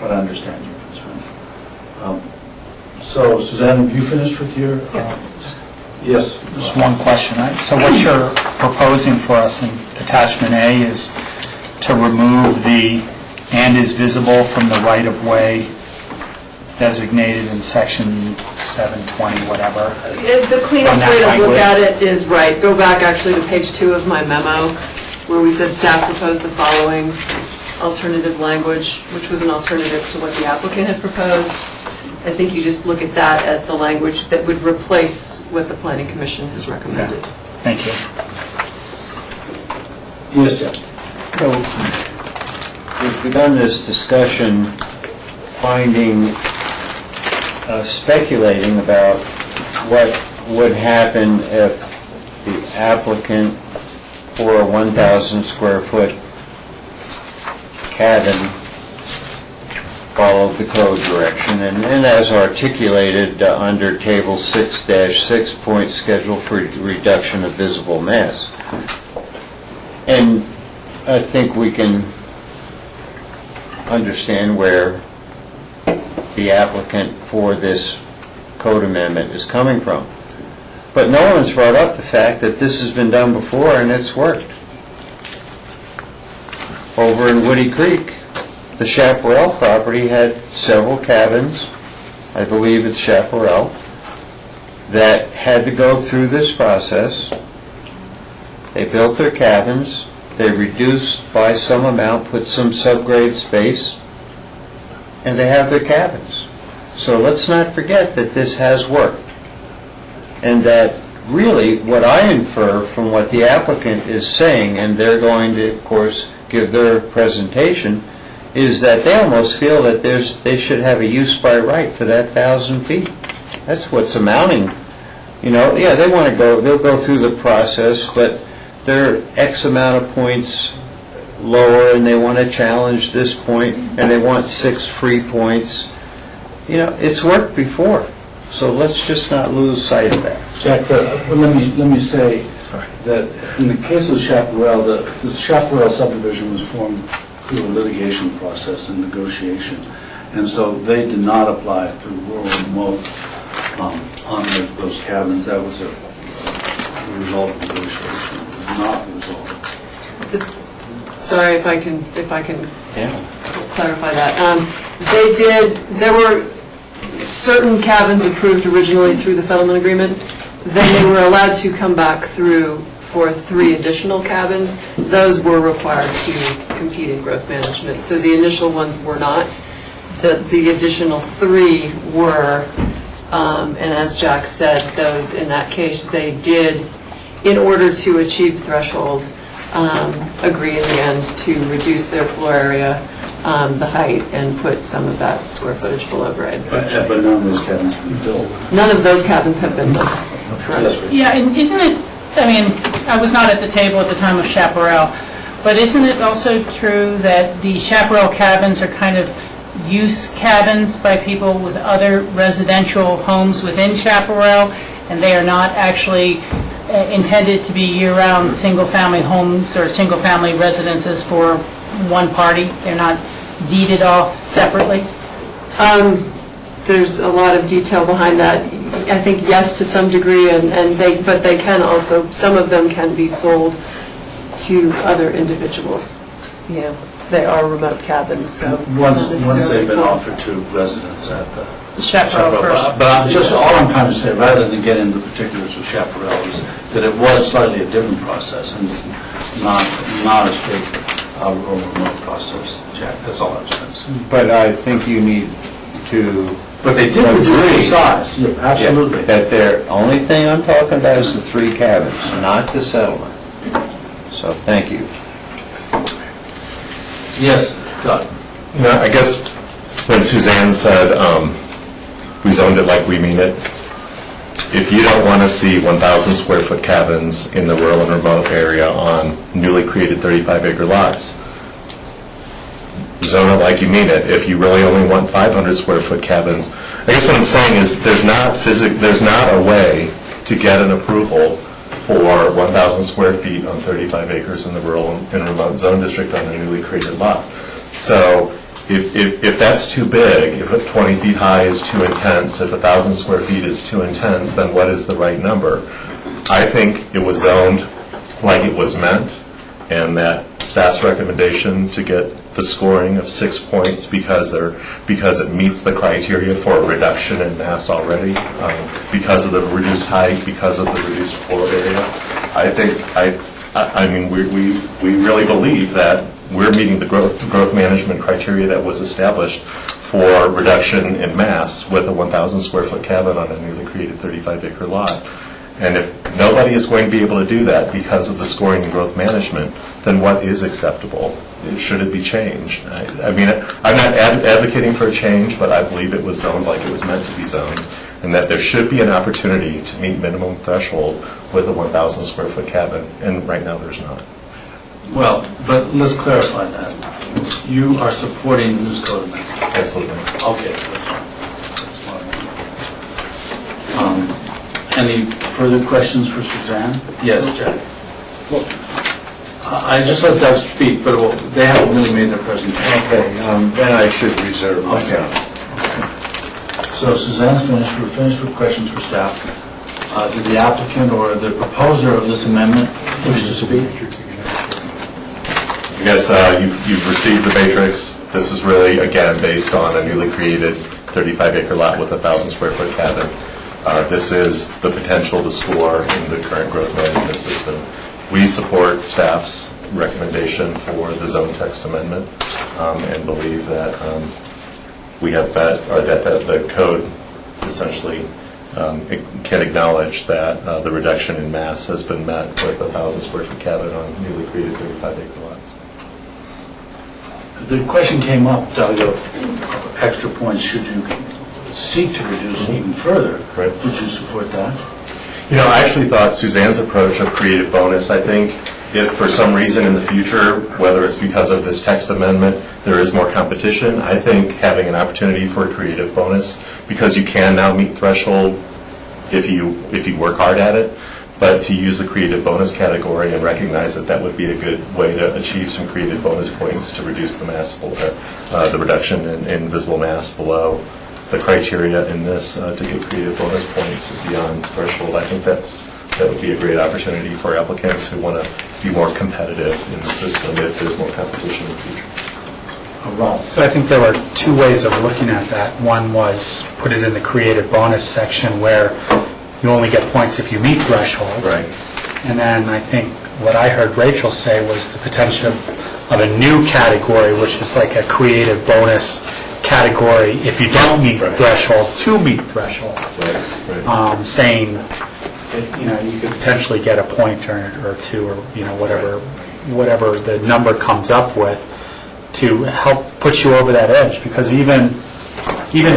but I understand your concern. So, Suzanne, have you finished with your? Yes.
Just one question. So what you're proposing for us in attachment A is to remove the "and is visible" from the right-of-way designated in section 720, whatever.
The cleanest way to look at it is, right, go back actually to page 2 of my memo, where we said staff proposed the following alternative language, which was an alternative to what the applicant had proposed. I think you just look at that as the language that would replace what the Planning Commission has recommended.
Thank you.
Yes, Jeff.
So, we've begun this discussion finding speculating about what would happen if the applicant for a 1,000 square foot cabin followed the code direction, and as articulated under Table 6-6, point schedule for reduction of visible mass. And I think we can understand where the applicant for this code amendment is coming from. But no one's brought up the fact that this has been done before and it's worked. Over in Woody Creek, the Chaparral property had several cabins, I believe it's Chaparral, that had to go through this process. They built their cabins, they reduced by some amount, put some subgrade space, and they have their cabins. So let's not forget that this has worked. And that really what I infer from what the applicant is saying, and they're going to, of course, give their presentation, is that they almost feel that they should have a use by right for that 1,000 feet. That's what's amounting. You know, yeah, they want to go, they'll go through the process, but they're X amount of points lower, and they want to challenge this point, and they want 6 free points. You know, it's worked before, so let's just not lose sight of that.
Jack, let me say that in the case of Chaparral, the Chaparral subdivision was formed through a litigation process and negotiation, and so they did not apply through rural and remote on those cabins. That was a result of negotiation. It was not the result.
Sorry if I can clarify that. There were certain cabins approved originally through the settlement agreement. Then they were allowed to come back through for 3 additional cabins. Those were required to compete in growth management. So the initial ones were not. The additional 3 were, and as Jack said, those in that case, they did, in order to achieve threshold, agree in the end to reduce their floor area, the height, and put some of that square footage below grade.
But none of those cabins have been built.
None of those cabins have been built. Correct.
Yeah, and isn't it, I mean, I was not at the table at the time of Chaparral, but isn't it also true that the Chaparral cabins are kind of use cabins by people with other residential homes within Chaparral, and they are not actually intended to be year-round single-family homes or single-family residences for one party? They're not deeded off separately?
There's a lot of detail behind that. I think yes to some degree, but they can also, some of them can be sold to other individuals. Yeah, they are remote cabins, so.
Once they've been offered to residents at the
Chaparral first.
But all I'm trying to say, rather than get into the particulars of Chaparral, is that it was slightly a different process, and it's not a straight rural remote process, Jack. That's all I was going to say.
But I think you need to...
But they did reduce the size, yeah, absolutely.
Yeah, that the only thing I'm talking about is the 3 cabins, not the settlement. So, thank you.
Yes, Doug.
I guess when Suzanne said we zoned it like we mean it, if you don't want to see 1,000 square foot cabins in the rural and remote area on newly created 35-acre lots, zone it like you mean it. If you really only want 500 square foot cabins, I guess what I'm saying is there's not a way to get an approval for 1,000 square feet on 35 acres in the rural and remote zone district on a newly created lot. So if that's too big, if 20 feet high is too intense, if 1,000 square feet is too intense, then what is the right number? I think it was zoned like it was meant, and that staff's recommendation to get the scoring of 6 points because it meets the criteria for a reduction in mass already, because of the reduced height, because of the reduced floor area. I mean, we really believe that we're meeting the growth management criteria that was established for reduction in mass with a 1,000 square foot cabin on a newly created 35-acre lot. And if nobody is going to be able to do that because of the scoring and growth management, then what is acceptable? should it be changed? I mean, I'm not advocating for a change, but I believe it was zoned like it was meant to be zoned, and that there should be an opportunity to meet minimum threshold with a 1,000 square foot cabin, and right now there's not.
Well, but let's clarify that. You are supporting this code amendment?
Absolutely.
Okay, that's fine. Any further questions for Suzanne? Yes, Jack. I just let Doug speak, but they haven't really made their presentation.
Okay, then I should reserve my time.
So Suzanne's finished. We're finished with questions for staff. Did the applicant or the proposer of this amendment wish to speak?
I guess you've received the matrix. This is really, again, based on a newly created 35-acre lot with a 1,000 square foot cabin. This is the potential to score in the current growth management system. We support staff's recommendation for the zone text amendment and believe that we have that the code essentially can acknowledge that the reduction in mass has been met with a 1,000 square foot cabin on newly created 35-acre lots.
The question came up, Doug, of extra points should you seek to reduce even further.
Right.
Would you support that?
You know, I actually thought Suzanne's approach of creative bonus, I think if for some reason in the future, whether it's because of this text amendment, there is more competition, I think having an opportunity for a creative bonus, because you can now meet threshold if you work hard at it, but to use the creative bonus category and recognize that that would be a good way to achieve some creative bonus points to reduce the mass, the reduction in visible mass below the criteria in this to get creative bonus points beyond threshold. I think that would be a great opportunity for applicants who want to be more competitive in the system if there's more competition in the future.
So I think there were two ways of looking at that. One was put it in the creative bonus section where you only get points if you meet threshold.
Right.
And then I think what I heard Rachel say was the potential of a new category, which is like a creative bonus category if you don't meet threshold to meet threshold.
Right.
Saying that, you could potentially get a point or two, or whatever the number comes up with to help put you over that edge. Because even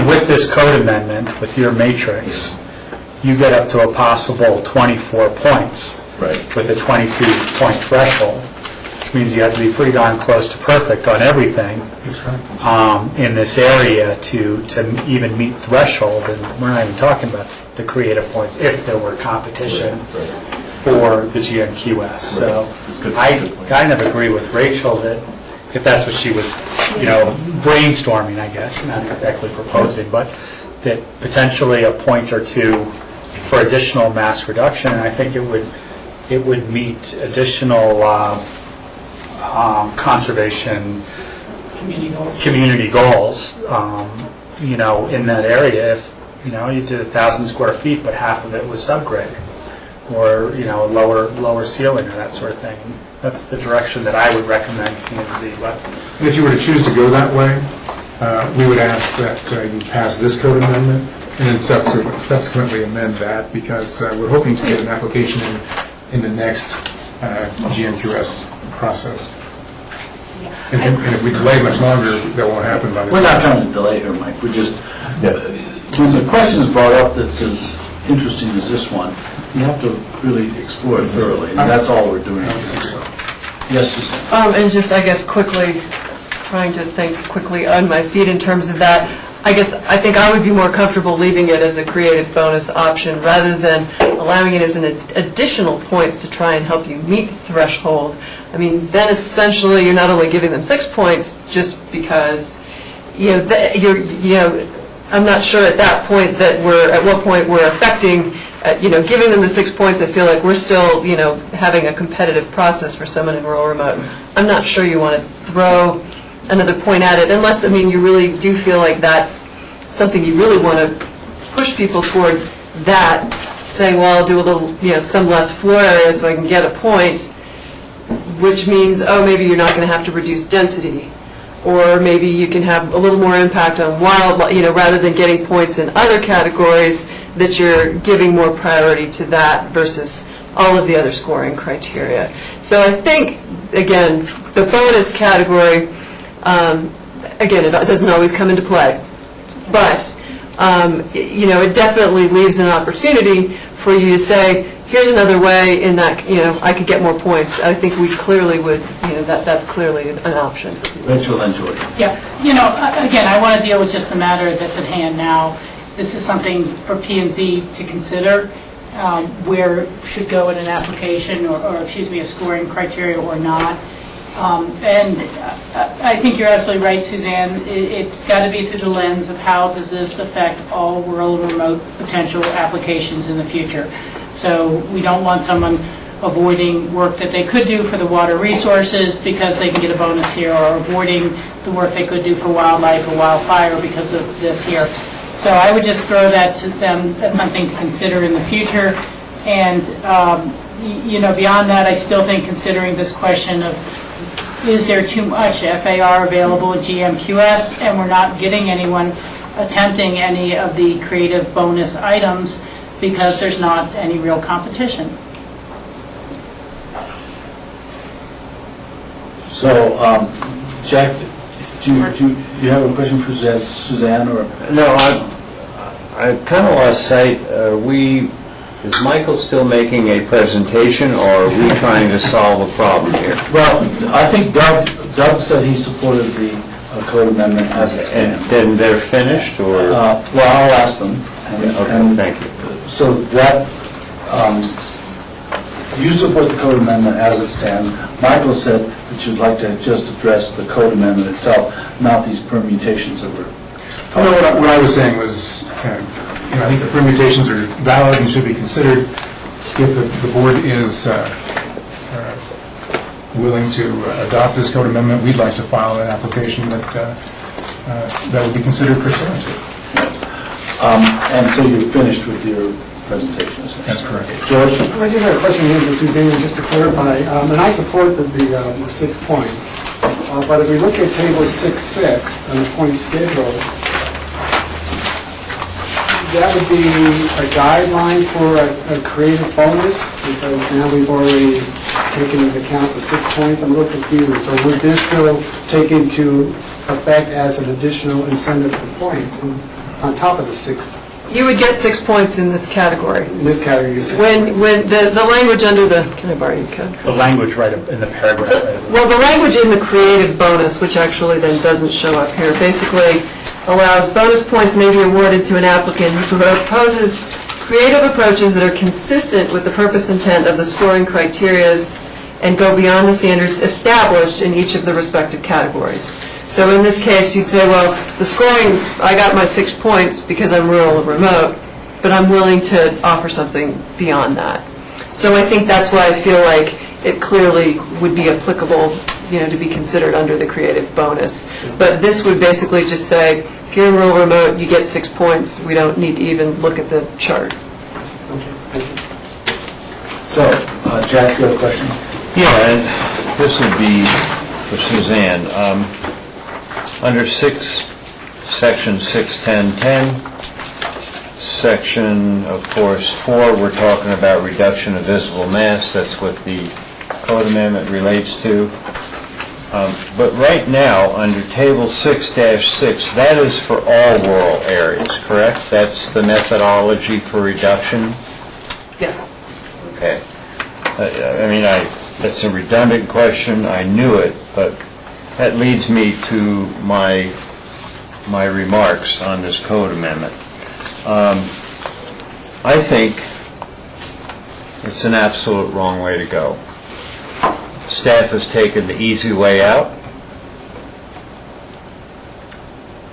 with this code amendment, with your matrix, you get up to a possible 24 points with a 22-point threshold, which means you have to be pretty darn close to perfect on everything in this area to even meet threshold. And we're not even talking about the creative points if there were competition for the GMQS. So I kind of agree with Rachel that if that's what she was, brainstorming, I guess, not exactly proposing, but that potentially a point or two for additional mass reduction, and I think it would meet additional conservation community goals, in that area. If you did 1,000 square feet, but half of it was subgrade, or a lower ceiling or that sort of thing. That's the direction that I would recommend P&Z.
If you were to choose to go that way, we would ask that you pass this code amendment and then subsequently amend that, because we're hoping to get an application in the next GMQS process. And if we delay much longer, that won't happen by the
We're not trying to delay here, Mike. We just, when the question is brought up that's as interesting as this one, you have to really explore it thoroughly, and that's all we're doing. Yes, Susan?
And just, I guess, quickly, trying to think quickly on my feet in terms of that, I think I would be more comfortable leaving it as a creative bonus option rather than allowing it as an additional points to try and help you meet threshold. I mean, then essentially you're not only giving them 6 points just because, I'm not sure at that point at what point we're affecting, giving them the 6 points. I feel like we're still, having a competitive process for someone in rural remote. I'm not sure you want to throw another point at it, unless, you really do feel like that's something you really want to push people towards, that, saying, well, I'll do a little, some less floor area so I can get a point, which means, maybe you're not going to have to reduce density, or maybe you can have a little more impact on wildlife, rather than getting points in other categories, that you're giving more priority to that versus all of the other scoring criteria. So I think, again, the bonus category, again, it doesn't always come into play, but it definitely leaves an opportunity for you to say, here's another way in that, I could get more points. I think we clearly would, that's clearly an option.
Rachel and George.
Yeah, again, I want to deal with just the matter that's at hand now. This is something for P&Z to consider, where it should go in an application or a scoring criteria or not. And I think you're absolutely right, Suzanne. It's got to be through the lens of how does this affect all rural and remote potential applications in the future. So we don't want someone avoiding work that they could do for the water resources because they can get a bonus here, or avoiding the work they could do for wildlife or wildfire because of this here. So I would just throw that to them as something to consider in the future. And, beyond that, I still think considering this question of is there too much FAR available at GMQS, and we're not getting anyone attempting any of the creative bonus items because there's not any real competition.
So, Jack, do you have a question for Suzanne? Or?
No, I kind of lost sight. Is Michael still making a presentation, or are we trying to solve a problem here?
Well, I think Doug said he supported the code amendment as it stands.
And then they're finished, or?
Well, I'll ask them.
Okay, thank you.
So that, you support the code amendment as it stands. Michael said that you'd like to just address the code amendment itself, not these permutations that were.
No, what I was saying was, I think the permutations are valid and should be considered. If the board is willing to adopt this code amendment, we'd like to file an application that would be considered pursuant to it.
And so you're finished with your presentation?
That's correct.
George?
I do have a question here for Suzanne, just to clarify. And I support the 6 points. But if we look at table 6.6 and the point schedule, that would be a guideline for a creative bonus, because now we've already taken into account the 6 points. I'm a little confused. Or would this still take into effect as an additional incentive for points on top of the 6?
You would get 6 points in this category.
In this category, you said.
When the language under the, can I borrow your code?
The language right in the paragraph.
Well, the language in the creative bonus, which actually then doesn't show up here, basically allows bonus points may be awarded to an applicant who proposes creative approaches that are consistent with the purpose intent of the scoring criterias and go beyond the standards established in each of the respective categories. So in this case, you'd say, well, the scoring, I got my 6 points because I'm rural and remote, but I'm willing to offer something beyond that. So I think that's why I feel like it clearly would be applicable, to be considered under the creative bonus. But this would basically just say, if you're in rural remote, you get 6 points. We don't need to even look at the chart.
So, Jack, you have a question?
Yeah, and this would be for Suzanne. Under section 61010, section, of course, 4, we're talking about reduction of visible mass. That's what the code amendment relates to. But right now, under table 6-6, that is for all rural areas, correct? That's the methodology for reduction?
Yes.
Okay. That's a redundant question. I knew it, but that leads me to my remarks on this code amendment. I think it's an absolute wrong way to go. Staff has taken the easy way out.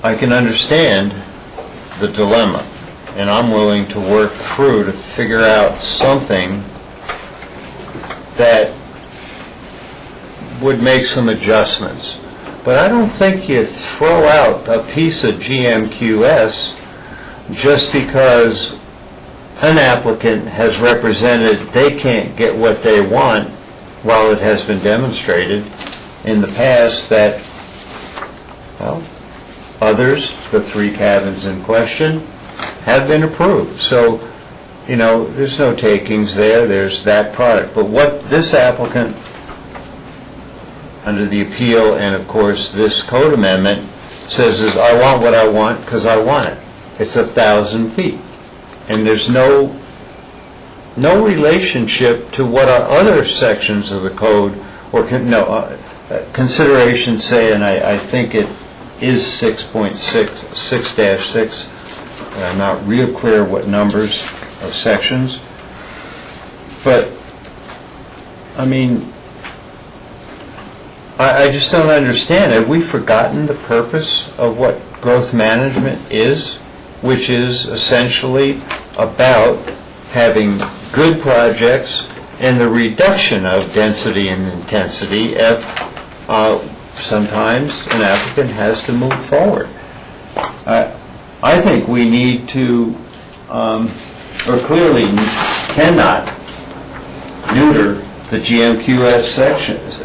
I can understand the dilemma, and I'm willing to work through to figure out something that would make some adjustments. But I don't think you throw out a piece of GMQS just because an applicant has represented they can't get what they want, while it has been demonstrated in the past that, well, others, the 3 cabins in question, have been approved. So there's no takings there, there's that product. But what this applicant, under the appeal and of course this code amendment, says is, I want what I want because I want it. It's 1,000 feet. And there's no relationship to what our other sections of the code, or considerations say, and I think it is 6.6-6. I'm not real clear what numbers of sections. But, I mean, I just don't understand. Have we forgotten the purpose of what growth management is, which is essentially about having good projects and the reduction of density and intensity if sometimes an applicant has to move forward? I think we need to, or clearly cannot, neuter the GMQS sections,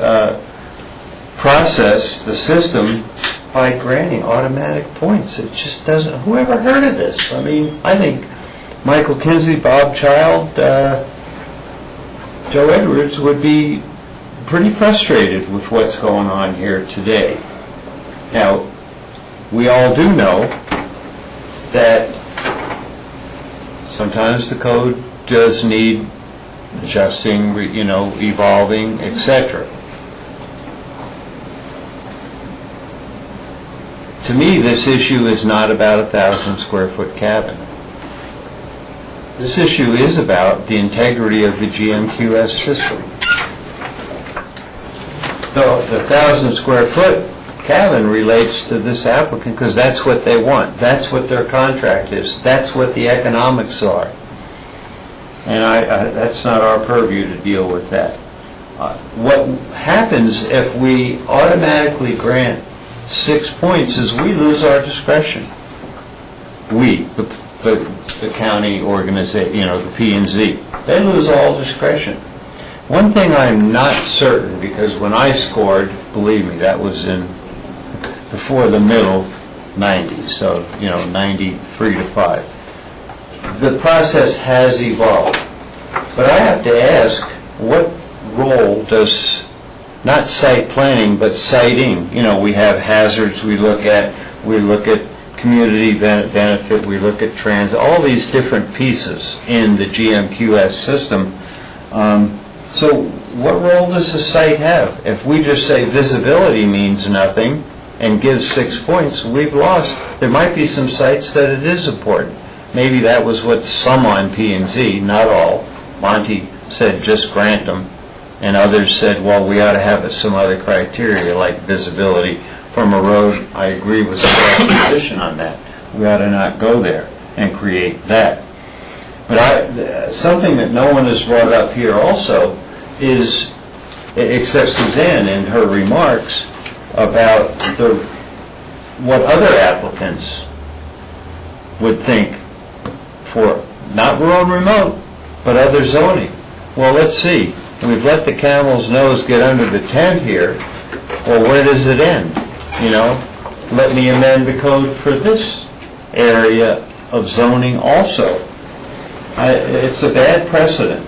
process the system by granting automatic points. It just doesn't, who ever heard of this? I mean, I think Michael Kinsey, Bob Child, Joe Edwards would be pretty frustrated with what's going on here today. Now, we all do know that sometimes the code does need adjusting, evolving, etc. To me, this issue is not about a 1,000 square foot cabin. This issue is about the integrity of the GMQS system. The 1,000 square foot cabin relates to this applicant because that's what they want. That's what their contract is. That's what the economics are. And that's not our purview to deal with that. What happens if we automatically grant 6 points is we lose our discretion. We, the county organization, the P&Z, they lose all discretion. One thing I'm not certain, because when I scored, believe me, that was before the middle 90s, so 93 to 5. The process has evolved, but I have to ask, what role does not site planning, but siting? We have hazards we look at community benefit, we look at transit, all these different pieces in the GMQS system. So what role does the site have? If we just say visibility means nothing and give 6 points, we've lost. There might be some sites that it is important. Maybe that was what some on P&Z, not all. Monty said just grant them, and others said, well, we ought to have some other criteria like visibility from a road. I agree with the position on that. We ought to not go there and create that. But something that no one has brought up here also is, except Suzanne in her remarks, about what other applicants would think for not rural and remote, but other zoning. Well, let's see. We've let the camel's nose get under the tent here. Well, where does it end? Let me amend the code for this area of zoning also. It's a bad precedent.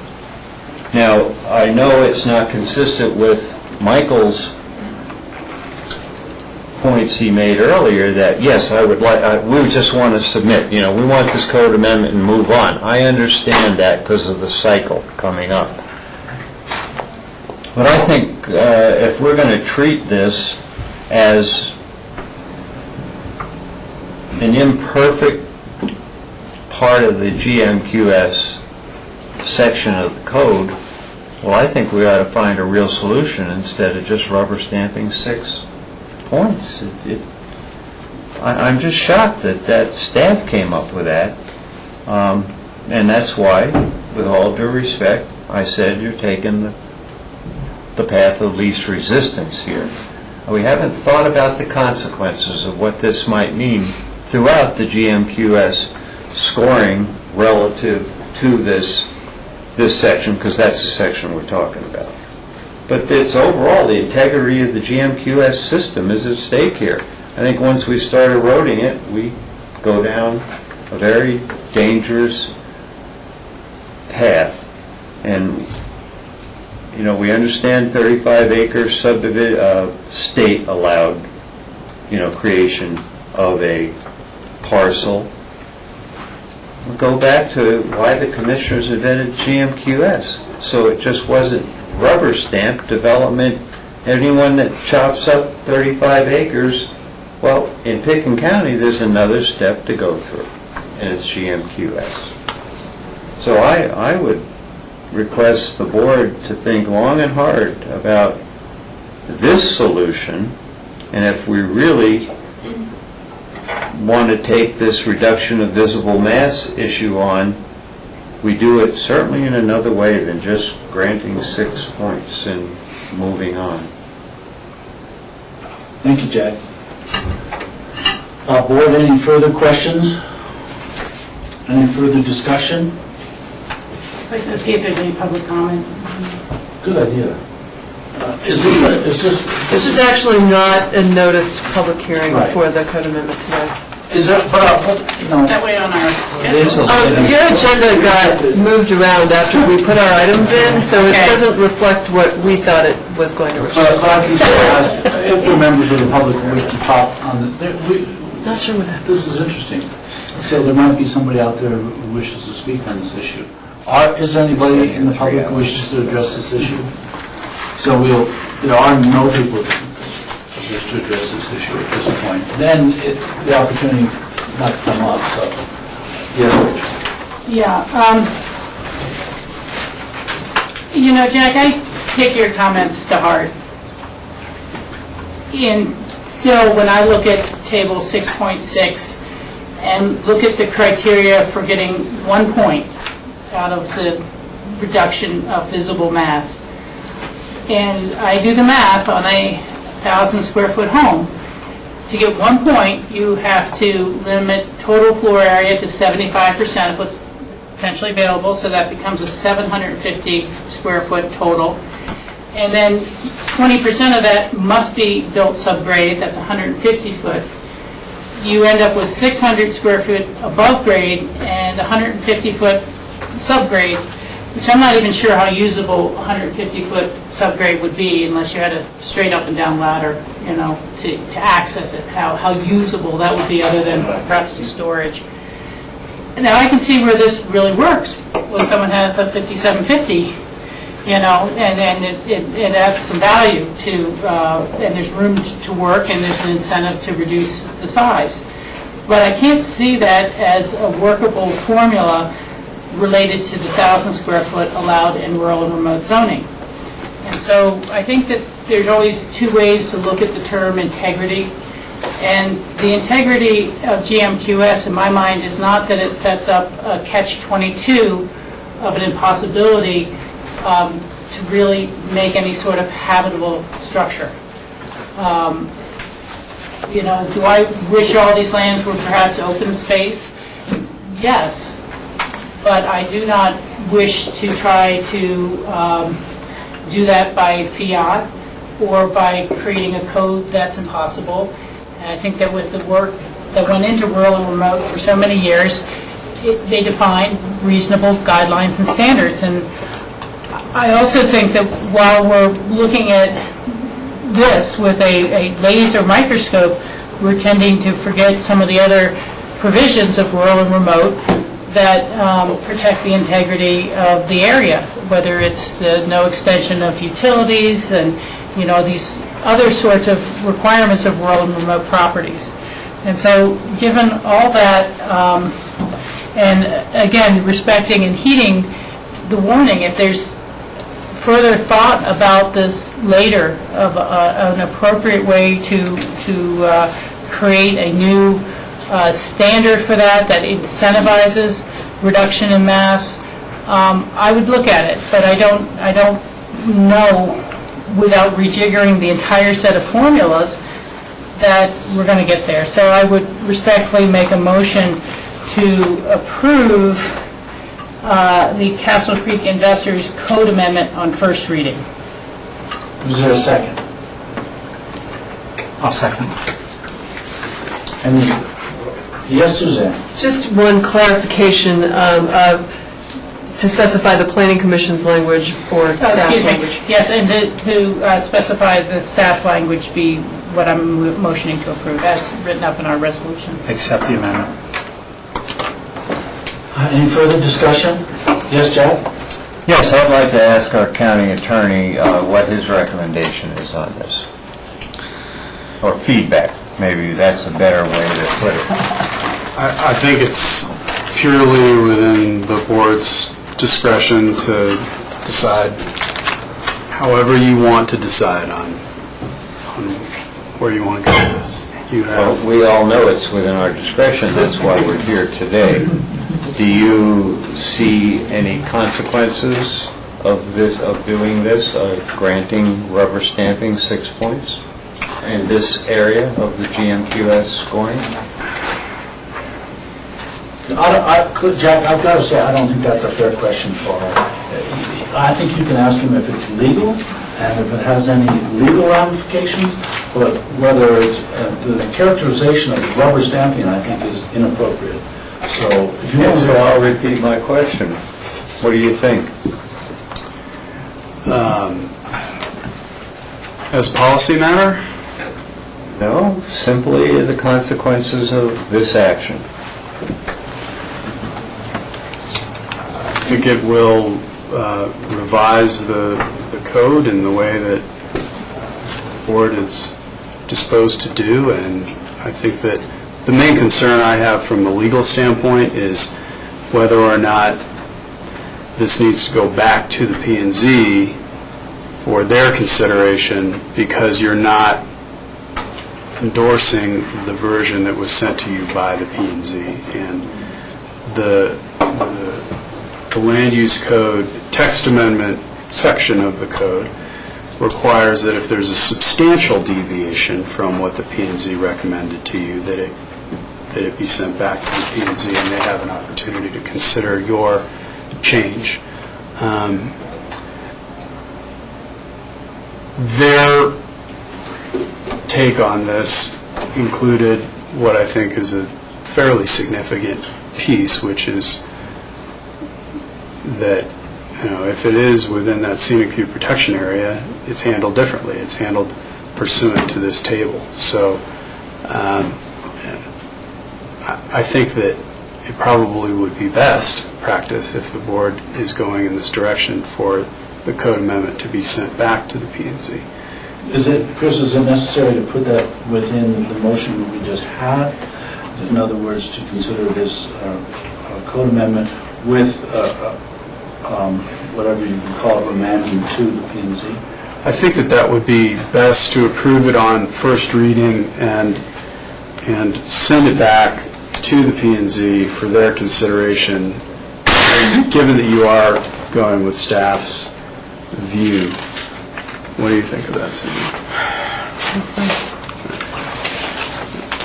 Now, I know it's not consistent with Michael's points he made earlier that, yes, we just want to submit, we want this code amendment and move on. I understand that because of the cycle coming up. But I think if we're going to treat this as an imperfect part of the GMQS section of the code, well, I think we ought to find a real solution instead of just rubber stamping 6 points. I'm just shocked that staff came up with that. And that's why, with all due respect, I said you're taking the path of least resistance here. We haven't thought about the consequences of what this might mean throughout the GMQS scoring relative to this section, because that's the section we're talking about. But it's overall the integrity of the GMQS system is at stake here. I think once we start eroding it, we go down a very dangerous path. And, you know, we understand 35-acre state allowed, you know, creation of a parcel. We'll go back to why the commissioners invented GMQS. So it just wasn't rubber stamp development. Anyone that chops up 35 acres, well, in Picken County, there's another step to go through, and it's GMQS. So I would request the board to think long and hard about this solution, and if we really want to take this reduction of visible mass issue on, we do it certainly in another way than just granting 6 points and moving on.
Thank you, Jack. Board, any further questions? Any further discussion?
Let's see if there's any public comment.
Good idea. Is this?
This is actually not a noticed public hearing
Right.
for the code amendment today.
Is there,
That way on our schedule.
Your agenda got moved around after we put our items in, so it doesn't reflect what we thought it was going to reflect.
Like you said, if the members of the public wish to talk on the,
Not sure what happened.
this is interesting. So there might be somebody out there who wishes to speak on this issue. Is there anybody in the public who wishes to address this issue? So there are no people who wish to address this issue at this point. Then the opportunity not to come up, so, yes, Rachel.
Yeah, you know, Jack, I take your comments to heart. And still, when I look at table 6.6 and look at the criteria for getting 1 point out of the reduction of visible mass, and I do the math on a 1,000 square foot home, to get 1 point, you have to limit total floor area to 75% of what's potentially available, so that becomes a 750 square foot total. And then 20% of that must be built subgrade, that's 150 foot. You end up with 600 square foot above grade and 150 foot subgrade, which I'm not even sure how usable 150-foot subgrade would be unless you had a straight up and down ladder, you know, to access it, how usable that would be other than perhaps the storage. Now, I can see where this really works when someone has a 5750, you know, and then it adds some value to, and there's room to work and there's an incentive to reduce the size. But I can't see that as a workable formula related to the 1,000 square foot allowed in rural and remote zoning. And so I think that there's always two ways to look at the term integrity. And the integrity of GMQS, in my mind, is not that it sets up a catch-22 of an impossibility to really make any sort of habitable structure. You know, do I wish all these lands were perhaps open space? Yes. But I do not wish to try to do that by fiat or by creating a code that's impossible. And I think that with the work that went into rural and remote for so many years, they define reasonable guidelines and standards. And I also think that while we're looking at this with a laser microscope, we're tending to forget some of the other provisions of rural and remote that protect the integrity of the area, whether it's the no extension of utilities and, you know, these other sorts of requirements of rural and remote properties. And so given all that, and again, respecting and heeding the warning, if there's further thought about this later of an appropriate way to create a new standard for that incentivizes reduction in mass, I would look at it, but I don't know without rejiggering the entire set of formulas that we're going to get there. So I would respectfully make a motion to approve the Castle Creek Investors Code Amendment on first reading.
Is there a second?
I'll second.
And yes, Suzanne?
Just one clarification. to specify the planning commission's language or staff's
Excuse me.
language.
Yes, and to specify the staff's language be what I'm motioning to approve, as written up in our resolution.
Accept the amendment.
Any further discussion? Yes, Jack?
Yes, I'd like to ask our county attorney what his recommendation is on this. Or feedback, maybe that's a better way to put it.
I think it's purely within the board's discretion to decide however you want to decide on where you want to go with this.
Well, we all know it's within our discretion, that's why we're here today. Do you see any consequences of doing this, granting rubber stamping 6 points in this area of the GMQS scoring?
Jack, I've got to say, I don't think that's a fair question for her. I think you can ask him if it's legal and if it has any legal ramifications, but whether it's the characterization of rubber stamping, I think, is inappropriate. So if you want to...
So I'll repeat my question. What do you think?
As a policy matter?
No, simply the consequences of this action.
I think it will revise the code in the way that the board is disposed to do, and I think that the main concern I have from a legal standpoint is whether or not this needs to go back to the P&Z for their consideration, because you're not endorsing the version that was sent to you by the P&Z. And the land use code text amendment section of the code requires that if there's a substantial deviation from what the P&Z recommended to you, that it be sent back to the P&Z and they have an opportunity to consider your change. Their take on this included what I think is a fairly significant piece, which is that, if it is within that scenic view protection area, it's handled differently. It's handled pursuant to this table. So I think that it probably would be best practice if the board is going in this direction for the code amendment to be sent back to the P&Z.
Chris, is it necessary to put that within the motion we just had? In other words, to consider this code amendment with whatever you can call it, remanding to the P&Z?
I think that would be best to approve it on first reading and send it back to the P&Z for their consideration, given that you are going with staff's view. What do you think of that, Cindy?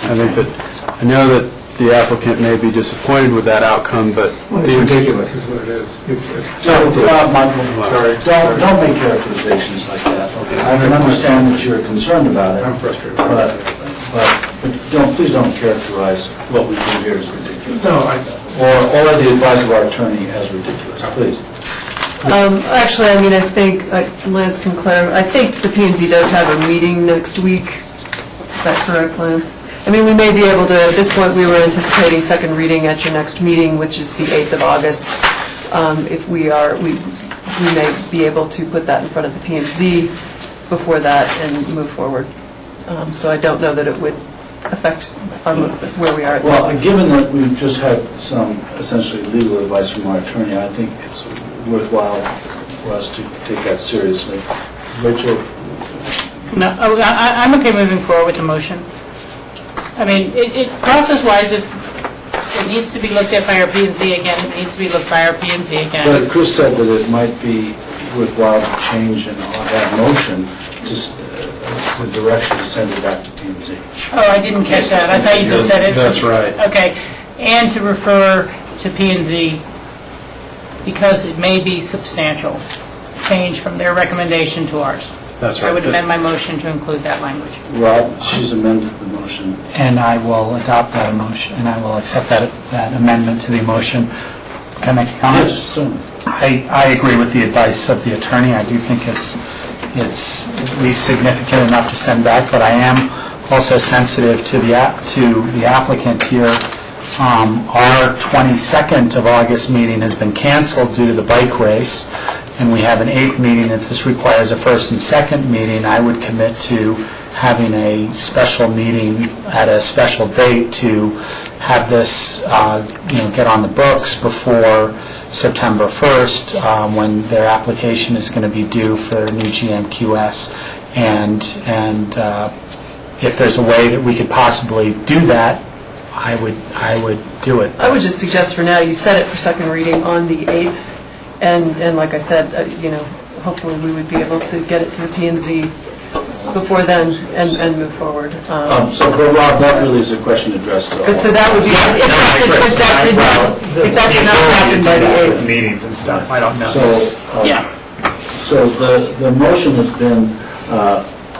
I know that the applicant may be disappointed with that outcome, but...
Well, it's ridiculous, is what it is.
Michael, don't make characterizations like that. Okay. I can understand that you're concerned about it.
I'm frustrated.
But please don't characterize what we do here as ridiculous.
No,
or the advice of our attorney as ridiculous, please.
Actually, I think, Lance can clarify, I think the P&Z does have a meeting next week. Is that correct, Lance? We may be able to, at this point, we were anticipating second reading at your next meeting, which is the 8th of August. If we may be able to put that in front of the P&Z before that and move forward. So I don't know that it would affect where we are.
Well, given that we've just had some essentially legal advice from our attorney, I think it's worthwhile for us to take that seriously. Rachel?
No, I'm okay moving forward with the motion. Process-wise, if it needs to be looked at by our P&Z again, it needs to be looked by our P&Z again.
But Chris said that it might be worthwhile to change that motion to the direction to send it back to P&Z.
Oh, I didn't catch that. I thought you just said it.
That's right.
Okay. And to refer to P&Z because it may be substantial change from their recommendation to ours.
That's right.
I would amend my motion to include that language.
Rob, she's amended the motion.
And I will adopt that motion, and I will accept that amendment to the motion
Can I make a comment?
Yes, certainly.
I agree with the advice of the attorney. I do think it's at least significant enough to send back, but I am also sensitive to the applicant here. Our 22nd of August meeting has been canceled due to the bike race, and we have an 8th meeting. If this requires a first and second meeting, I would commit to having a special meeting at a special date to have this get on the books before September 1st, when their application is going to be due for new GMQS. And if there's a way that we could possibly do that, I would do it.
I would just suggest for now, you set it for second reading on the 8th, and like I said, hopefully we would be able to get it to the P&Z before then and move forward.
So, but Rob, that really is a question addressed to all.
But so that would be, if that did not happen by the 8th.
Meetings and stuff, I don't know.
So the motion has been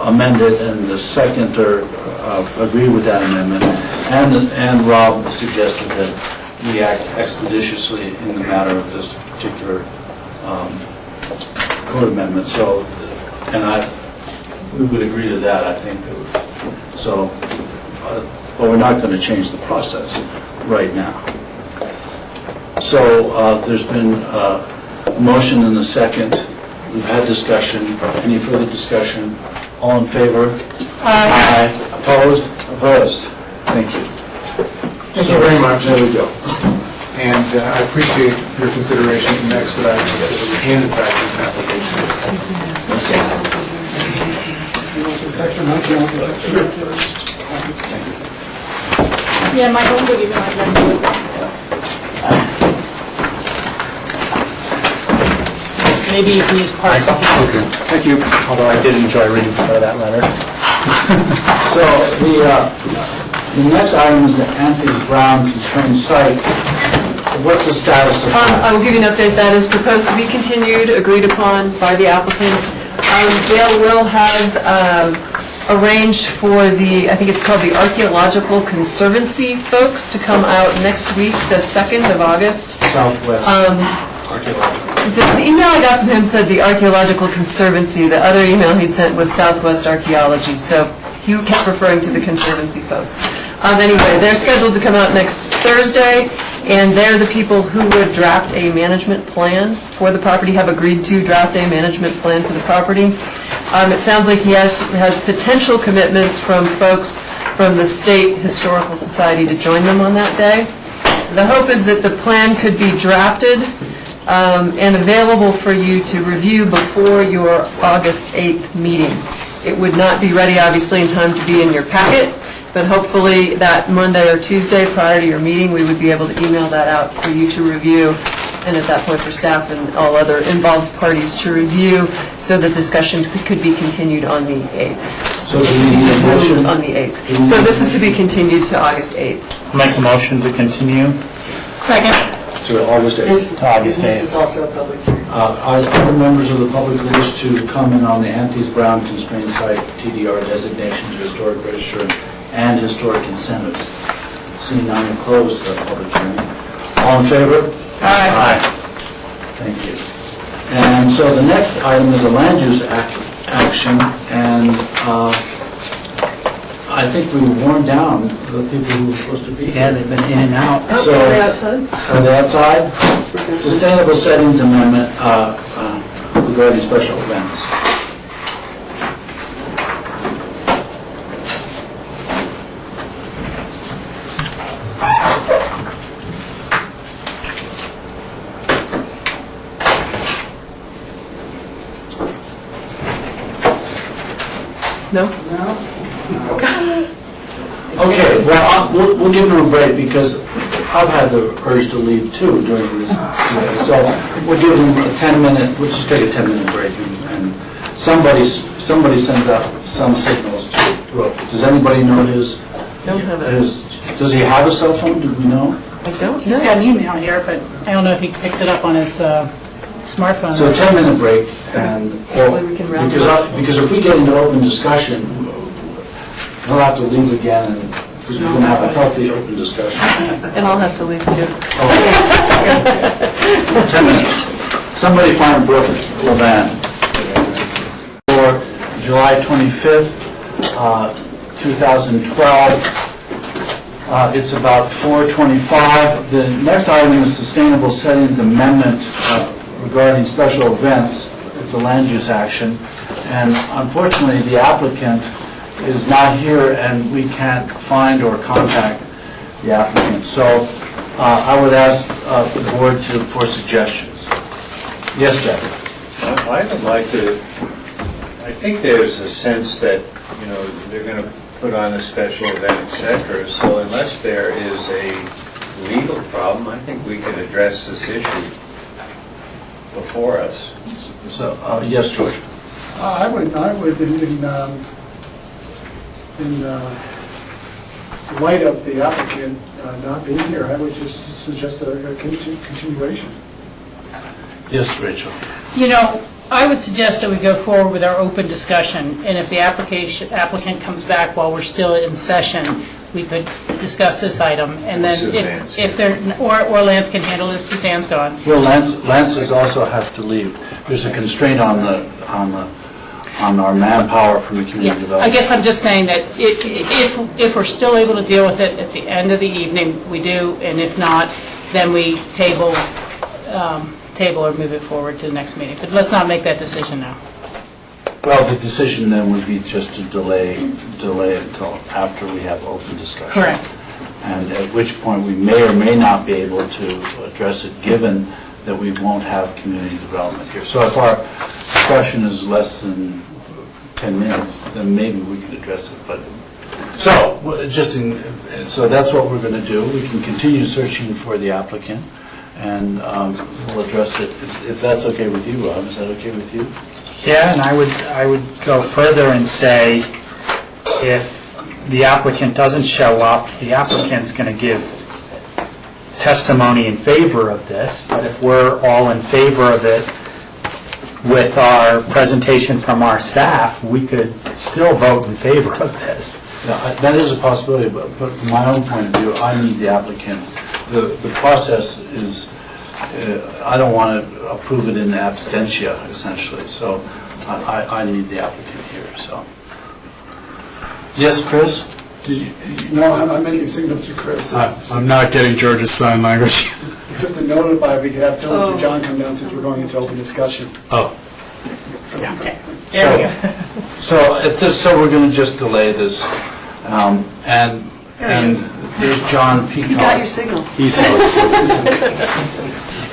amended, and the seconder agreed with that amendment, and Rob suggested that we act expeditiously in the matter of this particular code amendment. So, we would agree to that, I think. So, but we're not going to change the process right now. So there's been a motion and a second. We've had discussion. Any further discussion? All in favor? Aye. Opposed? Opposed. Thank you.
Thank you very much.
There we go.
And I appreciate your consideration in expediting the handed practice application.
Yeah, Michael, we'll give you my letter. Maybe you can use parts of this.
Thank you.
Although I did enjoy reading part of that letter.
So the next item is the Anthony Brown constrained site. What's the status of that?
I will give you an update. That is proposed to be continued, agreed upon by the applicant. Dale Will has arranged for I think it's called the Archaeological Conservancy folks to come out next week, the 2nd of August.
Southwest Archaeological.
The email I got from him said the Archaeological Conservancy. The other email he'd sent was Southwest Archaeology, so he kept referring to the Conservancy folks. Anyway, they're scheduled to come out next Thursday, and they're the people who would draft a management plan for the property, have agreed to draft a management plan for the property. It sounds like he has potential commitments from folks from the State Historical Society to join them on that day. The hope is that the plan could be drafted and available for you to review before your August 8th meeting. It would not be ready, obviously, in time to be in your packet, but hopefully that Monday or Tuesday prior to your meeting, we would be able to email that out for you to review, and at that point for staff and all other involved parties to review, so that discussion could be continued on the 8th.
So do we need a motion?
On the 8th. So this is to be continued to August 8th.
Makes a motion to continue.
Second.
To August 8th.
To August 8th.
This is also a public hearing.
Are there other members of the public who wish to comment on the Anthony's Brown constrained site TDR designation to historic register and historic incentives? Seeing none, we close the public hearing. All in favor?
Aye.
Thank you. And so the next item is a land use action, and I think we were worn down, the people who were supposed to be here.
Yeah, they've been in and out.
So,
Are they outside?
Are they outside? Sustainable Settings Amendment regarding special events.
No?
Okay, well, we'll give them a break because I've had the urge to leave too during this. So we'll give them a 10-minute, we'll just take a 10-minute break and somebody sent out some signals to does anybody know his?
Don't have it.
Does he have a cell phone? Do we know?
I don't
He's got an email here, but I don't know if he picks it up on his smartphone.
So a 10-minute break, and
Hopefully we can round it up.
because if we get into open discussion, he'll have to leave again, and because we're going to have a healthy, open discussion.
And I'll have to leave too.
10 minutes. Somebody find Brooke Levan. For July 25th, 2012. It's about 4:25. The next item is Sustainable Settings Amendment regarding special events. It's a land use action. And unfortunately, the applicant is not here, and we can't find or contact the applicant. So I would ask the board for suggestions. Yes, Jeff?
I would like to, I think there's a sense that, they're going to put on a special event, et cetera, so unless there is a legal problem, I think we can address this issue before us.
So, yes, George?
I would, in light of the applicant not being here, I would just suggest a continuation.
Yes, Rachel?
I would suggest that we go forward with our open discussion, and if the applicant comes back while we're still in session, we could discuss this item, and then if they're, or Lance can handle it if Suzanne's gone.
Well, Lance also has to leave. There's a constraint on our manpower from the community development.
I guess I'm just saying that if we're still able to deal with it at the end of the evening, we do, and if not, then we table or move it forward to the next meeting. But let's not make that decision now.
Well, the decision then would be just to delay until after we have open discussion.
Correct.
And at which point we may or may not be able to address it, given that we won't have community development here. So if our discussion is less than 10 minutes, then maybe we could address it. But so so that's what we're going to do. We can continue searching for the applicant, and we'll address it if that's okay with you, Rob. Is that okay with you?
Yeah, and I would go further and say, if the applicant doesn't show up, the applicant's going to give testimony in favor of this, but if we're all in favor of it with our presentation from our staff, we could still vote in favor of this.
Yeah, that is a possibility, but from my own point of view, I need the applicant. The process is, I don't want to approve it in absentia, essentially, so I need the applicant here, so. Yes, Chris?
No, I'm making signals to Chris.
I'm not getting George's sign language.
Just to notify, we could have Phyllis or John come down since we're going into open discussion.
Oh.
Okay. There we go.
So we're going to just delay this, and there's John Peacock.
You got your signal.
He saw it.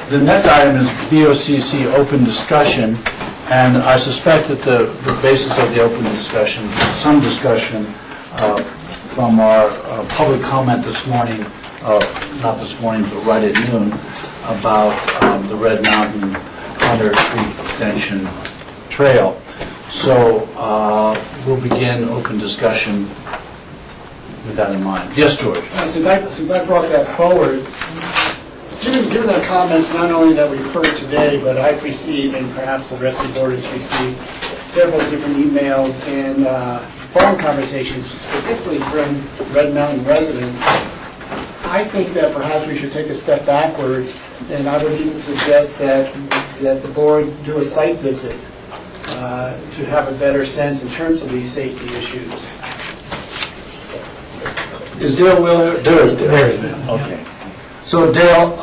The next item is BOCC open discussion, and I suspect that the basis of the open discussion, some discussion from our public comment this morning, not this morning, but right at noon, about the Red Mountain Hunter Creek Extension Trail. So we'll begin open discussion with that in mind. Yes, George?
Since I brought that forward, given the comments not only that we've heard today, but I've received, and perhaps the rest of the board has received, several different emails and phone conversations, specifically from Red Mountain residents, I think that perhaps we should take a step backwards, and I would even suggest that the board do a site visit to have a better sense in terms of these safety issues.
Is Dale Wheeler? There is Dale. Okay. So Dale,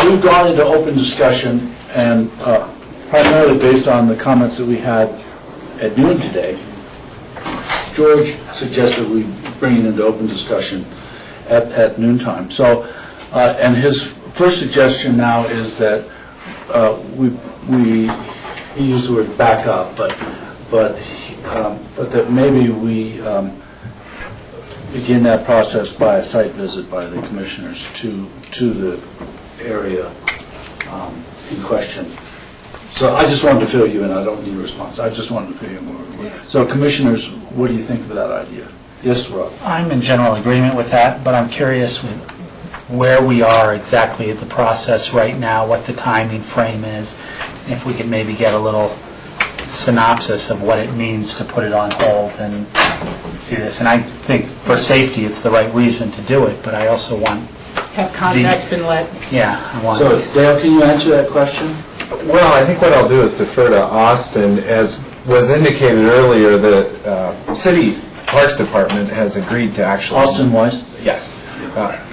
we've gone into open discussion, and primarily based on the comments that we had at noon today, George suggested we bring it into open discussion at noontime. So, and his first suggestion now is that he used the word back up, but that maybe we begin that process by a site visit by the commissioners to the area in question. So I just wanted to fill you in. I don't need a response. I just wanted to fill you in. So commissioners, what do you think of that idea? Yes, Rob?
I'm in general agreement with that, but I'm curious where we are exactly at the process right now, what the timing frame is, if we could maybe get a little synopsis of what it means to put it on hold and do this. And I think for safety, it's the right reason to do it, but I also want,
Have contracts been let?
yeah, I want.
So Dale, can you answer that question?
Well, I think what I'll do is defer to Austin. As was indicated earlier, the City Parks Department has agreed to actually...
Austin Weiss?
Yes.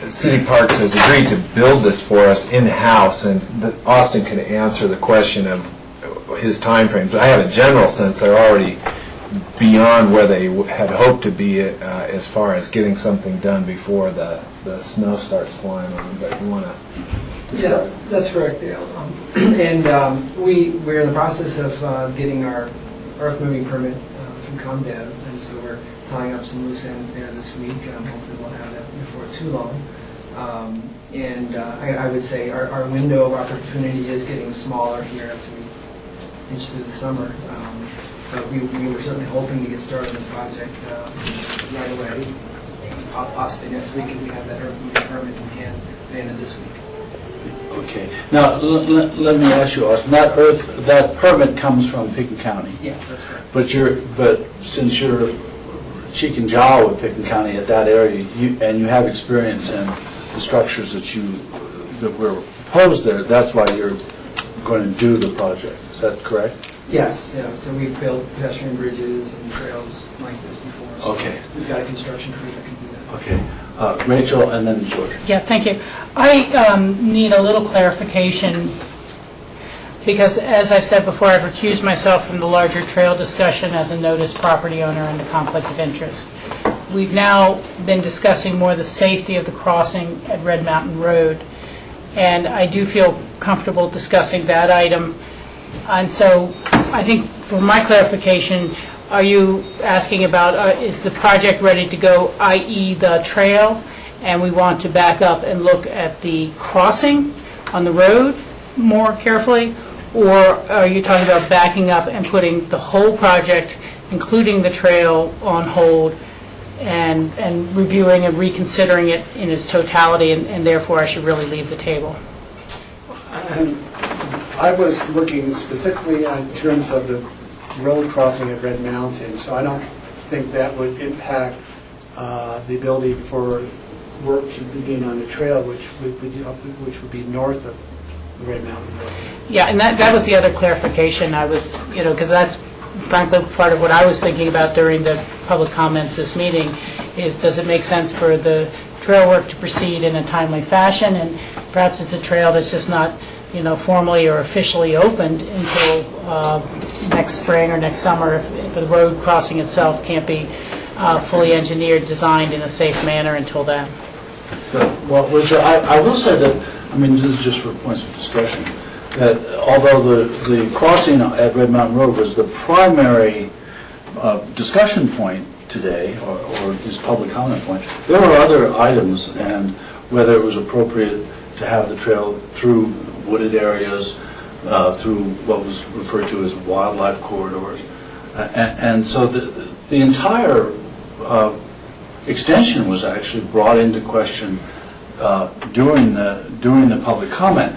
City Parks has agreed to build this for us in-house, and Austin can answer the question of his timeframes. I have a general sense they're already beyond where they had hoped to be as far as getting something done before the snow starts flying on them. But you want to...
Yeah, that's correct, Dale. And we're in the process of getting our earth moving permit from ComDev, and so we're tying up some loose ends there this week. Hopefully we'll have that before too long. And I would say our window of opportunity is getting smaller here as we inch through the summer. But we were certainly hoping to get started on the project right away, possibly next week if we have that earth moving permit in hand at the end of this week.
Okay. Now, let me ask you, Austin, that permit comes from Picken County.
Yes, that's correct.
But since you're cheek and jowl with Picken County at that area, and you have experience in the structures that were proposed there, that's why you're going to do the project. Is that correct?
Yes, yeah. So we've built pedestrian bridges and trails like this before. So
Okay.
We've got a construction crew that can do that.
Okay. Rachel, and then George.
Yeah, thank you. I need a little clarification, because as I've said before, I've recused myself from the larger trail discussion as a noticed property owner and the conflict of interest. We've now been discussing more the safety of the crossing at Red Mountain Road, and I do feel comfortable discussing that item. And so I think for my clarification, are you asking about is the project ready to go, i.e. the trail, and we want to back up and look at the crossing on the road more carefully? Or are you talking about backing up and putting the whole project, including the trail, on hold and reviewing and reconsidering it in its totality, and therefore I should really leave the table?
I was looking specifically in terms of the road crossing at Red Mountain, so I don't think that would impact the ability for work to begin on the trail, which would be north of the Red Mountain Road.
Yeah, and that was the other clarification I was, because that's frankly part of what I was thinking about during the public comments this meeting, is does it make sense for the trail work to proceed in a timely fashion, and perhaps it's a trail that's just not formally or officially opened until next spring or next summer if the road crossing itself can't be fully engineered, designed in a safe manner until then.
Well, Richard, I will say that, this is just for points of discussion, that although the crossing at Red Mountain Road was the primary discussion point today, or this public comment point, there were other items, and whether it was appropriate to have the trail through wooded areas, through what was referred to as wildlife corridors. And so the entire extension was actually brought into question during the public comment.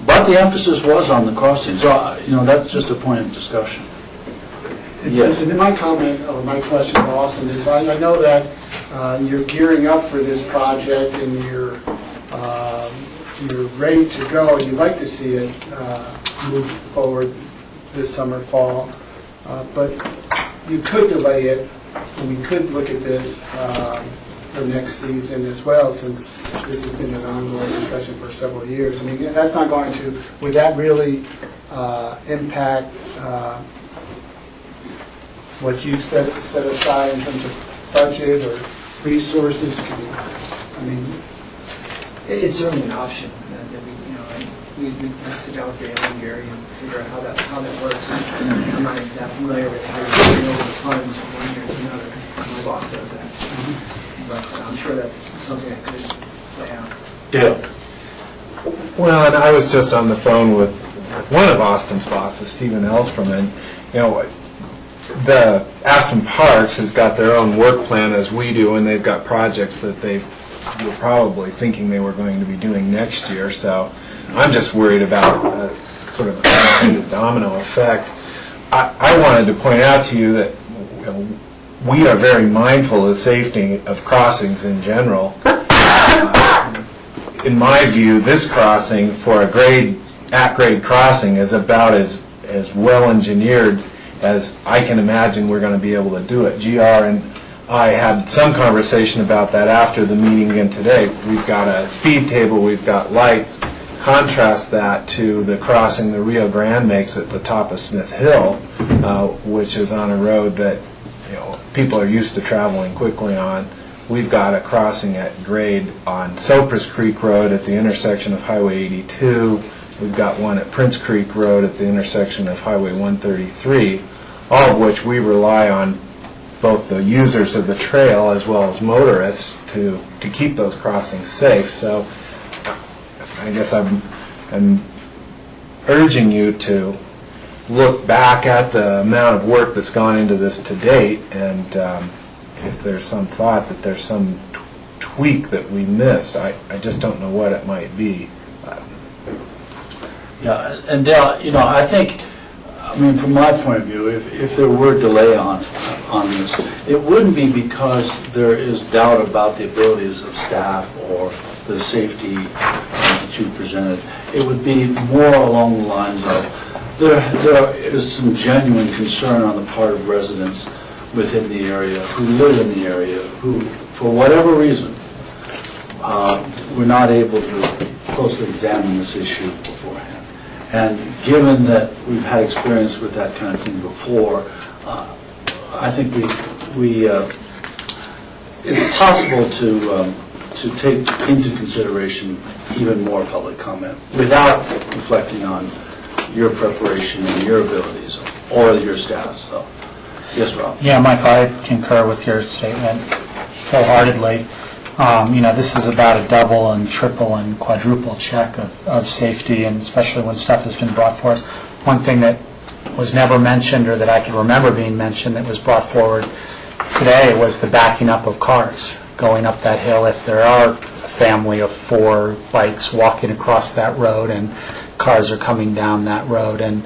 But the emphasis was on the crossing. So, that's just a point of discussion. Yes.
And then my comment, or my question to Austin is, I know that you're gearing up for this project and you're ready to go. You'd like to see it move forward this summer, fall. But you could delay it, and we could look at this for next season as well, since this has been an ongoing discussion for several years. That's not going to, would that really impact what you've set aside in terms of budget or resources?
It's certainly an option that we sit down with Dale and Gary and figure out how that works. I'm not that familiar with how you're going over the funds from one year to another, because my boss does that. But I'm sure that's something that could play out.
Yeah.
Well, and I was just on the phone with one of Austin's bosses, Stephen Elstrom, and the Aspen Parks has got their own work plan as we do, and they've got projects that they were probably thinking they were going to be doing next year. So I'm just worried about sort of a domino effect. I wanted to point out to you that
we are very mindful of the safety of crossings in general. In my view, this crossing for a at-grade crossing is about as well engineered as I can imagine we're going to be able to do it. GR and I had some conversation about that after the meeting again today. We've got a speed table, we've got lights. Contrast that to the crossing the Rio Grande makes at the top of Smith Hill, which is on a road that people are used to traveling quickly on. We've got a crossing at grade on Cypress Creek Road at the intersection of Highway 82. We've got one at Prince Creek Road at the intersection of Highway 133, all of which we rely on both the users of the trail as well as motorists to keep those crossings safe. So I guess I'm urging you to look back at the amount of work that's gone into this to date, and if there's some thought that there's some tweak that we missed, I just don't know what it might be.
Yeah, and Dale, I think, from my point of view, if there were delay on this, it wouldn't be because there is doubt about the abilities of staff or the safety that you presented. It would be more along the lines of there is some genuine concern on the part of residents within the area, who live in the area, who, for whatever reason, were not able to closely examine this issue beforehand. And given that we've had experience with that kind of thing before, I think it's possible to take into consideration even more public comment without reflecting on your preparation and your abilities or your staff. So, yes, Rob.
Yeah, Michael, I concur with your statement wholeheartedly. This is about a double and triple and quadruple check of safety, and especially when stuff has been brought forth. One thing that was never mentioned, or that I can remember being mentioned, that was brought forward today was the backing up of cars going up that hill. If there are a family of 4 bikes walking across that road and cars are coming down that road, and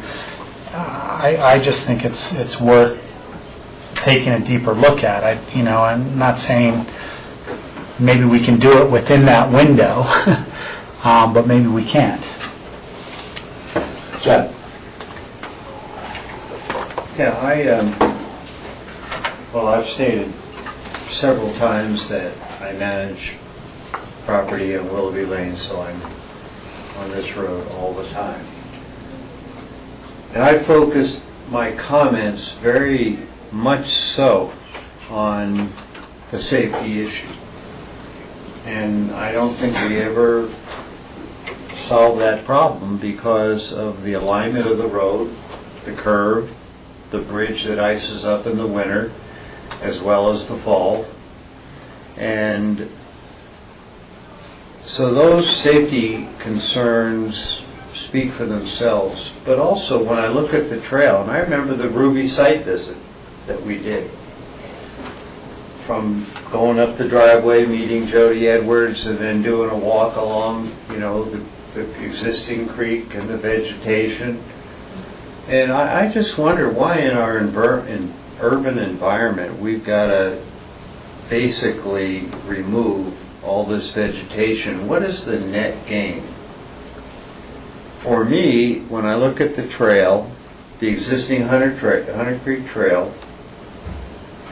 I just think it's worth taking a deeper look at. I'm not saying maybe we can do it within that window, but maybe we can't.
Chad?
Yeah, I've stated several times that I manage property in Willoughby Lane, so I'm on this road all the time. And I focused my comments very much so on the safety issue. And I don't think we ever solved that problem because of the alignment of the road, the curve, the bridge that ices up in the winter, as well as the fall. And so those safety concerns speak for themselves. But also when I look at the trail, and I remember the Ruby site visit that we did, from going up the driveway, meeting Jody Edwards, and then doing a walk along, the existing creek and the vegetation. And I just wonder why in our urban environment we've got to basically remove all this vegetation. What is the net gain? For me, when I look at the trail, the existing Hunter Creek Trail,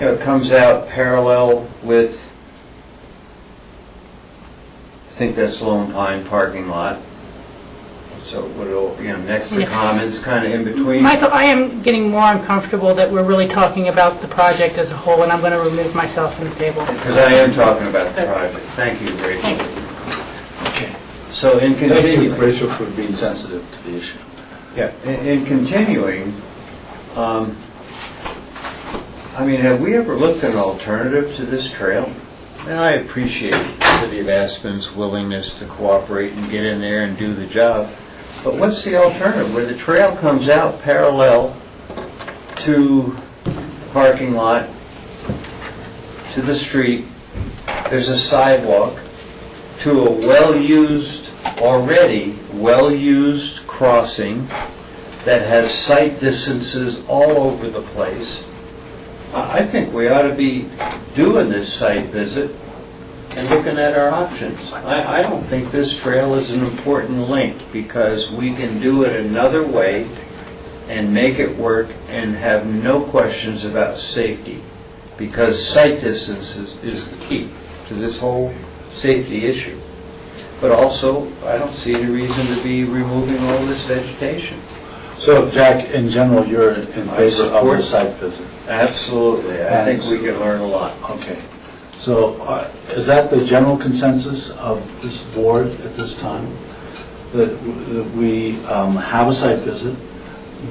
it comes out parallel with, I think that's Lone Pine parking lot. So next to Commons, kind of in between.
Michael, I am getting more uncomfortable that we're really talking about the project as a whole, and I'm going to remove myself from the table.
Because I am talking about the project. Thank you, Rachel.
Thank you.
Okay.
So in continuing,
thank you, Rachel, for being sensitive to the issue.
Yeah, in continuing, have we ever looked at an alternative to this trail? And I appreciate the City of Aspen's willingness to cooperate and get in there and do the job. But what's the alternative? Where the trail comes out parallel to the parking lot, to the street, there's a sidewalk to a already well-used crossing that has sight distances all over the place. I think we ought to be doing this site visit and looking at our options. I don't think this trail is an important link because we can do it another way and make it work and have no questions about safety, because sight distance is the key to this whole safety issue. But also, I don't see any reason to be removing all this vegetation.
So, Jack, in general, you're in favor of the site visit?
Absolutely. I think we can learn a lot.
Okay. So, is that the general consensus of this board at this time? That we have a site visit,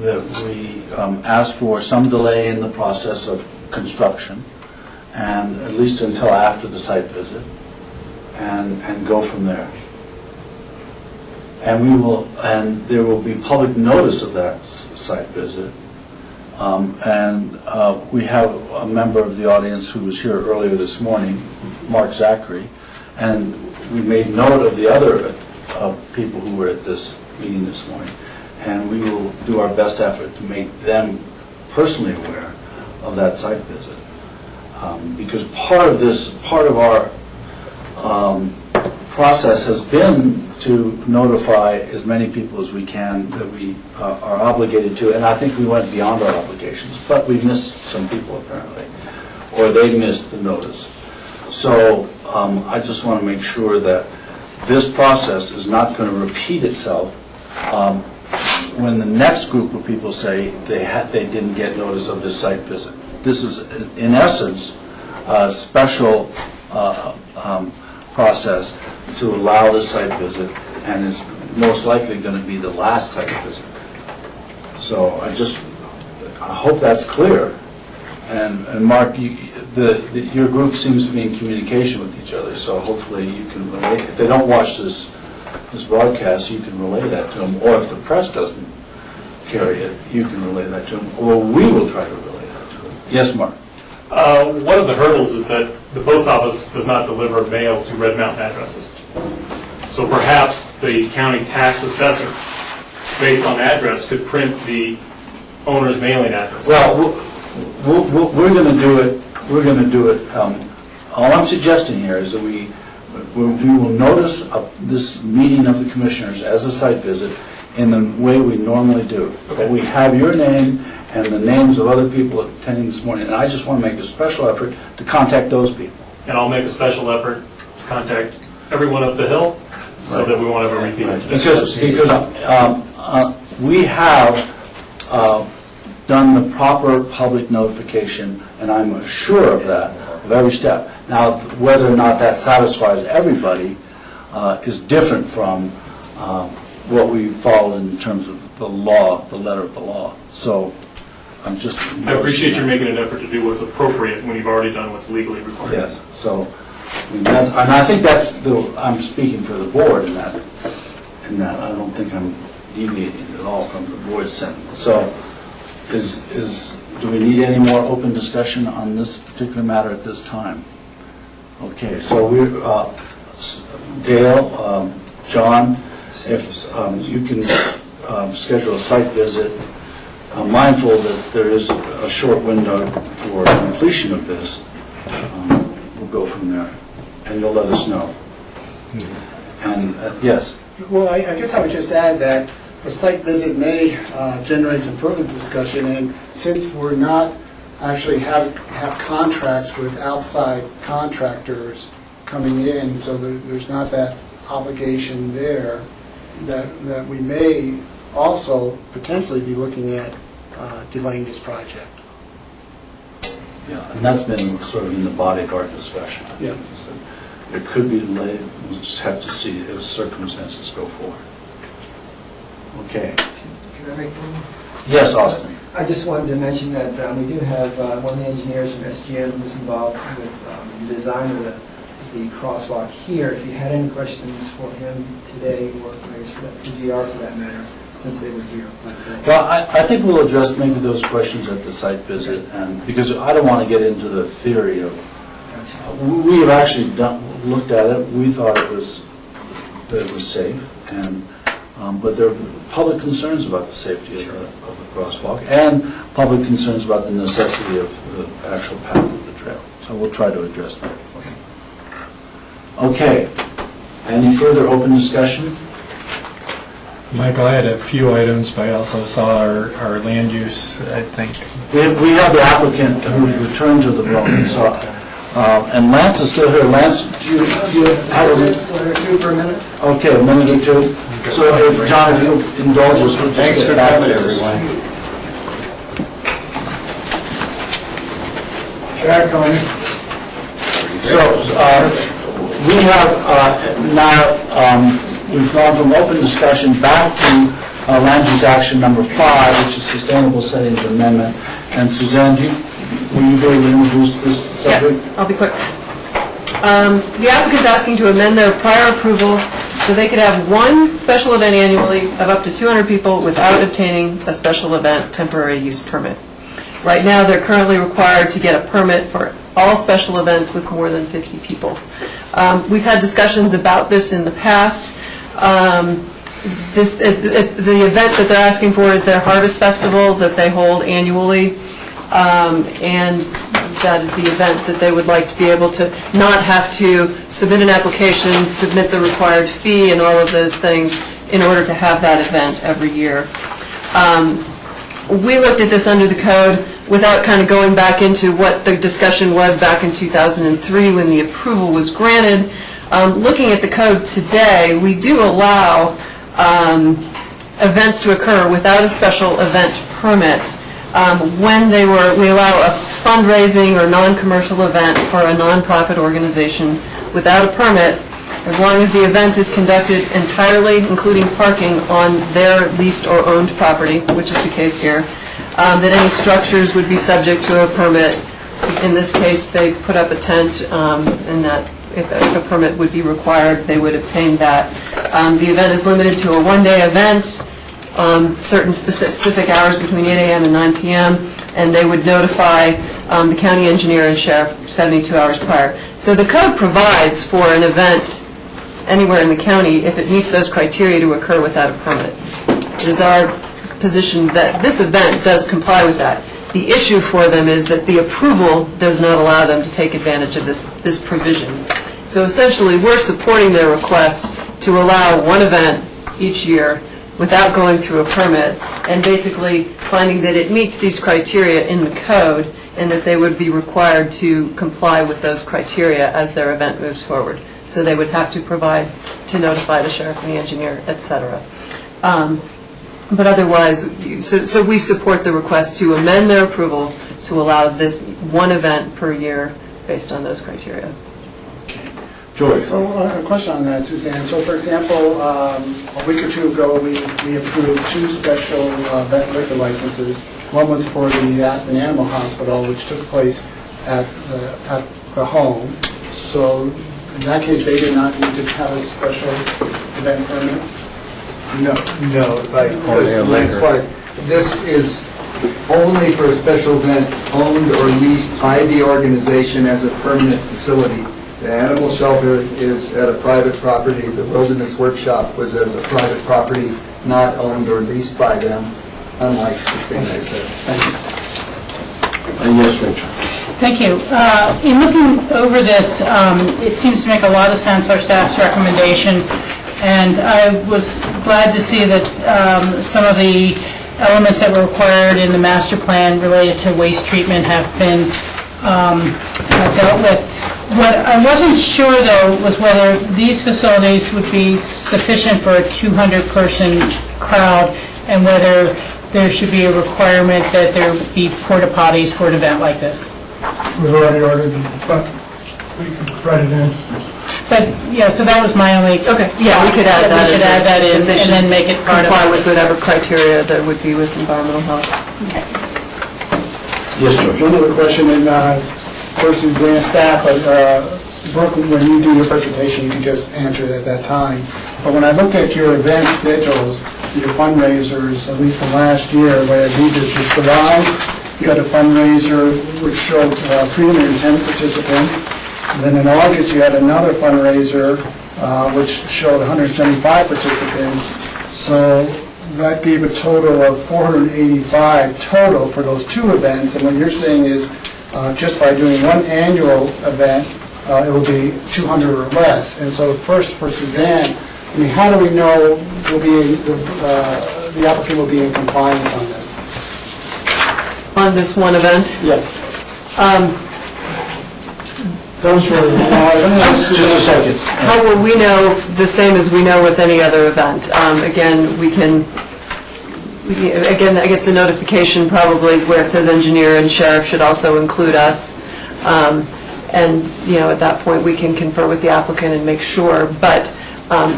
that we ask for some delay in the process of construction, and at least until after the site visit, and go from there. And there will be public notice of that site visit. We have a member of the audience who was here earlier this morning, Mark Zachary, and we made note of the other people who were at this meeting this morning, and we will do our best effort to make them personally aware of that site visit. Because part of our process has been to notify as many people as we can that we are obligated to, and I think we went beyond our obligations, but we missed some people apparently, or they missed the notice. So I just want to make sure that this process is not going to repeat itself when the next group of people say they didn't get notice of this site visit. This is, in essence, a special process to allow the site visit, and is most likely going to be the last site visit. So I hope that's clear. And Mark, your group seems to be in communication with each other, so hopefully you can relay. If they don't watch this broadcast, you can relay that to them, or if the press doesn't carry it, you can relay that to them, or we will try to relay that to them. Yes, Mark?
One of the hurdles is that the post office does not deliver mail to Red Mountain addresses. So perhaps the county tax assessor, based on address, could print the owner's mailing address.
Well, we're going to do it. We're going to do it. All I'm suggesting here is that we will notice this meeting of the commissioners as a site visit in the way we normally do. Okay. We have your name and the names of other people attending this morning, and I just want to make a special effort to contact those people.
And I'll make a special effort to contact everyone up the hill, so that we won't ever repeat it.
Because we have done the proper public notification, and I'm sure of that, of every step. Now, whether or not that satisfies everybody is different from what we followed in terms of the law, the letter of the law. So I'm just...
I appreciate you making an effort to do what's appropriate when you've already done what's legally required.
Yes, so, and I think I'm speaking for the board in that I don't think I'm deviating at all from the board's sentence. So, do we need any more open discussion on this particular matter at this time? Okay, so Dale, John, if you can schedule a site visit, mindful that there is a short window for completion of this, we'll go from there, and you'll let us know. And yes?
Well, I guess I would just add that the site visit may generate some further discussion, and since we're not actually have contracts with outside contractors coming in, so there's not that obligation there, that we may also potentially be looking at delaying this project.
Yeah, and that's been sort of in the body of our discussion.
Yeah.
So it could be delayed. We'll just have to see if circumstances go forward. Okay.
Can I make one?
Yes, Austin.
I just wanted to mention that we do have one of the engineers from SGM who's involved with the design of the crosswalk here. If you had any questions for him today, or I guess for GR for that matter, since they were here.
Well, I think we'll address maybe those questions at the site visit, and because I don't want to get into the theory of. We have actually looked at it. We thought it was safe, and but there are public concerns about the safety of the crosswalk, and public concerns about the necessity of the actual path of the trail. So we'll try to address that. Okay. Any further open discussion?
Michael, I had a few items, but I also saw our land use, I think.
We have the applicant who returned to the room, so, and Lance is still here. Lance, do you have a minute?
For a minute?
Okay, a minute or two. So, if John, if you'll indulge us, we'll just get back to everyone.
Jack, on.
So, we have now, we've gone from open discussion back to land use action number 5, which is Sustainable Settings Amendment. And Suzanne, will you be able to introduce this subject?
Yes, I'll be quick. The applicant's asking to amend their prior approval so they could have one special event annually of up to 200 people without obtaining a special event temporary use permit. Right now, they're currently required to get a permit for all special events with more than 50 people. We've had discussions about this in the past. This is the event that they're asking for is their Harvest Festival that they hold annually, and that is the event that they would like to be able to not have to submit an application, submit the required fee, and all of those things in order to have that event every year. We looked at this under the code without kind of going back into what the discussion was back in 2003 when the approval was granted. Looking at the code today, we do allow events to occur without a special event permit when we allow a fundraising or non-commercial event for a non-profit organization without a permit, as long as the event is conducted entirely, including parking, on their leased or owned property, which is the case here, that any structures would be subject to a permit. In this case, they put up a tent, and that if a permit would be required, they would obtain that. The event is limited to a one-day event, certain specific hours between 8 a.m. and 9 p.m., and they would notify the county engineer and sheriff 72 hours prior. So the code provides for an event anywhere in the county if it meets those criteria to occur without a permit. It is our position that this event does comply with that. The issue for them is that the approval does not allow them to take advantage of this provision. So essentially, we're supporting their request to allow one event each year without going through a permit, and basically finding that it meets these criteria in the code and that they would be required to comply with those criteria as their event moves forward. So they would have to provide to notify the sheriff and the engineer, etc. But otherwise, so we support the request to amend their approval to allow this one event per year based on those criteria.
Joyce.
So a question on that, Suzanne. So for example, a week or two ago, we approved 2 special vet liquor licenses. One was for the Aspen Animal Hospital, which took place at the home. So in that case, they did not need to have a special event permit?
No, like Lance Clark, this is only for a special event owned or leased by the organization as a permanent facility. The animal shelter is at a private property. The wilderness workshop was as a private property, not owned or leased by them, unlike Sustainable Settings.
Thank you. Yes, Rachel.
Thank you. In looking over this, it seems to make a lot of sense, our staff's recommendation, and I was glad to see that some of the elements that were required in the master plan related to waste treatment have been dealt with. What I wasn't sure, though, was whether these facilities would be sufficient for a 200-person crowd, and whether there should be a requirement that there be porta potties for an event like this.
We've already ordered, but we can write it in.
But, yeah, so that was my only...
Okay, yeah, we could add that.
We should add that in and then make it part of...
Comply with whatever criteria that would be with environmental health.
Okay.
Yes, George.
One other question, and first is Grant staff, but Brooke, when you do your presentation, you can just answer it at that time. But when I looked at your event schedules, your fundraisers, at least from last year, where I read this is July, you got a fundraiser which showed 310 participants. And then in August, you had another fundraiser which showed 175 participants. So that gave a total of 485 total for those two events, and what you're saying is, just by doing one annual event, it will be 200 or less. And so first, for Suzanne, I mean, how do we know the applicant will be in compliance on this?
On this one event?
Yes. Those were, just a second.
How will we know the same as we know with any other event? Again, again, I guess the notification probably where it says engineer and sheriff should also include us. And, at that point, we can confer with the applicant and make sure. But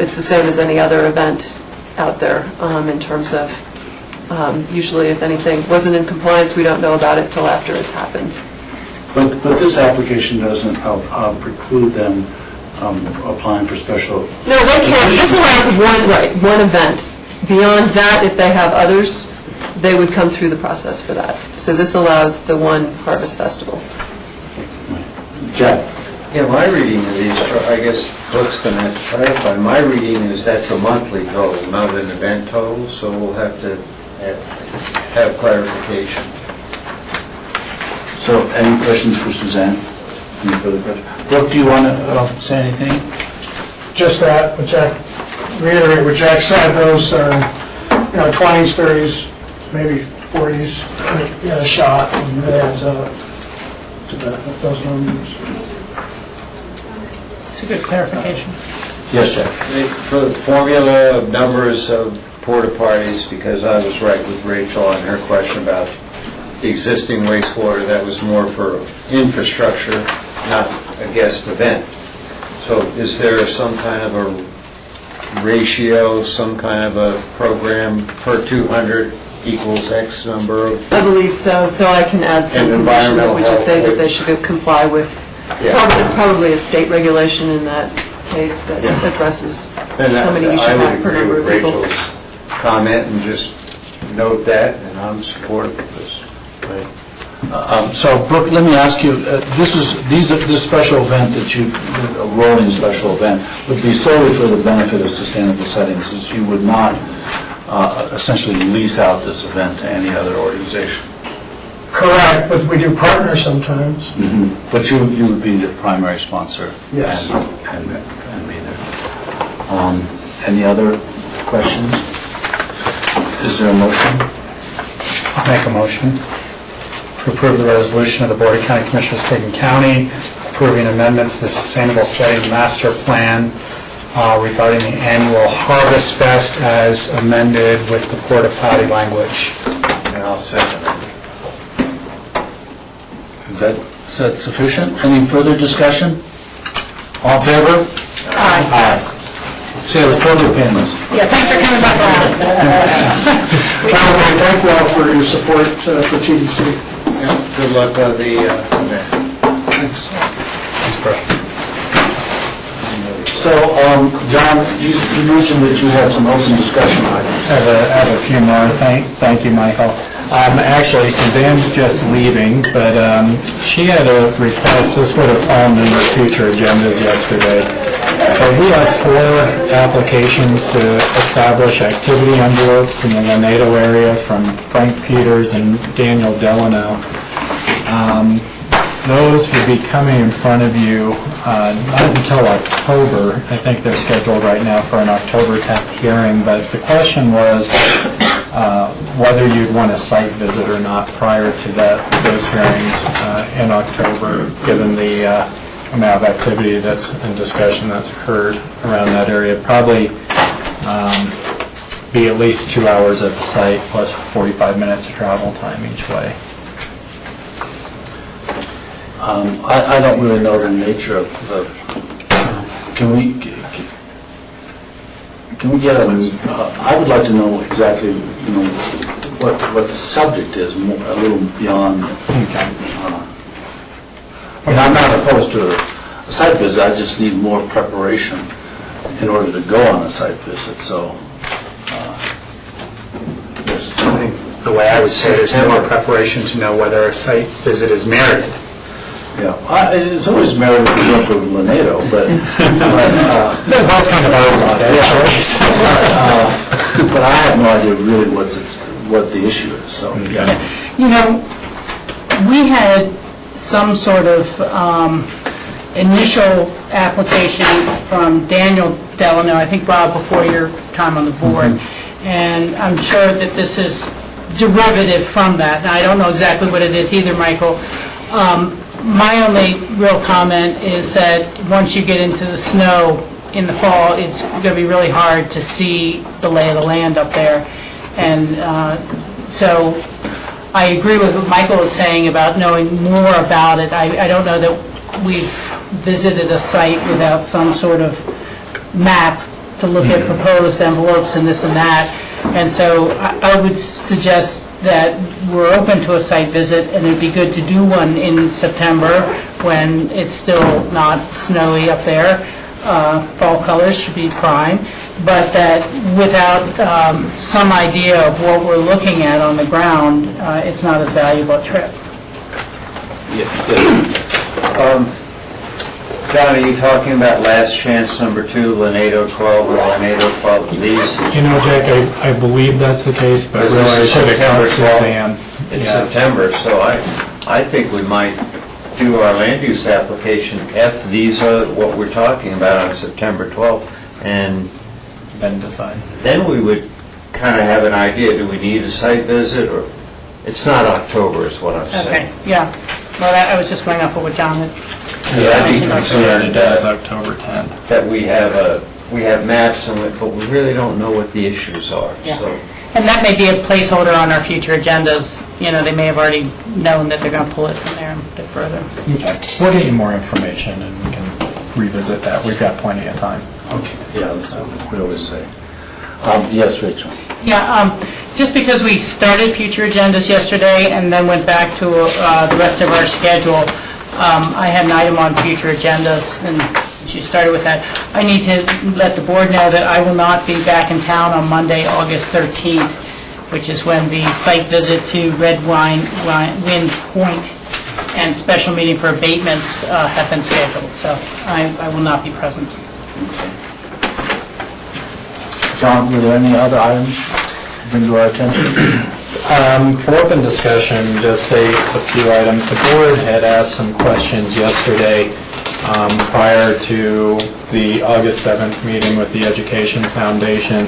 it's the same as any other event out there in terms of, usually if anything wasn't in compliance, we don't know about it till after it's happened.
But this application doesn't preclude them applying for special...
No, they can't. This allows one event. Beyond that, if they have others, they would come through the process for that. So this allows the one harvest festival.
Jack?
Yeah, my reading of these, I guess Brooke's going to have to clarify. My reading is that's a monthly total, not an event total, so we'll have to have clarification.
So, any questions for Suzanne? Any further questions? Brooke, do you want to say anything?
Just that, reiterate what Jack said, those are, 20s, 30s, maybe 40s, get a shot, and that adds up to those numbers.
It's a good clarification.
Yes, Jack.
For the formula of numbers of porta potties, because I was right with Rachel on her question about the existing wastewater, that was more for infrastructure, not a guest event. So is there some kind of a ratio, some kind of a program per 200 equals X number of...
I believe so. So I can add some condition that would just say that they should comply with... It's probably a state regulation in that case that addresses how many you should have per number of people.
I would agree with Rachel's comment and just note that, and I'm supportive of this.
So, Brooke, let me ask you, this special event a rolling special event, would be solely for the benefit of sustainable settings, as you would not essentially lease out this event to any other organization?
Correct, but we do partner sometimes.
Mm-hmm. But you would be the primary sponsor?
Yes.
And be there. Any other questions? Is there a motion?
I'll make a motion to approve the resolution of the Board of County Commissioners, Pickens County, approving amendments to the Sustainable Setting Master Plan regarding the annual Harvest Fest as amended with the porta potty language.
And I'll second it.
Is that sufficient? Any further discussion? All in favor? Aye. See, I was totally painless.
Yeah, thanks for coming back around.
Thank you all for your support for TDC.
Good luck on the event.
Thanks.
Thanks, Brooke.
So, John, you mentioned that you had some open discussion items.
I have a few more. Thank you, Michael. Actually, Suzanne's just leaving, but she had a request. This would have fallen in the future agendas yesterday. But we have 4 applications to establish activity envelopes in the Lanedo area from Frank Peters and Daniel Delano. Those would be coming in front of you not until October. I think they're scheduled right now for an October 10th hearing, but the question was whether you'd want a site visit or not prior to those hearings in October, given the amount of activity that's in discussion that's occurred around that area. Probably be at least 2 hours at the site plus 45 minutes of travel time each way.
I don't really know the nature of the... Can we get a... I would like to know exactly, what the subject is, a little beyond... I'm not opposed to a site visit, I just need more preparation in order to go on a site visit, so... yes.
I think the way I would say it is more preparation to know whether a site visit is merited.
Yeah, it's always married to go to Lanedo, but
That's kind of our thought, actually.
but I have no idea really what the issue is, so. Yeah.
You know, we had some sort of initial application from Daniel Delano, I think, Bob, before your time on the board, and I'm sure that this is derivative from that. Now, I don't know exactly what it is either, Michael. My only real comment is that once you get into the snow in the fall, it's going to be really hard to see the lay of the land up there. And so I agree with what Michael is saying about knowing more about it. I don't know that we've visited a site without some sort of map to look at proposed envelopes and this and that. And so I would suggest that we're open to a site visit, and it'd be good to do one in September when it's still not snowy up there. Fall colors should be prime, but that without some idea of what we're looking at on the ground, it's not as valuable a trip.
John, are you talking about last chance number 2, Lanedo 12 or Lanedo 12? These?
You know, Jack, I believe that's the case, but really I should have come to Suzanne.
In September, so I think we might do our land use application if these are what we're talking about on September 12th, and
then decide.
Then we would kind of have an idea, do we need a site visit, or, it's not October is what I'm saying.
Okay, yeah. Well, I was just going off of what John had.
Yeah, I'd be concerned
October 10th.
that we have maps, but we really don't know what the issues are,
Yeah.
so.
And that may be a placeholder on our future agendas. You know, they may have already known that they're going to pull it from there and put it further.
Okay. We'll get you more information and we can revisit that. We've got plenty of time.
Okay, yeah, that's what we always say. Yes, Rachel?
Yeah, just because we started future agendas yesterday and then went back to the rest of our schedule, I had an item on future agendas, and she started with that. I need to let the board know that I will not be back in town on Monday, August 13th, which is when the site visit to Red Wind Point and special meeting for abatements have been scheduled, so I will not be present.
John, were there any other items bring to our attention?
For open discussion, just a few items. The board had asked some questions yesterday prior to the August 7th meeting with the Education Foundation.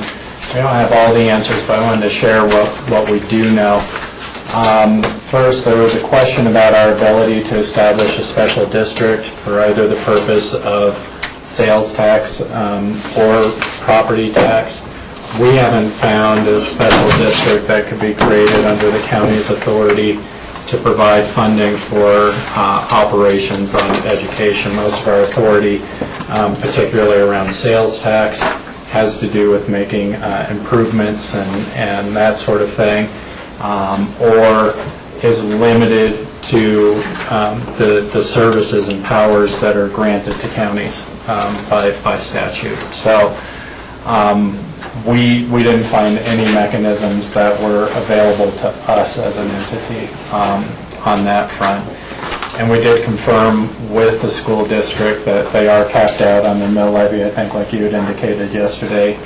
We don't have all the answers, but I wanted to share what we do know. First, there was a question about our ability to establish a special district for either the purpose of sales tax or property tax. We haven't found a special district that could be created under the county's authority to provide funding for operations on education. Most of our authority, particularly around sales tax, has to do with making improvements and that sort of thing, or is limited to the services and powers that are granted to counties by statute. So we didn't find any mechanisms that were available to us as an entity on that front. And we did confirm with the school district that they are capped out on their mill levy. I think like you had indicated yesterday,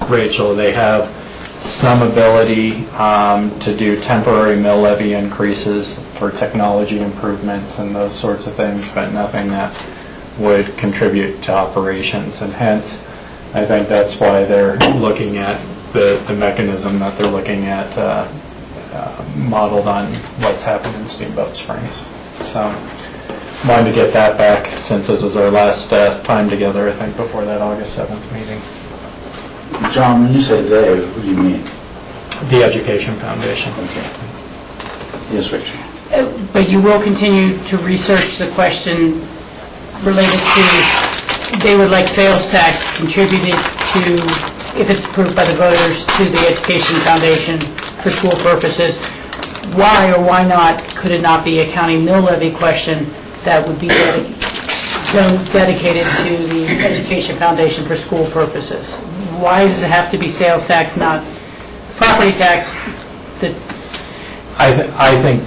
Rachel, they have some ability to do temporary mill levy increases for technology improvements and those sorts of things, but nothing that would contribute to operations. And hence, I think that's why they're looking at the mechanism that they're looking at modeled on what's happened in Steamboat Springs. So wanted to get that back since this is our last time together, I think, before that August 7th meeting.
John, when you say they, what do you mean?
The Education Foundation.
Okay. Yes, Rachel.
But you will continue to research the question related to, they would like sales tax contributed to, if it's approved by the voters, to the Education Foundation for school purposes. Why or why not could it not be a county mill levy question that would be dedicated to the Education Foundation for school purposes? Why does it have to be sales tax, not property tax?
I think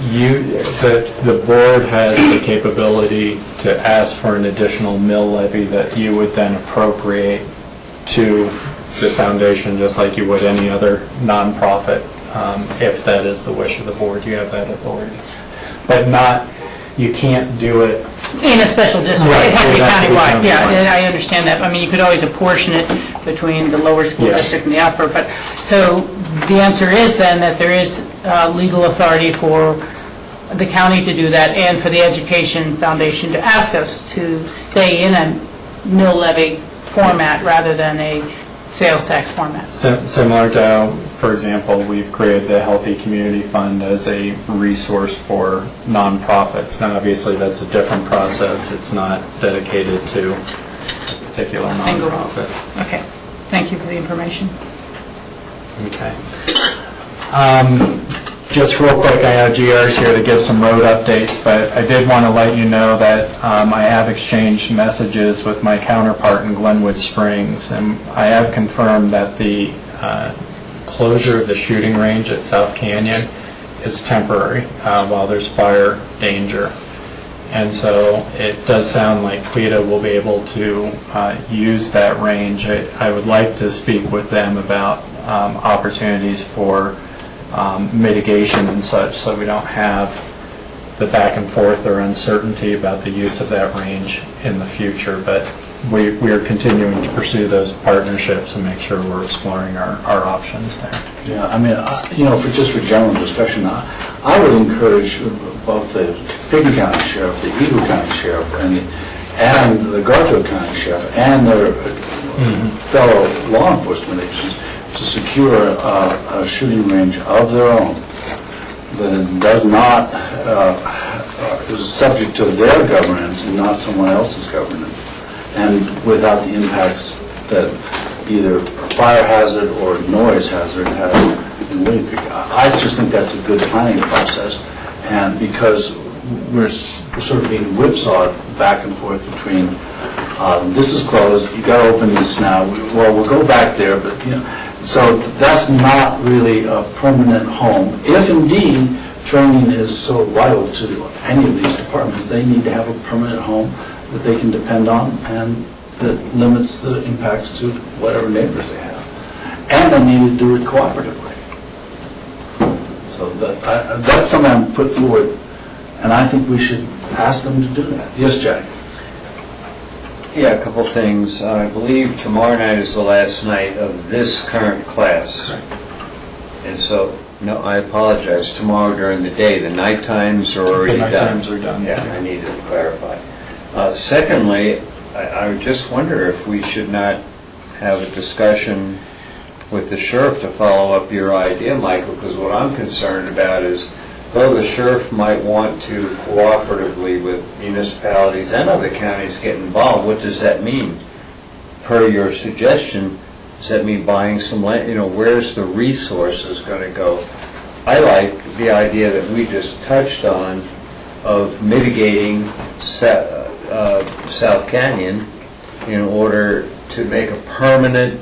the board has the capability to ask for an additional mill levy that you would then appropriate to the foundation, just like you would any other nonprofit. If that is the wish of the board, you have that authority. But you can't do it
in a special district.
Right,
It has to be
it has to be
countywide, yeah,
countywide.
and I understand that. I mean, you could always apportion it between the lower school
Yes.
district and the upper, but, so the answer is then that there is legal authority for the county to do that and for the Education Foundation to ask us to stay in a mill levy format rather than a sales tax format.
Similar to how, for example, we've created the Healthy Community Fund as a resource for nonprofits. Now, obviously, that's a different process. It's not dedicated to a particular
Single.
nonprofit.
Okay, thank you for the information.
Okay. Just real quick, I know GR's here to give some road updates, but I did want to let you know that I have exchanged messages with my counterpart in Glenwood Springs, and I have confirmed that the closure of the shooting range at South Canyon is temporary while there's fire danger. And so it does sound like PLETA will be able to use that range. I would like to speak with them about opportunities for mitigation and such, so we don't have the back and forth or uncertainty about the use of that range in the future. But we are continuing to pursue those partnerships and make sure we're exploring our options there.
Yeah, I mean, just for general discussion, I would encourage both the Pickens County Sheriff, the Eagle County Sheriff, and the Garfield County Sheriff, and their fellow law enforcement agencies to secure a shooting range of their own that does not, is subject to their governance and not someone else's governance, and without the impacts that either fire hazard or noise hazard has in William Creek. I just think that's a good planning process, and because we're sort of being whipsawed back and forth between this is closed, you got to open this now, well, we'll go back there, but so that's not really a permanent home. If indeed training is so vital to any of these departments, they need to have a permanent home that they can depend on and that limits the impacts to whatever neighbors they have. And they need to do it cooperatively. So that's something I'm put forward, and I think we should ask them to do that. Yes, Jack?
Yeah, a couple things. I believe tomorrow night is the last night of this current class. And so, no, I apologize, tomorrow during the day. The night times are already done.
The night times are done.
Yeah, I needed to clarify. Secondly, I would just wonder if we should not have a discussion with the sheriff to follow up your idea, Michael, because what I'm concerned about is, though the sheriff might want to cooperatively with municipalities and other counties get involved, what does that mean? Per your suggestion, does that mean buying some land? Where's the resources going to go? I like the idea that we just touched on of mitigating South Canyon in order to make a permanent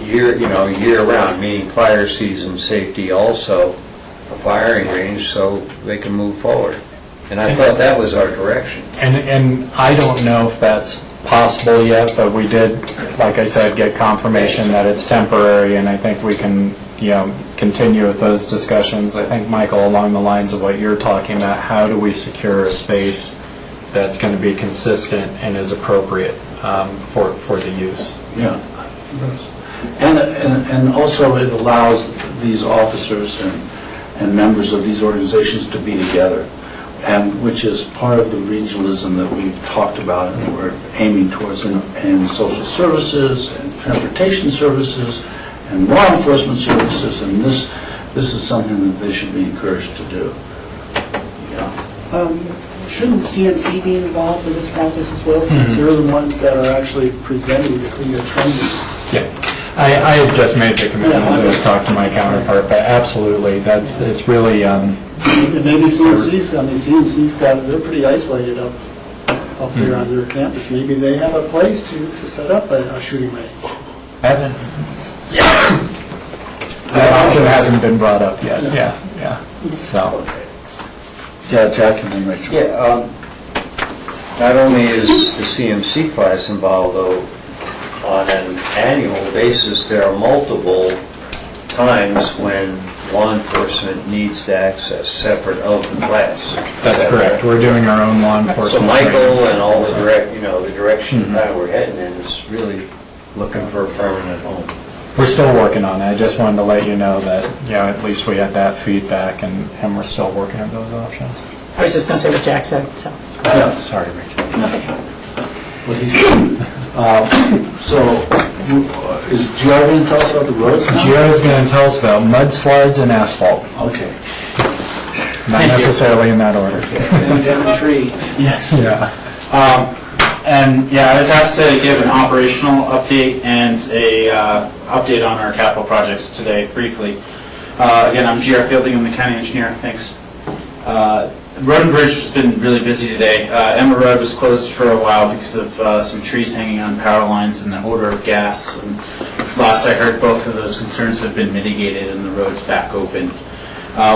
year-round, meaning fire season safety also, a firing range, so they can move forward. And I thought that was our direction.
And I don't know if that's possible yet, but we did, like I said, get confirmation that it's temporary, and I think we can, continue with those discussions. I think, Michael, along the lines of what you're talking about, how do we secure a space that's going to be consistent and is appropriate for the use?
Yeah. And also it allows these officers and members of these organizations to be together, and which is part of the regionalism that we've talked about and that we're aiming towards in social services and transportation services and law enforcement services, and this is something that they should be encouraged to do. Yeah.
Shouldn't CMC be involved in this process as well, since they're the ones that are actually presenting the training?
Yeah. I had just made the commitment to talk to my counterpart, but absolutely, it's really...
Maybe CMC's, they're pretty isolated up there on their campus. Maybe they have a place to set up a shooting range.
That option hasn't been brought up yet. Yeah.
Yeah, so.
Yeah, Jack and then Rachel.
Yeah, not only is the CMC class involved, though, on an annual basis, there are multiple times when law enforcement needs to access separate of the class.
That's correct. We're doing our own law enforcement.
So Michael
training.
and all the the direction that we're heading in is really looking for a permanent home.
We're still working on it. I just wanted to let you know that, at least we had that feedback, and we're still working on those options.
I was just going to say what Jack said, so.
Sorry, Rachel.
What he said. Is Gio going to tell us about the roads now?
Gio's going to tell us about mudslides and asphalt.
Okay.
Not necessarily in that order.
And down the trees.
Yes. Yeah.
I was asked to give an operational update and a update on our capital projects today, briefly. Again, I'm GR Fielding, I'm the county engineer. Thanks. Road and Bridge has been really busy today. Emma Road was closed for a while because of some trees hanging on power lines and the odor of gas. And last I heard, both of those concerns have been mitigated and the road's back open.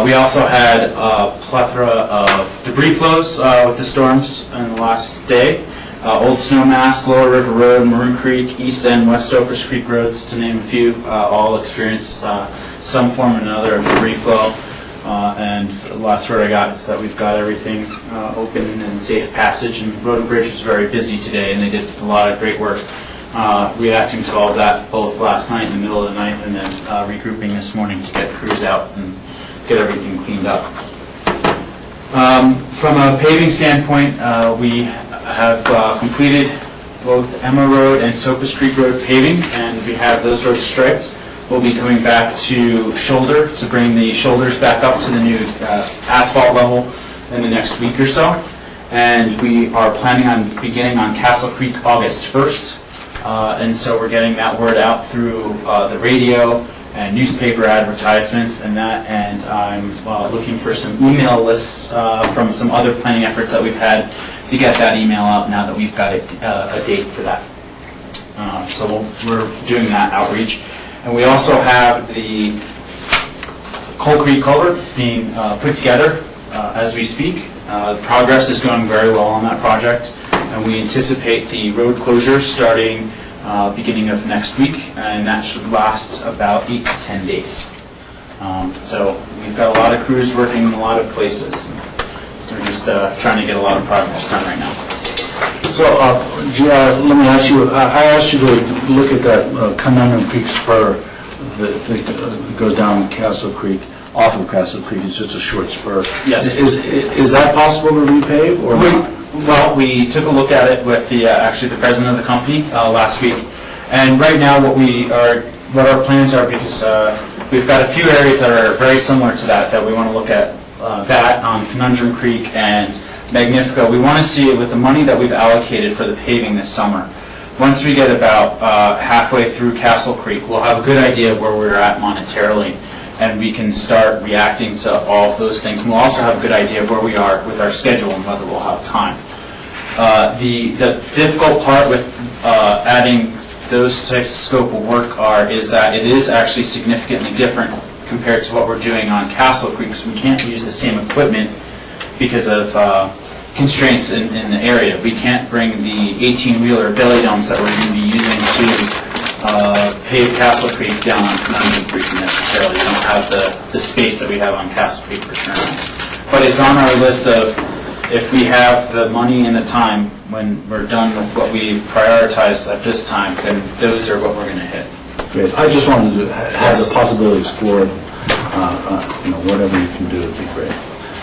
We also had a plethora of debris flows with the storms in the last day. Old Snowmass, Lower River Road, Maroon Creek, East End, West Oakers Creek roads, to name a few, all experienced some form or another of debris flow. And the last word I got is that we've got everything open and safe passage. And Road and Bridge was very busy today, and they did a lot of great work reacting to all of that, both last night in the middle of the night and then regrouping this morning to get crews out and get everything cleaned up. From a paving standpoint, we have completed both Emma Road and Soapus Creek Road paving, and we have those roads striped. We'll be coming back to Shoulder to bring the shoulders back up to the new asphalt level in the next week or so. And we are planning on beginning on Castle Creek August 1st. And so we're getting that word out through the radio and newspaper advertisements and that. And I'm looking for some email lists from some other planning efforts that we've had to get that email out now that we've got a date for that. So we're doing that outreach. And we also have the Coal Creek culvert being put together as we speak. Progress is going very well on that project, and we anticipate the road closure starting beginning of next week, and that should last about 8 to 10 days. So we've got a lot of crews working in a lot of places. We're just trying to get a lot of progress done right now.
So, let me ask you, I asked you to look at that Conundrum Creek spur that goes down Castle Creek, off of Castle Creek. It's just a short spur.
Yes.
Is that possible to repave or not?
Well, we took a look at it with actually the president of the company last week. And right now what our plans are, because we've got a few areas that are very similar to that we want to look at, that on Conundrum Creek and Magnifico. We want to see it with the money that we've allocated for the paving this summer. Once we get about halfway through Castle Creek, we'll have a good idea of where we're at monetarily, and we can start reacting to all of those things. And we'll also have a good idea of where we are with our schedule and whether we'll have time. The difficult part with adding those types of scope of work is that it is actually significantly different compared to what we're doing on Castle Creek, because we can't use the same equipment because of constraints in the area. We can't bring the 18-wheeler belly dumps that we're going to be using to pave Castle Creek down on Conundrum Creek necessarily. We don't have the space that we have on Castle Creek for turnarounds. But it's on our list of, if we have the money and the time when we're done with what we've prioritized at this time, then those are what we're going to hit.
Great. I just wanted to have the possibility explored. Whatever you can do would be great.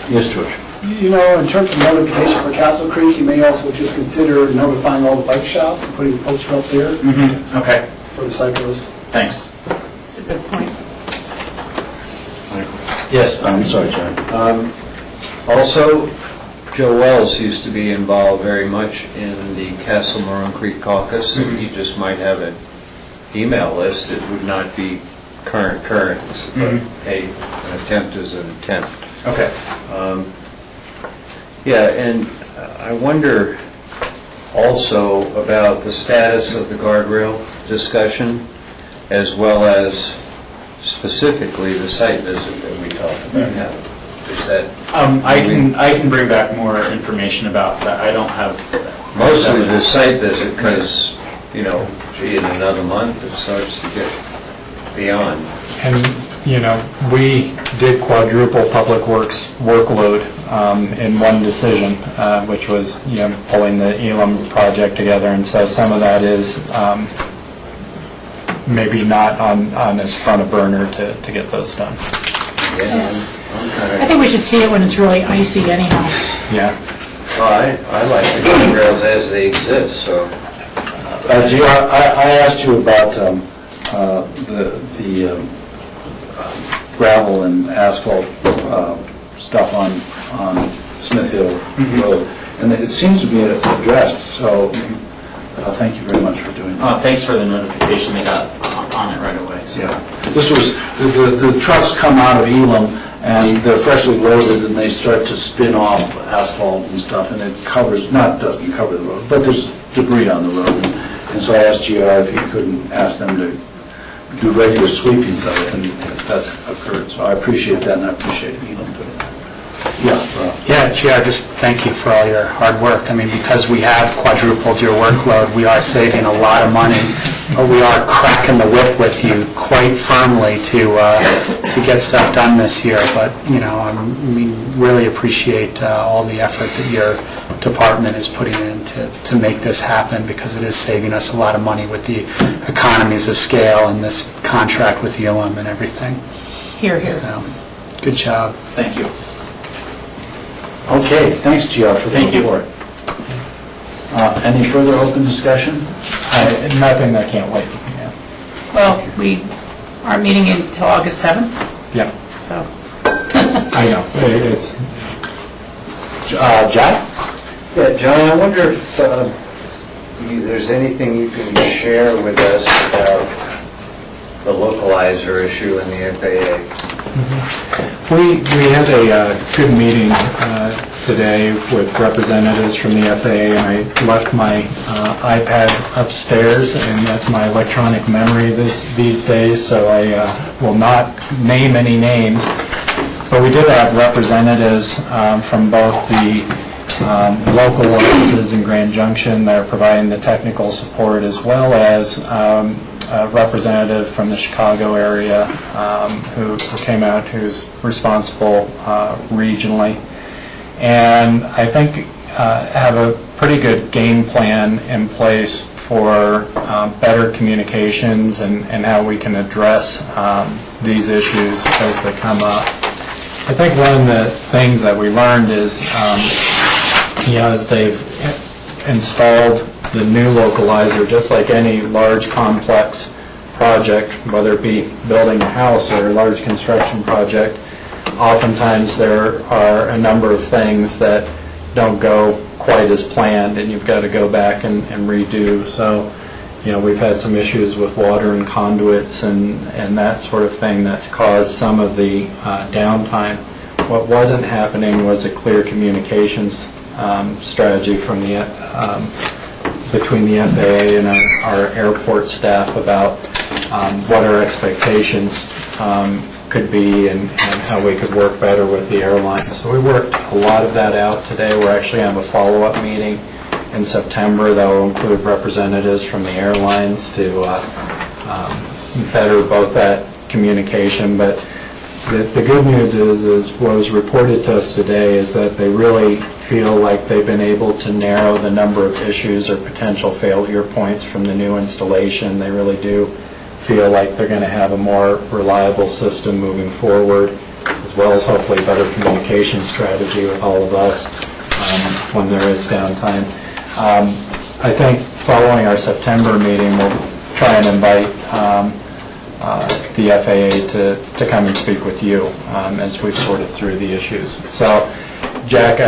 Yes, George.
In terms of notification for Castle Creek, you may also just consider notifying all the bike shops and putting a poster up there.
Mm-hmm. Okay.
For the cyclists.
Thanks.
That's a good point.
Yes, I'm sorry, John.
Also, Joe Wells used to be involved very much in the Castle Maroon Creek caucus, and he just might have an email list. It would not be current, but an attempt is an attempt.
Okay.
And I wonder also about the status of the guardrail discussion, as well as specifically the site visit that we
talked about.
Is that
I can bring back more information about that. I don't have...
Mostly the site visit, because, you know, gee, in another month, it starts to get beyond.
And, you know, we did quadruple Public Works workload in one decision, which was, you know, pulling the Elam project together. And so some of that is maybe not on as front of burner to get those done.
I think we should see it when it's really icy anyhow.
Yeah.
Well, I like the guardrails as they exist, so.
Gee, I asked you about the gravel and asphalt stuff on Smith Hill Road, and it seems to be addressed, so thank you very much for doing that.
Thanks for the notification. They got on it right away. So.
Yeah. This was, the trucks come out of Elam, and they're freshly loaded, and they start to spin off asphalt and stuff, and it doesn't cover the road, but there's debris on the road. And so I asked GR if he couldn't ask them to do regular sweepings of it, and that's occurred. So I appreciate that, and I appreciate Elam doing that.
Yeah, GR, just thank you for all your hard work. I mean, because we have quadrupled your workload, we are saving a lot of money, but we are cracking the whip with you quite firmly to get stuff done this year. But, you know, we really appreciate all the effort that your department is putting in to make this happen, because it is saving us a lot of money with the economies of scale and this contract with Elam and everything.
Here, here.
So, good job.
Thank you. Okay, thanks, GR, for the report. Any further open discussion?
Nothing, I can't wait. Yeah.
Well, we aren't meeting until August 7th,
Yeah,
so.
I know. It's
Jack?
Yeah, John, I wonder if there's anything you can share with us about the localizer issue in the FAA.
We had a good meeting today with representatives from the FAA, and I left my iPad upstairs, and that's my electronic memory these days, so I will not name any names. But we did have representatives from both the local offices in Grand Junction that are providing the technical support, as well as a representative from the Chicago area who came out, who's responsible regionally. And I think have a pretty good game plan in place for better communications and how we can address these issues as they come up. I think one of the things that we learned is, as they've installed the new localizer, just like any large complex project, whether it be building a house or a large construction project, oftentimes there are a number of things that don't go quite as planned, and you've got to go back and redo. So, we've had some issues with water and conduits and that sort of thing that's caused some of the downtime. What wasn't happening was a clear communications strategy from between the FAA and our airport staff about what our expectations could be and how we could work better with the airlines. So we worked a lot of that out today. We're actually going to have a follow-up meeting in September that will include representatives from the airlines to better both that communication. But the good news is what was reported to us today is that they really feel like they've been able to narrow the number of issues or potential failure points from the new installation. They really do feel like they're going to have a more reliable system moving forward, as well as hopefully better communication strategy with all of us when there is downtime. I think following our September meeting, we'll try and invite the FAA to come and speak with you as we've sorted through the issues. So, Jack,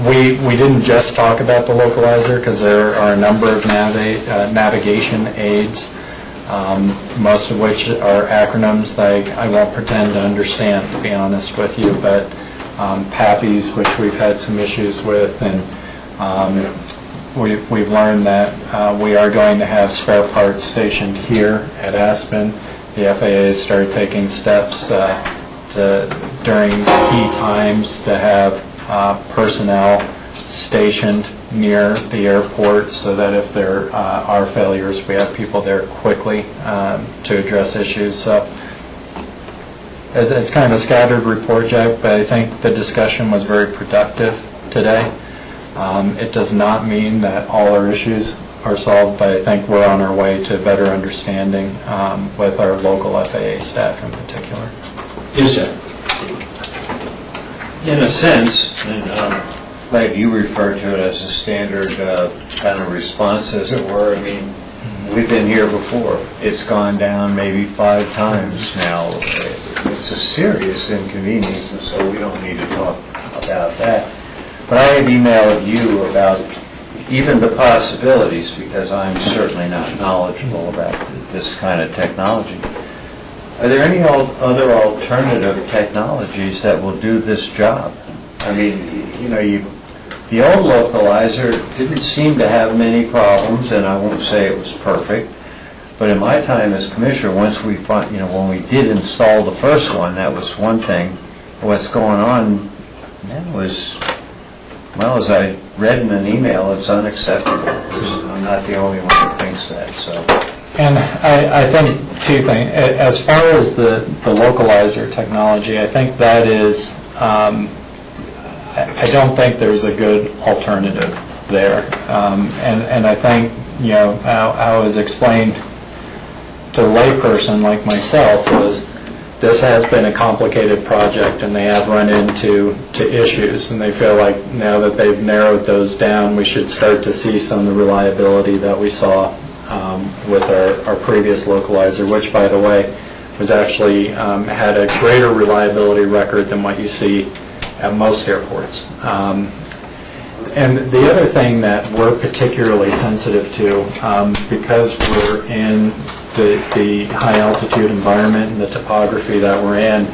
we didn't just talk about the localizer because there are a number of navigation aids, most of which are acronyms that I won't pretend to understand, to be honest with you, but PAPIs, which we've had some issues with, and we've learned that we are going to have spare parts stationed here at Aspen. The FAA has started taking steps during key times to have personnel stationed near the airport so that if there are failures, we have people there quickly to address issues. So it's kind of a scattered report, Jack, but I think the discussion was very productive today. It does not mean that all our issues are solved, but I think we're on our way to better understanding with our local FAA staff in particular.
Yes, Jack.
In a sense, and glad you refer to it as a standard kind of response, as it were. I mean, we've been here before. It's gone down maybe 5 times now. It's a serious inconvenience, and so we don't need to talk about that. But I have emailed you about even the possibilities, because I'm certainly not knowledgeable about this kind of technology. Are there any other alternative technologies that will do this job? I mean, you know, the old localizer didn't seem to have many problems, and I won't say it was perfect, but in my time as commissioner, once we when we did install the first one, that was one thing. What's going on now is, well, as I read in an email, it's unacceptable. I'm not the only one who thinks that, so.
And I think 2 things. As far as the localizer technology, I think that is, I don't think there's a good alternative there. And I think, you know, how it was explained to a layperson like myself was this has been a complicated project, and they have run into issues, and they feel like now that they've narrowed those down, we should start to see some of the reliability that we saw with our previous localizer, which, by the way, was actually had a greater reliability record than what you see at most airports. And the other thing that we're particularly sensitive to, because we're in the high altitude environment and the topography that we're in,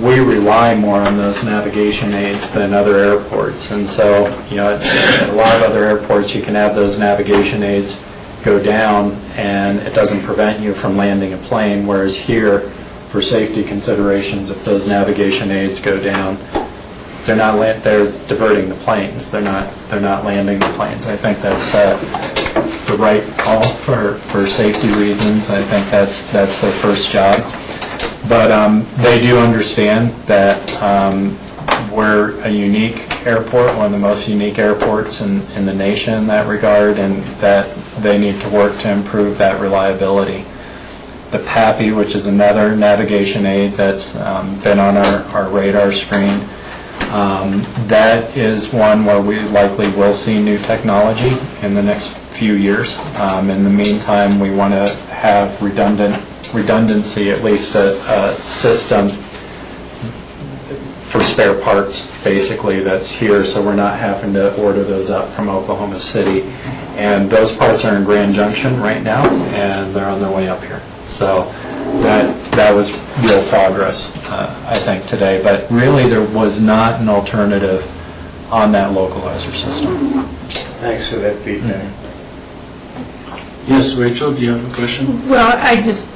we rely more on those navigation aids than other airports. And so, you know, at a lot of other airports, you can have those navigation aids go down, and it doesn't prevent you from landing a plane, whereas here, for safety considerations, if those navigation aids go down, they're diverting the planes. They're not landing the planes. I think that's the right call for safety reasons. I think that's their first job. But they do understand that we're a unique airport, one of the most unique airports in the nation in that regard, and that they need to work to improve that reliability. The PAPI, which is another navigation aid that's been on our radar screen, that is one where we likely will see new technology in the next few years. In the meantime, we want to have redundancy, at least a system for spare parts, basically, that's here, so we're not having to order those up from Oklahoma City. And those parts are in Grand Junction right now, and they're on their way up here. So that was real progress, I think, today. But really, there was not an alternative on that localizer system.
Thanks for that feedback.
Yes, Rachel, do you have a question?
Well, I just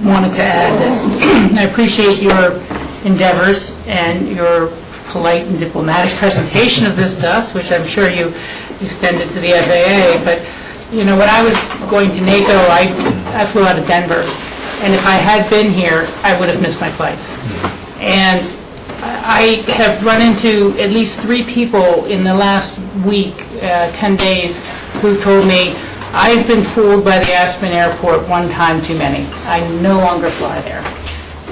wanted to add that I appreciate your endeavors and your polite and diplomatic presentation of this to us, which I'm sure you extended to the FAA. But, you know, when I was going to NACO, I flew out of Denver. And if I had been here, I would have missed my flights. And I have run into at least 3 people in the last week, 10 days, who told me, I've been fooled by the Aspen Airport one time too many. I no longer fly there.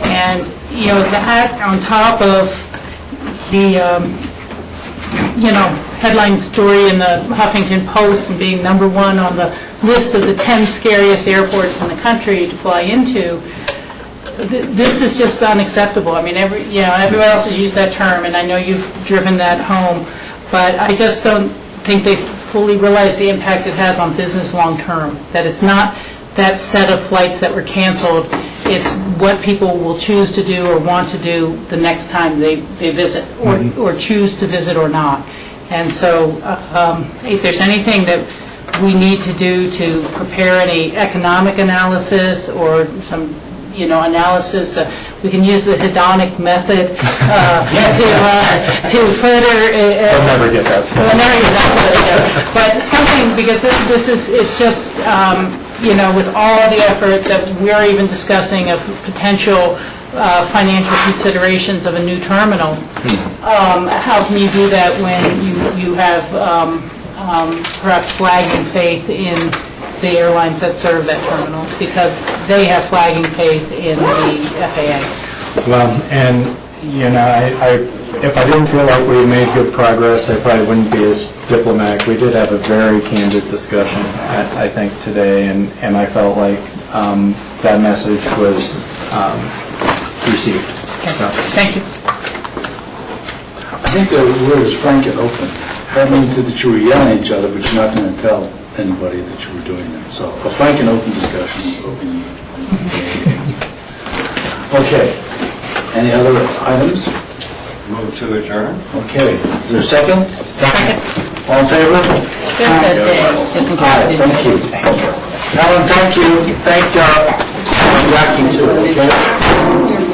And, you know, that on top of the, headline story in the Huffington Post and being number 1 on the list of the 10 scariest airports in the country to fly into, this is just unacceptable. I mean, everyone else has used that term, and I know you've driven that home, but I just don't think they fully realize the impact it has on business long term, that it's not that set of flights that were canceled, it's what people will choose to do or want to do the next time they visit, or choose to visit or not. And so if there's anything that we need to do to prepare any economic analysis or some analysis, we can use the hedonic method to further.
I'll never get that started.
We'll never get that started, but something, because this is, it's just, with all the effort that we're even discussing of potential financial considerations of a new terminal, how can you do that when you have perhaps flagging faith in the airlines that serve that terminal, because they have flagging faith in the FAA?
Well, and, if I didn't feel like we made good progress, I probably wouldn't be as diplomatic. We did have a very candid discussion, I think, today, and I felt like that message was received. So,
thank you.
I think the word is frank and open. That means that you were yelling at each other, but you're not going to tell anybody that you were doing that. So a frank and open discussion is what we need. Okay. Any other items?
Move to adjourn.
Okay. Is there a second? Second. All in favor?
Just that day, just in case I didn't.
Thank you. Alan, thank you. Thank Jackie, too, okay?